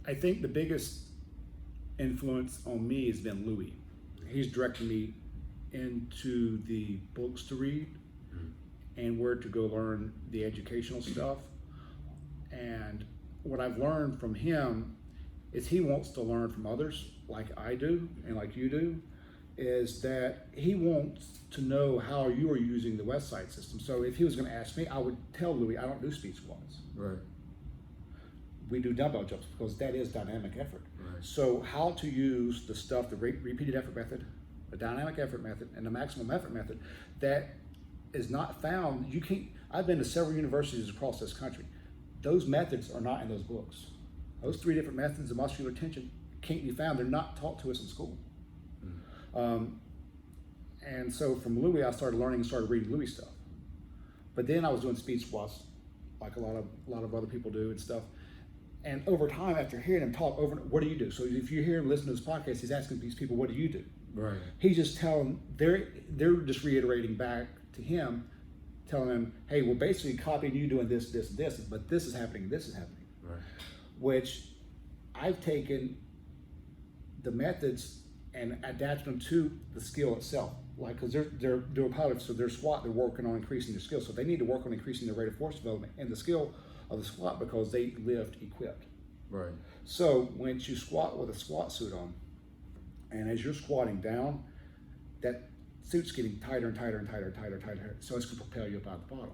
I think the biggest influence on me has been Louis. He's directed me into the books to read and where to go learn the educational stuff. And what I've learned from him is he wants to learn from others like I do and like you do, is that he wants to know how you are using the Westside system. So if he was going to ask me, I would tell Louis I don't do speed squats. Right. We do dumbbell jumps because that is dynamic effort. Right. So how to use the stuff, the repeated effort method, the dynamic effort method, and the maximum effort method that is not found. You can't, I've been to several universities across this country. Those methods are not in those books. Those 3 different methods of muscular tension can't be found. They're not taught to us in school. And so from Louis, I started learning and started reading Louis stuff. But then I was doing speed squats, like a lot of other people do and stuff. And over time, after hearing him talk over, what do you do? So if you hear him listen to this podcast, he's asking these people, what do you do? Right. He's just telling, they're just reiterating back to him, telling him, hey, we're basically copying you doing this, this, this, but this is happening, this is happening. Right. Which I've taken the methods and adapted them to the skill itself. Like, because they're doing pilots, so their squat, they're working on increasing their skill. So they need to work on increasing their rate of force development and the skill of the squat because they lift equipped. Right. So once you squat with a squat suit on, and as you're squatting down, that suit's getting tighter and tighter and tighter and tighter and tighter, so it's going to propel you up out the bottom.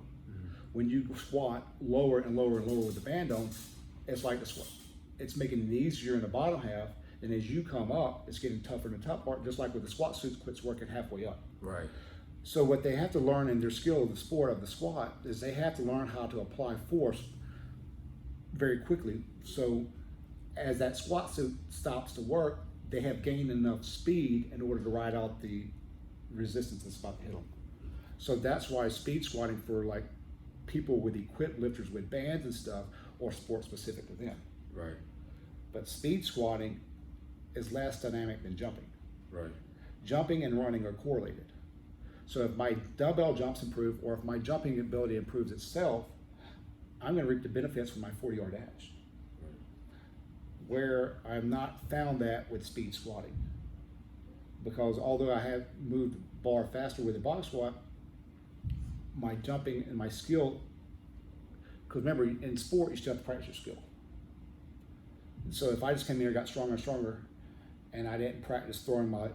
When you squat lower and lower and lower with the band on, it's like the squat. It's making it easier in the bottom half, and as you come up, it's getting tougher in the top part, just like with the squat suit quits working halfway up. Right. So what they have to learn in their skill of the sport of the squat is they have to learn how to apply force very quickly. So as that squat suit stops to work, they have gained enough speed in order to ride out the resistance that's about to hit them. So that's why speed squatting for like people with equipped lifters with bands and stuff or sport specific to them. Right. But speed squatting is less dynamic than jumping. Right. Jumping and running are correlated. So if my dumbbell jumps improve, or if my jumping ability improves itself, I'm going to reap the benefits from my 40-yard dash. Right. Where I've not found that with speed squatting. Because although I have moved the bar faster with a box squat, my jumping and my skill, because remember, in sport, you still have to practice your skill. So if I just came in here and got stronger and stronger, and I didn't practice throwing my,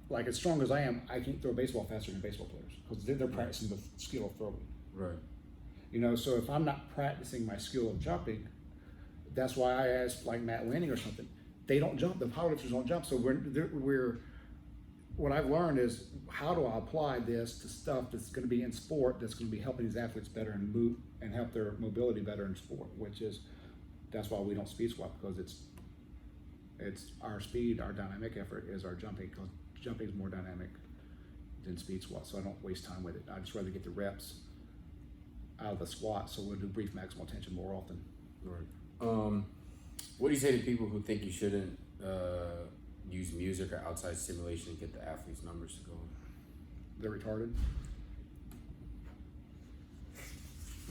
like as strong as I am, I can't throw a baseball faster than baseball players, because they're practicing the skill of throwing. Right. You know, so if I'm not practicing my skill of jumping, that's why I asked like Matt Lanning or something. They don't jump, the powerlifters don't jump. So we're what I've learned is how do I apply this to stuff that's going to be in sport, that's going to be helping these athletes better and move and help their mobility better in sport, which is, that's why we don't speed squat, because it's our speed, our dynamic effort is our jumping, because jumping is more dynamic than speed squat. So I don't waste time with it. I just rather get the reps out of the squat, so we'll do brief maximal tension more often. Right. What do you say to people who think you shouldn't use music or outside stimulation to get the athlete's numbers to go? They're retarded.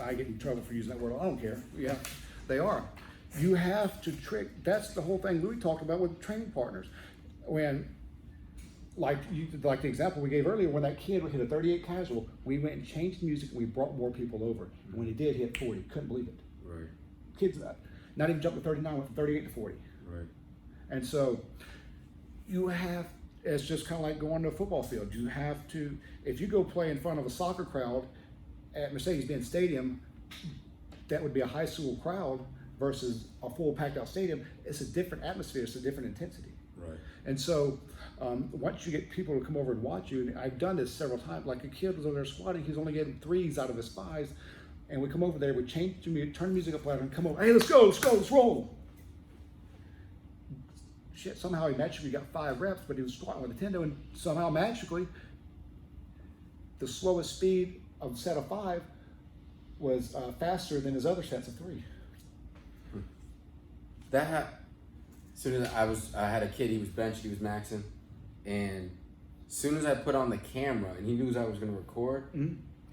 I get in trouble for using that word. I don't care. Yeah, they are. You have to trick. That's the whole thing Louis talked about with training partners. When, like the example we gave earlier, when that kid hit a 38 casual, we went and changed the music and we brought more people over. And when he did hit 40, couldn't believe it. Right. Kids not even jumped to 39, went from 38 to 40. Right. And so you have, It's just kind of like going to a football field. You have to, if you go play in front of a soccer crowd at Mercedes-Benz Stadium, that would be a high school crowd versus a full packed out stadium. It's a different atmosphere. It's a different intensity. Right. And so once you get people to come over and watch you, and I've done this several times, like a kid was over there squatting, he's only getting 3s out of his 5s, and we come over there, we change the music, turn the music up louder, and come over, hey, let's go, let's roll. Shit, somehow he magically got 5 reps, but he was squatting with a tendo, and somehow magically, the slowest speed of a set of 5 was faster than his other sets of 3. As soon as I had a kid, he was benched, he was maxing, and as soon as I put on the camera and he knew I was going to record,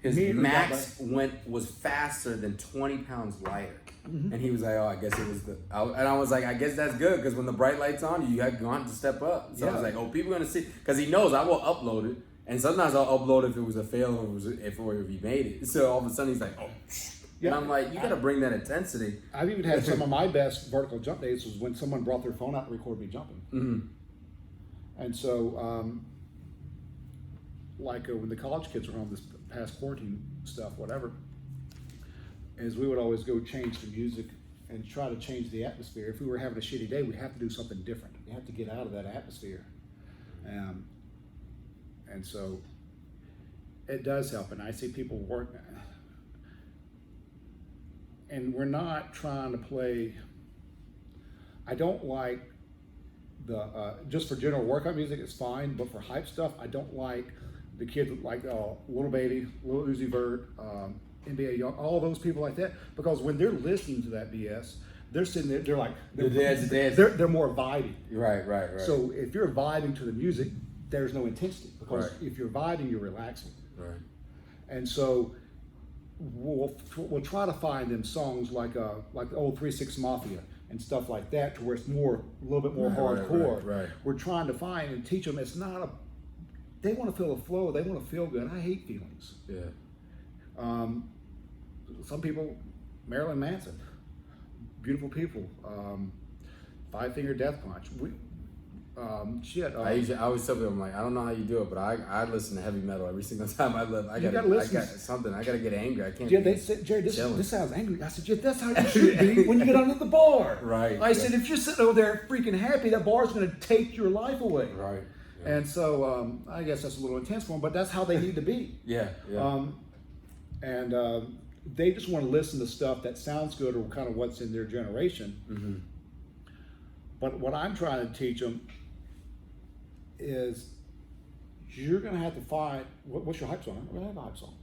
his max was faster than 20 pounds lighter. And he was like, oh, I guess it was and I was like, I guess that's good, because when the bright light's on, you have to step up. So I was like, oh, people are going to see, because he knows I will upload it, and sometimes I'll upload if it was a fail or if he made it. So all of a sudden he's like, oh. And I'm like, you got to bring that intensity. I've even had some of my best vertical jump days was when someone brought their phone out and recorded me jumping. And so, when the college kids were on this past quarantine stuff, whatever, is we would always go change the music and try to change the atmosphere. If we were having a shitty day, we have to do something different. We have to get out of that atmosphere. And so it does help. And I see people work. And we're not trying to play, I don't like just for general workout music, it's fine, but for hype stuff, I don't like the kids like Little Baby, Lil Uzi Vert, NBA Young, all those people like that, because when they're listening to that BS, they're sitting there, they're like, they're more vibing. Right. So if you're vibing to the music, there's no intensity, because if you're vibing, you're relaxing. Right. And so, we'll try to find them songs like the old 3-6 Mafia and stuff like that, to where it's a little bit more hardcore. Right. We're trying to find and teach them it's not they want to feel the flow, they want to feel good. I hate feelings. Yeah. Some people, Marilyn Manson, beautiful people, 5 Finger Death Punch. I always tell people, I'm like, I don't know how you do it, but I listen to heavy metal every single time I live. I got something. I gotta get angry. I can't. Yeah, they said, Jerry, this sounds angry. I said, yeah, that's how you should be when you get under the bar. Right. I said, if you're sitting over there freaking happy, that bar's going to take your life away. Right. Yeah. And so I guess that's a little intense for them, but that's how they need to be. Yeah. They just want to listen to stuff that sounds good, or kind of what's in their generation. But what I'm trying to teach them is, you're going to have to find, what's your hype song? I'm going to have a hype song.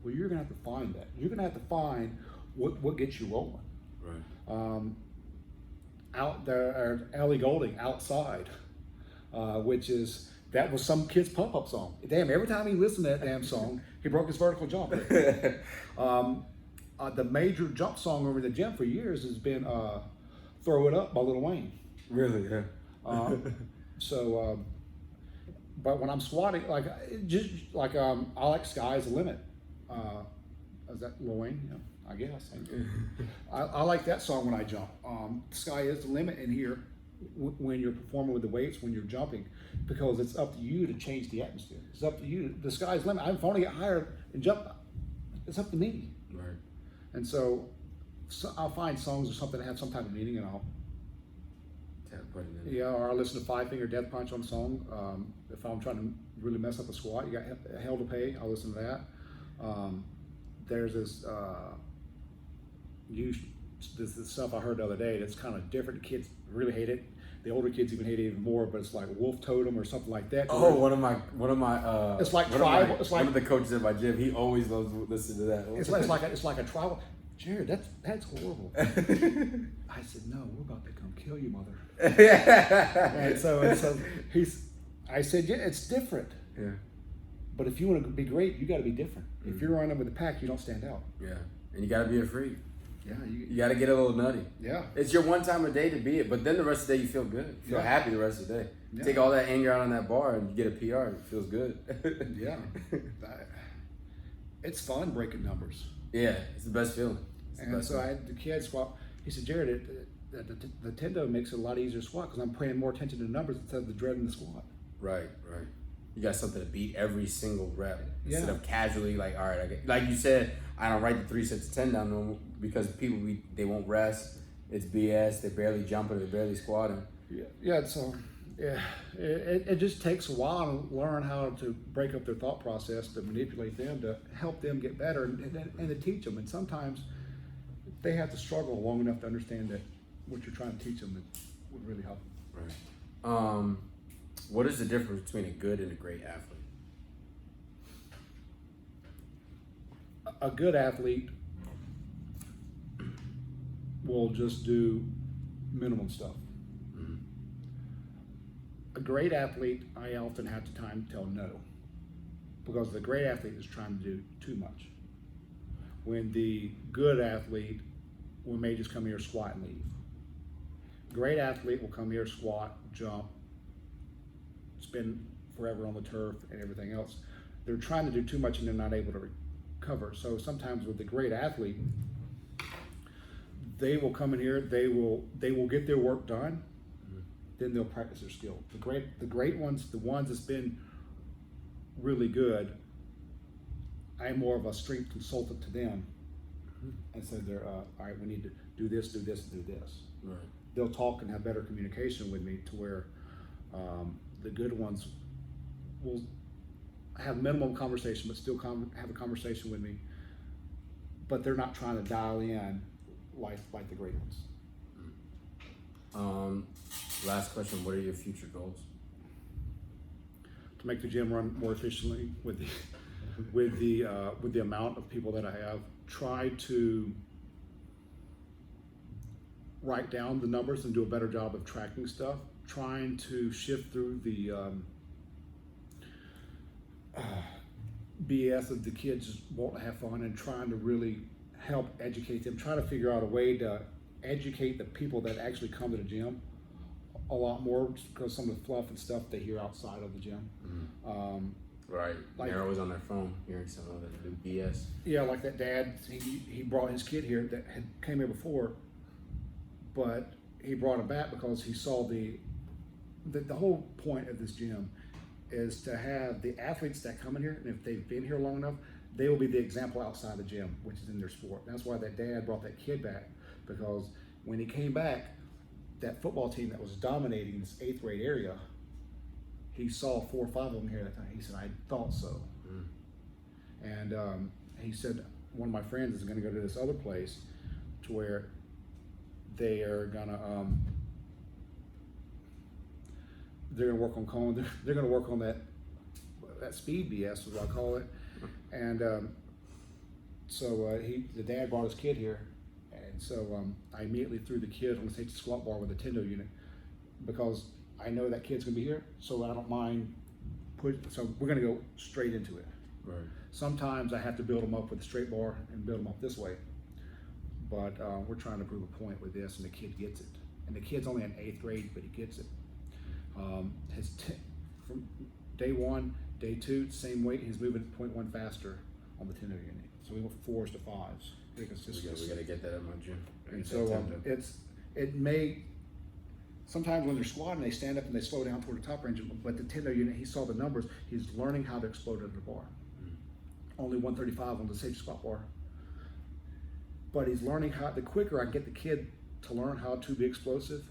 Well, you're going to have to find that. You're going to have to find what gets you rolling. Right. Out there, Ellie Goulding, Outside, that was some kid's pump-up song. Damn, every time he listened to that damn song, he broke his vertical jump. The major jump song over the gym for years has been Throw It Up by Lil Wayne. Really? Yeah. But when I'm squatting, I like Sky's the Limit. Is that Lil Wayne? Yeah, I guess. I like that song when I jump. Sky is the limit in here when you're performing with the weights, when you're jumping, because it's up to you to change the atmosphere. It's up to you. The sky's the limit. If I want to get higher and jump, it's up to me. Right. And so I'll find songs or something that have some type of meaning, and I'll or I'll listen to 5 Finger Death Punch on a song. If I'm trying to really mess up a squat, you got Hell to Pay, I'll listen to that. There's this stuff I heard the other day that's kind of different. The kids really hate it. The older kids even hate it even more, but it's like Wolf Totem or something like that. Oh, one of my it's like tribal. It's like one of the coaches at my gym. He always loves listening to that. It's like a tribal. Jared, that's horrible. I said, no, we're about to come kill you, mother. and so I said, yeah, it's different. Yeah. But if you want to be great, you got to be different. If you're running with the pack, you don't stand out. Yeah, and you got to be a freak. Yeah, you got to get a little nutty. Yeah. It's your one time a day to be it, but then the rest of the day you feel good. You feel happy the rest of the day. Yeah. Take all that anger out on that bar and you get a PR. It feels good. Yeah. It's fun breaking numbers. Yeah, it's the best feeling. So I had the kid squat. He said, Jared, the tendo makes it a lot easier to squat because I'm paying more attention to the numbers instead of the dread in the squat. Right. You got something to beat every single rep instead Yeah. of casually like, all right, like you said, I don't write the 3 sets of 10 down normal because people they won't rest. It's BS. They're barely jumping. They're barely squatting. Yeah. So it just takes a while to learn how to break up their thought process, to manipulate them, to help them get better, and to teach them. And sometimes they have to struggle long enough to understand that what you're trying to teach them would really help them. Right. What is the difference between a good and a great athlete? A good athlete will just do minimum stuff. Mm-hmm. A great athlete, I often have the time to tell no, because the great athlete is trying to do too much. When the good athlete may just come here, squat, and leave. Great athlete will come here, squat, jump, spend forever on the turf and everything else. They're trying to do too much and they're not able to recover. So sometimes with the great athlete, they will come in here, they will get their work done, then they'll practice their skill. The great ones, the ones that's been really good, I'm more of a strength consultant to them. And so they're, all right, we need to do this, do this, do this. Right. They'll talk and have better communication with me to where the good ones will have minimum conversation, but still have a conversation with me. But they're not trying to dial in like the great ones. Last question: what are your future goals? To make the gym run more efficiently with the amount of people that I have. Try to write down the numbers and do a better job of tracking stuff. Trying to shift through the BS of the kids won't have fun, and trying to really help educate them. Try to figure out a way to educate the people that actually come to the gym a lot more, because some of the fluff and stuff they hear outside of the gym. Mm-hmm. Right. They're always on their phone hearing some of the new BS. Yeah, like that dad, he brought his kid here that had came here before, but he brought him back because he saw the whole point of this gym is to have the athletes that come in here, and if they've been here long enough, they will be the example outside the gym, which is in their sport. That's why that dad brought that kid back, because when he came back, that football team that was dominating this 8th grade area, he saw 4 or 5 of them here that time. He said, I thought so. Mm. And he said, one of my friends is going to go to this other place to where they are going to they're going to work on calling, they're going to work on that speed BS is what I call it. And so the dad brought his kid here, and so I immediately threw the kid on the safety squat bar with a Tendo unit, because I know that kid's gonna be here, so I don't mind so we're gonna go straight into it. Right. Sometimes I have to build them up with a straight bar and build them up this way, but we're trying to prove a point with this, and the kid gets it. And the kid's only in 8th grade, but he gets it. From day 1, day 2, same weight, he's moving 0.1 faster on the Tendo unit. So we went from 4s to 5s. We gotta get that at my gym. And so it may, sometimes when they're squatting, they stand up and they slow down toward the top range, but the Tendo unit, he saw the numbers, he's learning how to explode under the bar. Only 135 on the safety squat bar. But he's learning how, the quicker I get the kid to learn how to be explosive,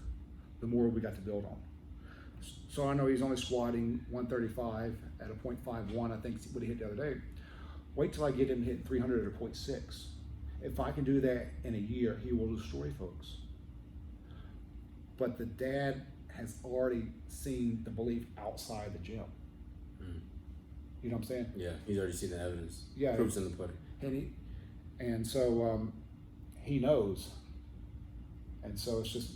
the more we got to build on. So I know he's only squatting 135 at a 0.51, I think what he hit the other day. Wait till I get him hitting 300 at a 0.6. If I can do that in a year, he will destroy folks. But the dad has already seen the belief outside the gym. Mm. You know what I'm saying? Yeah, he's already seen the evidence. Yeah, proof's in the pudding. And so he knows. And so it's just,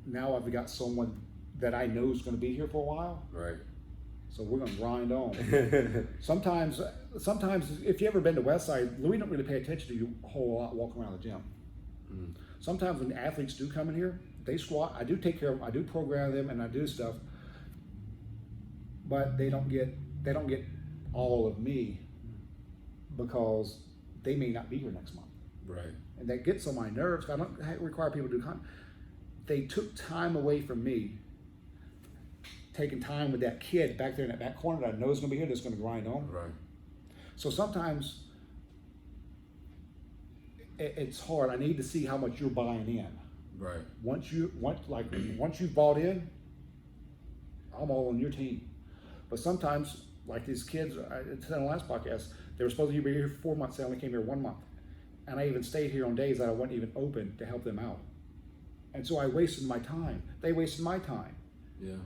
now I've got someone that I know is going to be here for a while. Right. So we're going to grind on. Sometimes, if you ever been to Westside, Louis don't really pay attention to you a whole lot walking around the gym. Mm. Sometimes when athletes do come in here, they squat. I do take care of them. I do program them, and I do stuff. But they don't get all of me, because they may not be here next month. Right. And that gets on my nerves. I don't require people to do. They took time away from me taking time with that kid back there in that back corner that I know is going to be here, that's going to grind on. Right. So sometimes it's hard. I need to see how much you're buying in. Right. Once you've bought in, I'm all on your team. But sometimes, like these kids, I said on the last podcast, they were supposed to be here for 4 months. They only came here 1 month. And I even stayed here on days that I wasn't even open to help them out. And so I wasted my time. They wasted my time. Yeah.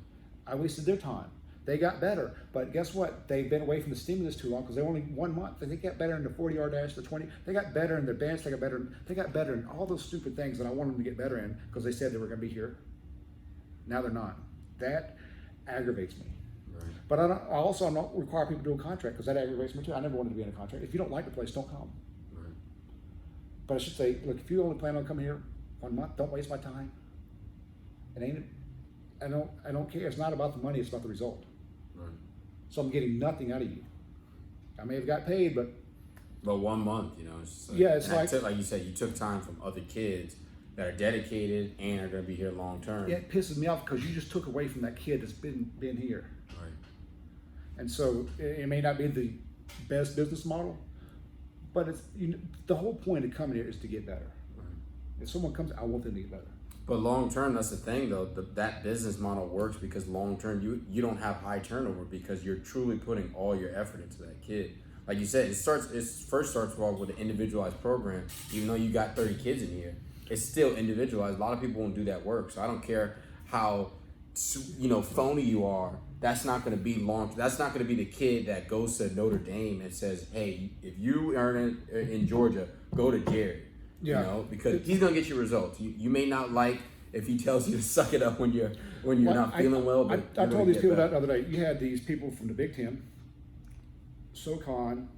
I wasted their time. They got better. But guess what? They've been away from the stimulus too long because they only 1 month. They got better in the 40-yard dash, the 20. They got better in their bench. They got better in all those stupid things that I wanted them to get better in because they said they were going to be here. Now they're not. That aggravates me. Right. But I don't require people to do a contract because that aggravates me too. I never wanted to be in a contract. If you don't like the place, don't come. Right. But I should say, look, if you only plan on coming here 1 month, don't waste my time. I don't care. It's not about the money, it's about the result. Right. So I'm getting nothing out of you. I may have got paid, but 1 month, it's just like, yeah, it's like, like you said, you took time from other kids that are dedicated and are going to be here long term. it pisses me off because you just took away from that kid that's been here. Right. And so it may not be the best business model, but it's the whole point of coming here is to get better. Right. If someone comes, I want them to get better. But long term, that's the thing though. That business model works because long term, you don't have high turnover because you're truly putting all your effort into that kid. Like you said, it first starts off with an individualized program. Even though you got 30 kids in here, it's still individualized. A lot of people won't do that work. So I don't care how phony you are. That's not going to be long. That's not going to be the kid that goes to Notre Dame and says, "Hey, if you earn it in Georgia, go to Jerry." Yeah. Because he's gonna get you results. You may not like if he tells you to suck it up when you're not feeling well. But I told these people that the other day. You had these people from the Big Ten, SoCon,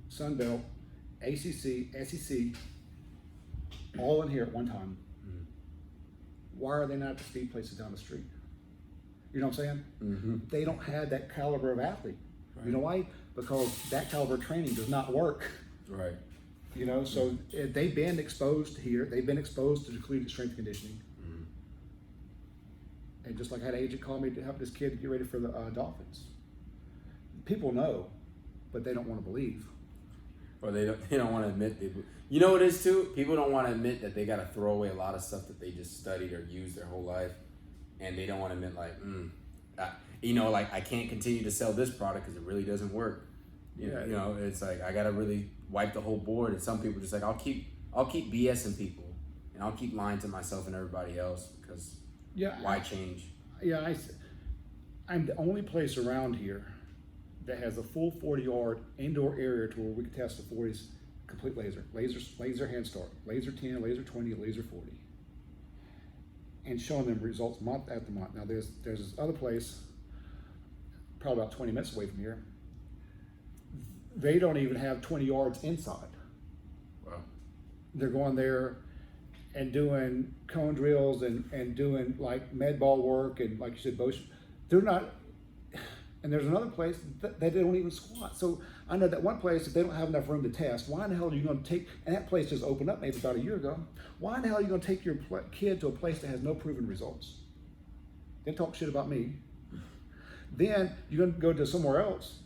Sun Belt, ACC, SEC, all in here at one time. Mm-hmm. Why are they not at the speed places down the street? You know what I'm saying? Mm-hmm. They don't have that caliber of athlete. Right. You know why? Because that caliber of training does not work. Right. So they've been exposed here. They've been exposed to the collegiate strength and conditioning. Mm-hmm. And just like I had an agent call me to help this kid get ready for the Dolphins. People know, but they don't want to believe. Or they don't want to admit people. You know what it is too? People don't want to admit that they got to throw away a lot of stuff that they just studied or used their whole life, and they don't want to admit I can't continue to sell this product because it really doesn't work. It's like I gotta really wipe the whole board. And some people just like I'll keep BSing people, and I'll keep lying to myself and everybody else because why change? Yeah, I'm the only place around here that has a full 40-yard indoor area to where we can test the 40s, complete laser hand start, laser 10, laser 20, laser 40, and showing them results month after month. Now there's this other place, probably about 20 minutes away from here. They don't even have 20 yards inside. Wow. They're going there and doing cone drills and doing like med ball work and like you said, motion. They're not, and there's another place that they don't even squat. So I know that one place, if they don't have enough room to test, why in the hell are you going to take, and that place just opened up maybe about a year ago, why in the hell are you going to take your kid to a place that has no proven results? Then talk shit about me. Then you're going to go to somewhere else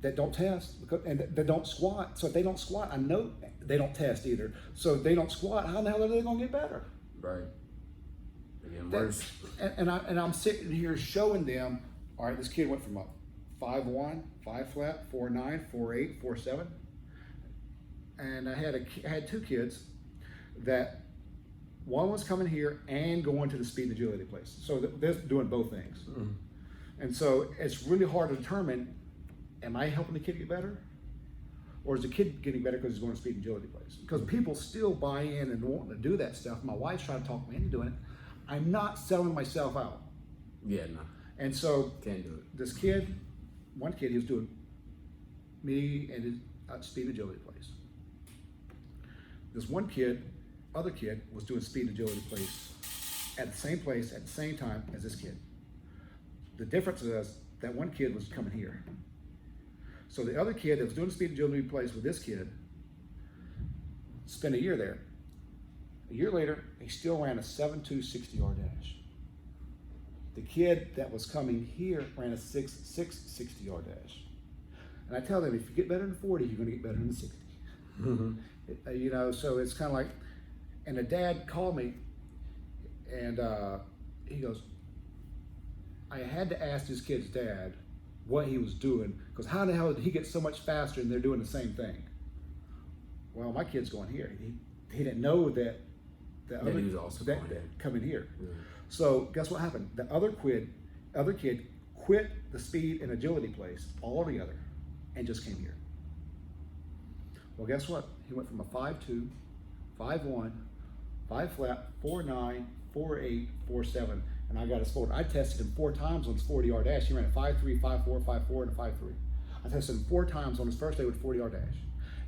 that don't test and that don't squat. So if they don't squat, I know they don't test either. So if they don't squat, how the hell are they going to get better? Right. They're getting worse. And I'm sitting here showing them, all right, this kid went from a 5'1", 5 flat, 4'9", 4'8", 4'7", and I had two kids that one was coming here and going to the speed and agility place. So they're doing both things. Mm-hmm. And so it's really hard to determine, am I helping the kid get better? Or is the kid getting better because he's going to speed and agility place? Because people still buy in and want to do that stuff. My wife's trying to talk me into doing it. I'm not selling myself out. Yeah, no. And so can't do it. This kid, one kid, he was doing me and his speed and agility place. This one kid, other kid, was doing speed and agility place at the same time as this kid. The difference is that one kid was coming here. So the other kid that was doing the speed and agility place with this kid spent a year there. A year later, he still ran a 7.2 60-yard dash. The kid that was coming here ran a 6.6 60-yard dash. And I tell them, if you get better than 40, you're going to get better than 60. So it's kind of like, and the dad called me, and he goes, I had to ask this kid's dad what he was doing, because how the hell did he get so much faster and they're doing the same thing? Well, my kid's going here. He didn't know that the other he was also coming here. Yeah. So guess what happened? The other kid quit the speed and agility place altogether and just came here. Well, guess what? He went from a 5'2", 5'1", 5 flat, 4'9", 4'8", 4'7", and I got his forward. I tested him 4 times on his 40-yard dash. He ran a 5'3", 5'4", 5'4", and a 5'3". I tested him 4 times on his first day with 40-yard dash.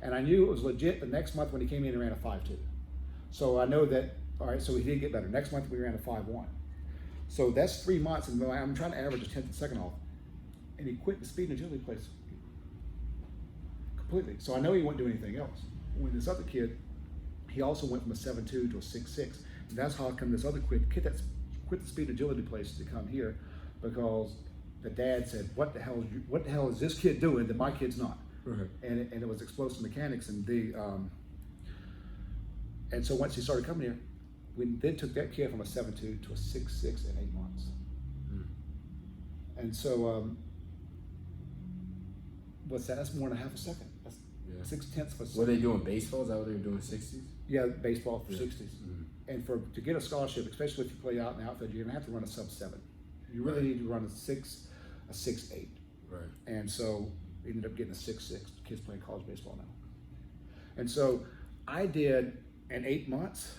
And I knew it was legit the next month when he came in and ran a 5'2". So I know that, all right, so he did get better. Next month we ran a 5'1". So that's 3 months, and I'm trying to average a tenth of a second off. And he quit the speed and agility place completely. So I know he wouldn't do anything else. When this other kid, he also went from a 7'2" to a 6'6". And that's how come this other kid that quit the speed and agility place to come here, because the dad said, what the hell is this kid doing that my kid's not? Right. And it was explosive mechanics, and and so once he started coming here, we then took that kid from a 7'2" to a 6'6" in 8 months. And so what's that? That's more than a half a second. That's 0.6 of a second. Were they doing baseball? Is that what they were doing, 60s? Yeah, baseball for 60s. And to get a scholarship, especially if you play out in the outfield, you're gonna have to run a sub-7. You really need to run a 6'8". Right. And so we ended up getting a 6'6". Kids playing college baseball now. And so I did in 8 months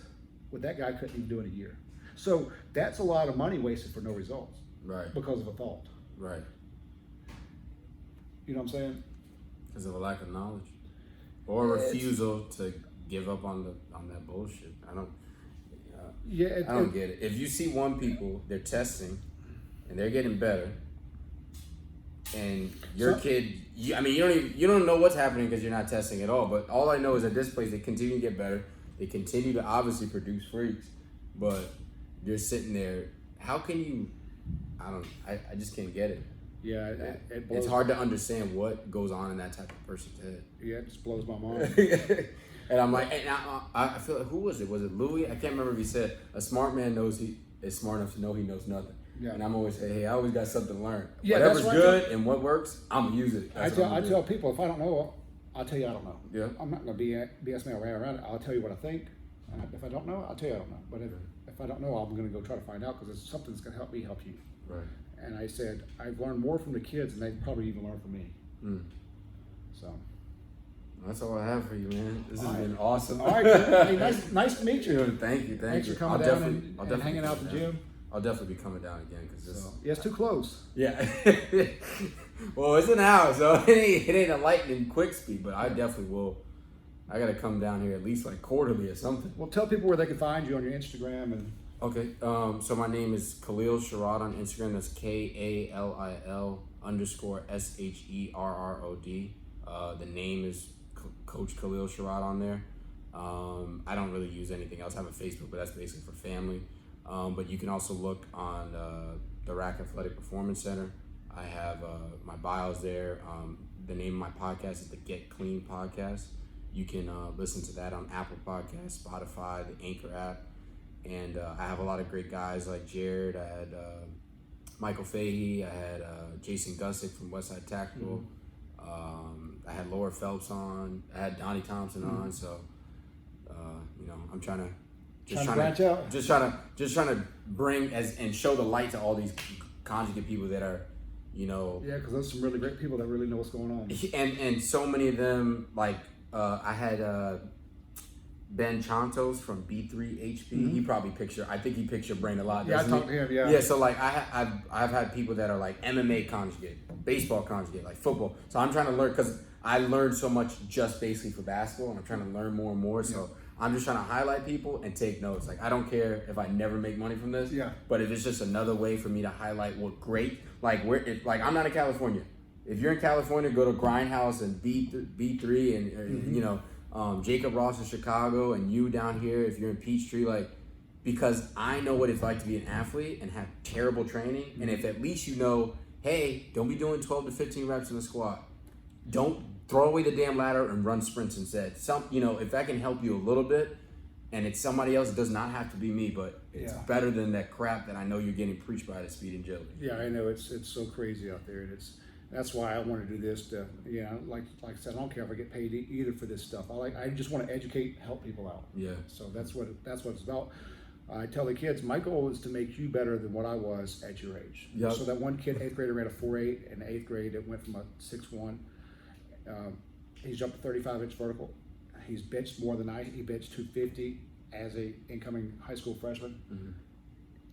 what that guy couldn't even do in a year. So that's a lot of money wasted for no results. Right. Because of a fault. Right. You know what I'm saying? Because of a lack of knowledge, or refusal to give up on that bullshit. I don't get it. If you see one people, they're testing, and they're getting better, and your kid, you don't know what's happening because you're not testing at all. But all I know is that this place, they continue to get better. They continue to obviously produce freaks, but you're sitting there. How can you? I just can't get it. Yeah, it's hard to understand what goes on in that type of person's head. Yeah, it just blows my mind. And I'm like, and I feel like, who was it? Was it Louis? I can't remember if he said, a smart man knows he is smart enough to know he knows nothing. Yeah. And I'm always saying, hey, I always got something to learn. Yeah, whatever's good and what works, I'm going to use it. I tell people, if I don't know, I'll tell you I don't know. Yeah. I'm not going to BS me around it. I'll tell you what I think. If I don't know, I'll tell you I don't know. But if I don't know, I'm going to go try to find out, because it's something that's going to help me help you. Right. And I said, I've learned more from the kids than they've probably even learned from me. So. That's all I have for you, man. This has been awesome. All right, hey, nice to meet you. Thank you. Thanks for coming down and hanging out at the gym. I'll definitely be coming down again, because this. Yeah, it's too close. Yeah. Well, it's an hour, so it ain't a lightning quick speed, but I definitely will. I gotta come down here at least like quarterly or something. Well, tell people where they can find you on your Instagram and. Okay, so my name is Kalil Sherrod on Instagram. That's KALIL_SHERROD. The name is Coach Kalil Sherrod on there. I don't really use anything else. I have a Facebook, but that's basically for family. But you can also look on the Rack Athletic Performance Center. I have my bios there. The name of my podcast is the Get Clean Podcast. You can listen to that on Apple Podcasts, Spotify, the Anchor app. And I have a lot of great guys like Jared. I had Michael Fahey. I had Jason Gussick from Westside Tactical. I had Laura Phelps on. I had Donnie Thompson on. So, I'm trying to bring and show the light to all these conjugate people that are, Yeah, because there's some really great people that really know what's going on. And so many of them, like I had Ben Chantos from B3HP. He probably I think he picks your brain a lot. Yeah, I talked to him. Yeah. Yeah. So like I've had people that are like MMA conjugate, baseball conjugate, like football. So I'm trying to learn, because I learned so much just basically for basketball, and I'm trying to learn more and more. So I'm just trying to highlight people and take notes. Like, I don't care if I never make money from this. Yeah. But if it's just another way for me to highlight what great, like I'm not in California. If you're in California, go to Grindhouse and B3 and Jacob Ross in Chicago, and you down here, if you're in Peachtree, like, because I know what it's like to be an athlete and have terrible training. And if at least you know, hey, don't be doing 12 to 15 reps in the squat. Don't throw away the damn ladder and run sprints instead. If that can help you a little bit, and it's somebody else, it does not have to be me, but it's better than that crap that I know you're getting preached by the speed agility. Yeah, I know it's so crazy out there, and that's why I want to do this. Like I said, I don't care if I get paid either for this stuff. I just want to educate, and help people out. Yeah. So that's what it's about. I tell the kids, my goal is to make you better than what I was at your age. Yep. So that one kid, 8th grader, ran a 4.8 in 8th grade. It went from a 6.1. He's jumped a 35-inch vertical. He's benched more than he benched 250 as a incoming high school freshman.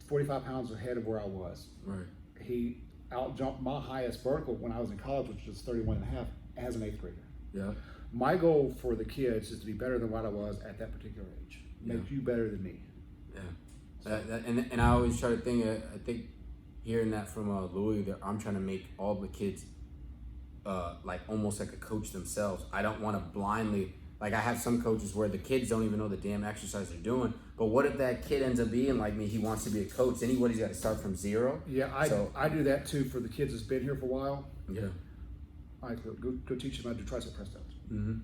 45 pounds ahead of where I was. Right. He out-jumped my highest vertical when I was in college, which was 31.5 as an 8th grader. Yeah. My goal for the kids is to be better than what I was at that particular age. Make you better than me. Yeah. And I always try to think, I think hearing that from Louis, that I'm trying to make all the kids like almost like a coach themselves. I don't want to blindly, like I have some coaches where the kids don't even know the damn exercise they're doing. But what if that kid ends up being like me? He wants to be a coach. Then he's got to start from zero. Yeah, I do that too for the kids that's been here for a while. Yeah. I go teach them how to do tricep press downs.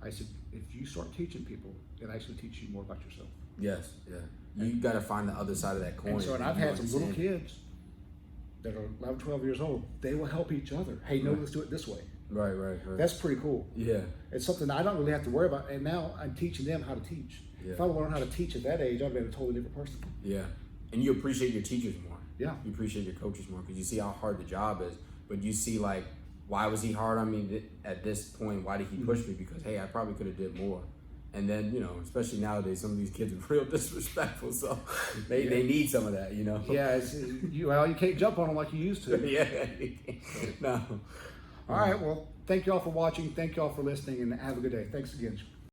I said, if you start teaching people, it actually teaches you more about yourself. Yes, yeah. You got to find the other side of that coin. And I've had some little kids that are 11, 12 years old. They will help each other. Hey, no, let's do it this way. Right. That's pretty cool. Yeah. It's something I don't really have to worry about. And now I'm teaching them how to teach. Yeah. If I learn how to teach at that age, I'd be a totally different person. Yeah. And you appreciate your teachers more. Yeah. You appreciate your coaches more because you see how hard the job is. But you see, like, why was he hard on me at this point? Why did he push me? Because, hey, I probably could have did more. And then, especially nowadays, some of these kids are real disrespectful. So they need some of that, Yeah, you can't jump on them like you used to. Yeah. No. All right, well, thank you all for watching. Thank you all for listening, and have a good day. Thanks again.